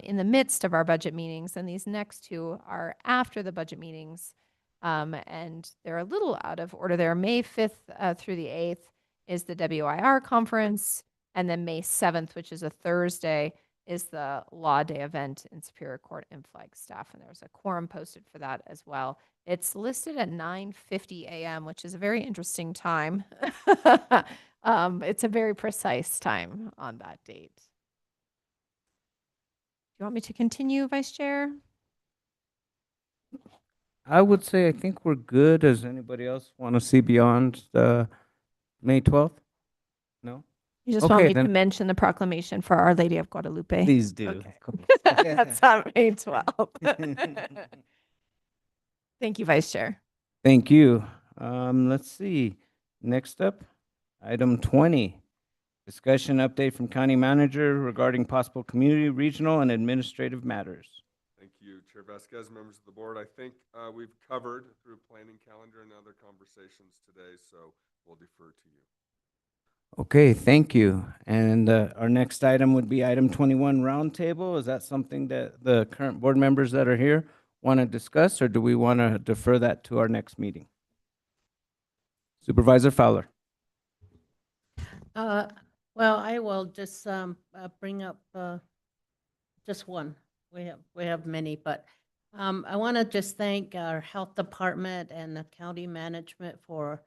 in the midst of our budget meetings. And these next two are after the budget meetings. And they're a little out of order there. May 5th through the 8th is the WIR conference. And then May 7th, which is a Thursday, is the Law Day event in Superior Court in Flagstaff. And there's a quorum posted for that as well. It's listed at 9:50 a.m., which is a very interesting time. It's a very precise time on that date. Do you want me to continue, Vice Chair? I would say I think we're good. Does anybody else want to see beyond the May 12th? No? You just want Okay, me to then. mention the proclamation for Our Lady of Guadalupe? Please do. Okay. That's on May 12th. Thank you, Vice Chair. Thank you. Let's see. Next up, item 20. Discussion update from County Manager regarding possible community, regional, and administrative matters. Thank you, Chair Vasquez, members of the board. I think we've covered through planning calendar and other conversations today, so we'll defer to you. Okay, thank you. And our next item would be item 21, roundtable. Is that something that the current board members that are here want to discuss, or do we want to defer that to our next meeting? Supervisor Fowler. Well, I will just bring up just one. We have many, but I want to just thank our health department and the county management for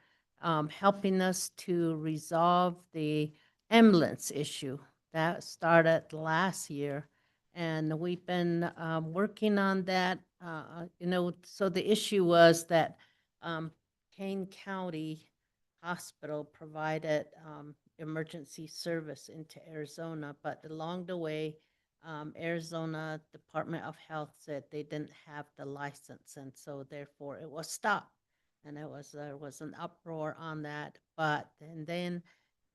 helping us to resolve the ambulance issue that started last year. And we've been working on that, so the issue was that Kane County Hospital provided emergency service into Arizona, but along the way, Arizona Department of Health said they didn't have the license, and so therefore it was stopped. And there was an uproar on that, and then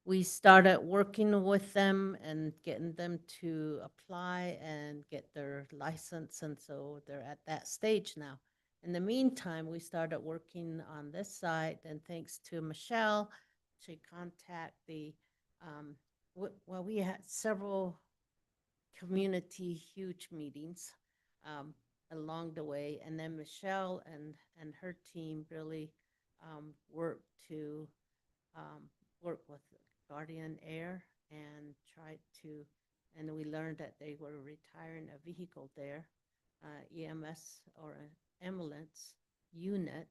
we started working with them and getting them to apply and get their license, and so they're at that stage now. In the meantime, we started working on this side, and thanks to Michelle, she contacted the, we had several community huge meetings along the way, and then Michelle and her team really worked to work with Guardian Air and tried to and we learned that they were retiring a vehicle there, EMS or an ambulance unit.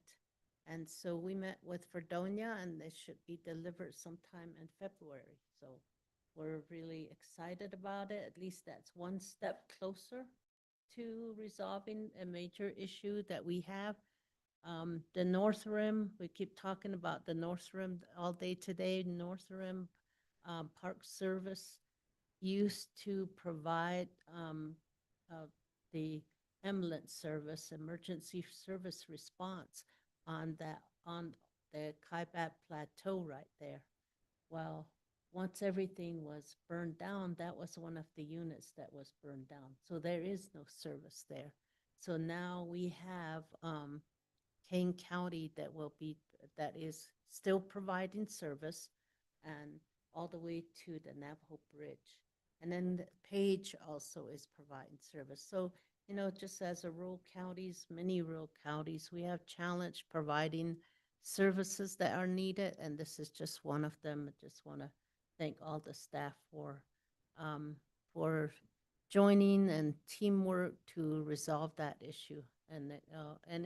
And so we met with Fredonia, and they should be delivered sometime in February. So we're really excited about it. At least that's one step closer to resolving a major issue that we have. The North Rim, we keep talking about the North Rim all day today. North Rim Park Service used to provide the ambulance service, emergency service response on the Kaibat Plateau right there. Well, once everything was burned down, that was one of the units that was burned down. So there is no service there. So now we have Kane County that is still providing service, and all the way to the Navajo Bridge. And then Page also is providing service. So, you know, just as a rural counties, many rural counties, we have challenge providing services that are needed, and this is just one of them. I just want to thank all the staff for joining and teamwork to resolve that issue. And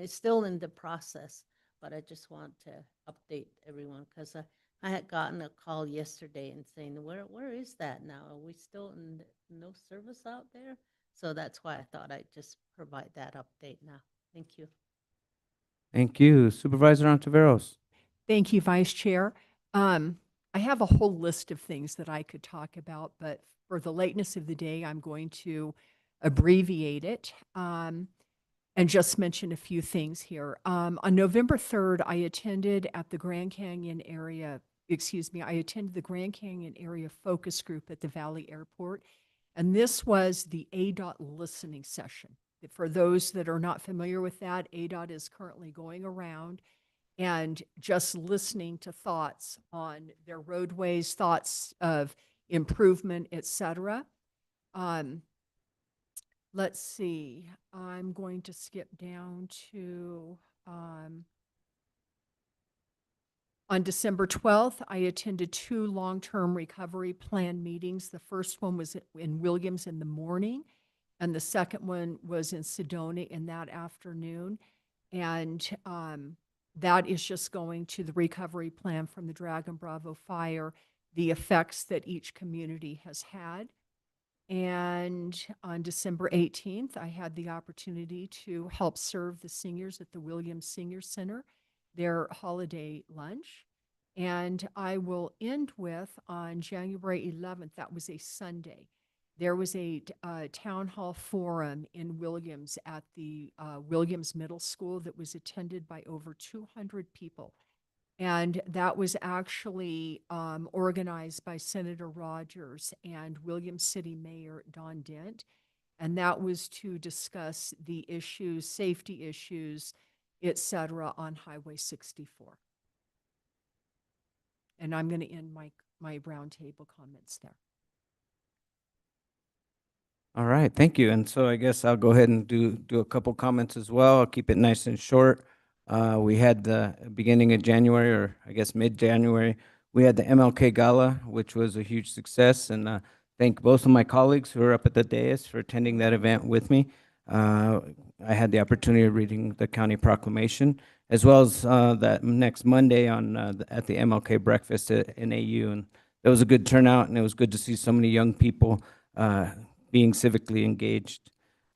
it's still in the process, but I just want to update everyone because I had gotten a call yesterday and saying, where is that now? Are we still in no service out there? So that's why I thought I'd just provide that update now. Thank you. Thank you. Supervisor Ontiveros. Thank you, Vice Chair. I have a whole list of things that I could talk about, but for the lateness of the day, I'm going to abbreviate it and just mention a few things here. On November 3rd, I attended the Grand Canyon area focus group at the Valley Airport, and this was the ADOT listening session. For those that are not familiar with that, ADOT is currently going around and just listening to thoughts on their roadways, thoughts of improvement, et cetera. Let's see, I'm going to skip down to, on December 12th, I attended 2 long-term recovery plan meetings. The first one was in Williams in the morning, and the second one was in Sedona in that afternoon. And that is just going to the recovery plan from the Dragon Bravo fire, the effects that each community has had. And on December 18th, I had the opportunity to help serve the seniors at the Williams Senior Center their holiday lunch. And I will end with, on January 11th, that was a Sunday, there was a town hall forum in Williams at the Williams Middle School that was attended by over 200 people. And that was actually organized by Senator Rogers and Williams City Mayor Don Dent. And that was to discuss the issues, safety issues, et cetera, on Highway 64. And I'm going to end my roundtable comments there. All right, thank you. And so I guess I'll go ahead and do a couple comments as well. I'll keep it nice and short. We had the beginning of January, or I guess mid-January, we had the MLK Gala, which was a huge success. And thank both of my colleagues who are up at the dais for attending that event with me. I had the opportunity of reading the county proclamation, as well as that next Monday at the MLK breakfast in AU. And that was a good turnout, and it was good to see so many young people being civically engaged.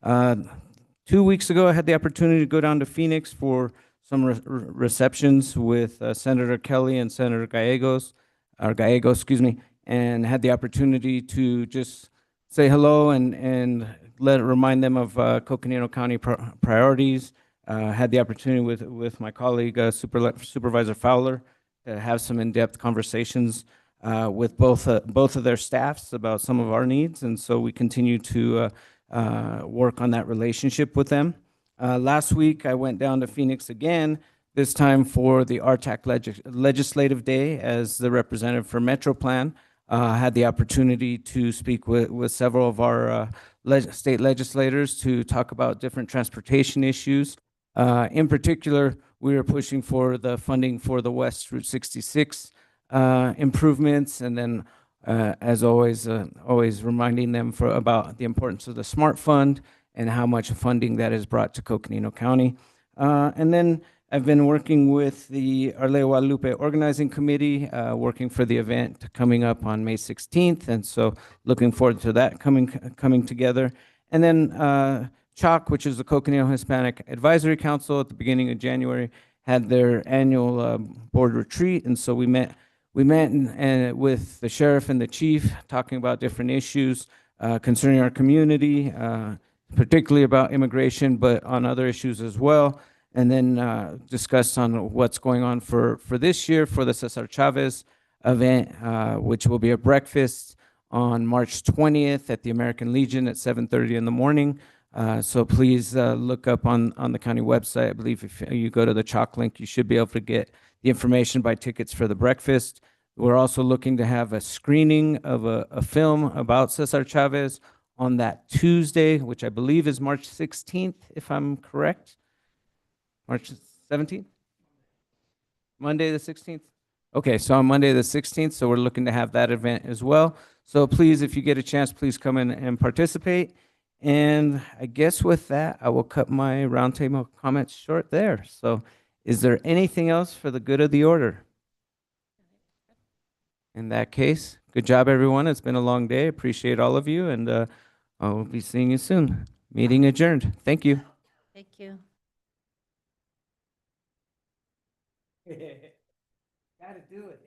2 weeks ago, I had the opportunity to go down to Phoenix for some receptions with Senator Kelly and Senator Gallegos, and had the opportunity to just say hello and remind them of Coconino County priorities. Had the opportunity with my colleague, Supervisor Fowler, to have some in-depth conversations with both of their staffs about some of our needs, and so we continue to work on that relationship with them. Last week, I went down to Phoenix again, this time for the RTAC Legislative Day as the representative for MetroPlan. Had the opportunity to speak with several of our state legislators to talk about different transportation issues. In particular, we were pushing for the funding for the West Route 66 improvements, and then as always, always reminding them about the importance of the SMART Fund and how much funding that has brought to Coconino County. And then I've been working with the Arleo Guadalupe Organizing Committee, working for the event coming up on May 16th, and so looking forward to that coming together. And then CHOC, which is the Coconino Hispanic Advisory Council, at the beginning of January, had their annual board retreat, and so we met and with the sheriff and the chief, talking about different issues concerning our community, particularly about immigration, but on other issues as well. And then discussed on what's going on for this year for the Cesar Chavez event, which will be a breakfast on March 20th at the American Legion at 7:30 in the morning. So please look up on the county website. I believe if you go to the Chalk link, you should be able to get the information, buy tickets for the breakfast. We're also looking to have a screening of a film about Cesar Chavez on that Tuesday, which I believe is March 16th, if I'm correct. March 17th? Monday the 16th? Okay, so on Monday the 16th, so we're looking to have that event as well. So please, if you get a chance, please come in and participate. And I guess with that, I will cut my roundtable comments short there. So is there anything else for the good of the order? In that case, good job, everyone. It's been a long day. Appreciate all of you, and I'll be seeing you soon. Meeting adjourned. Thank you. Thank you. Gotta do it.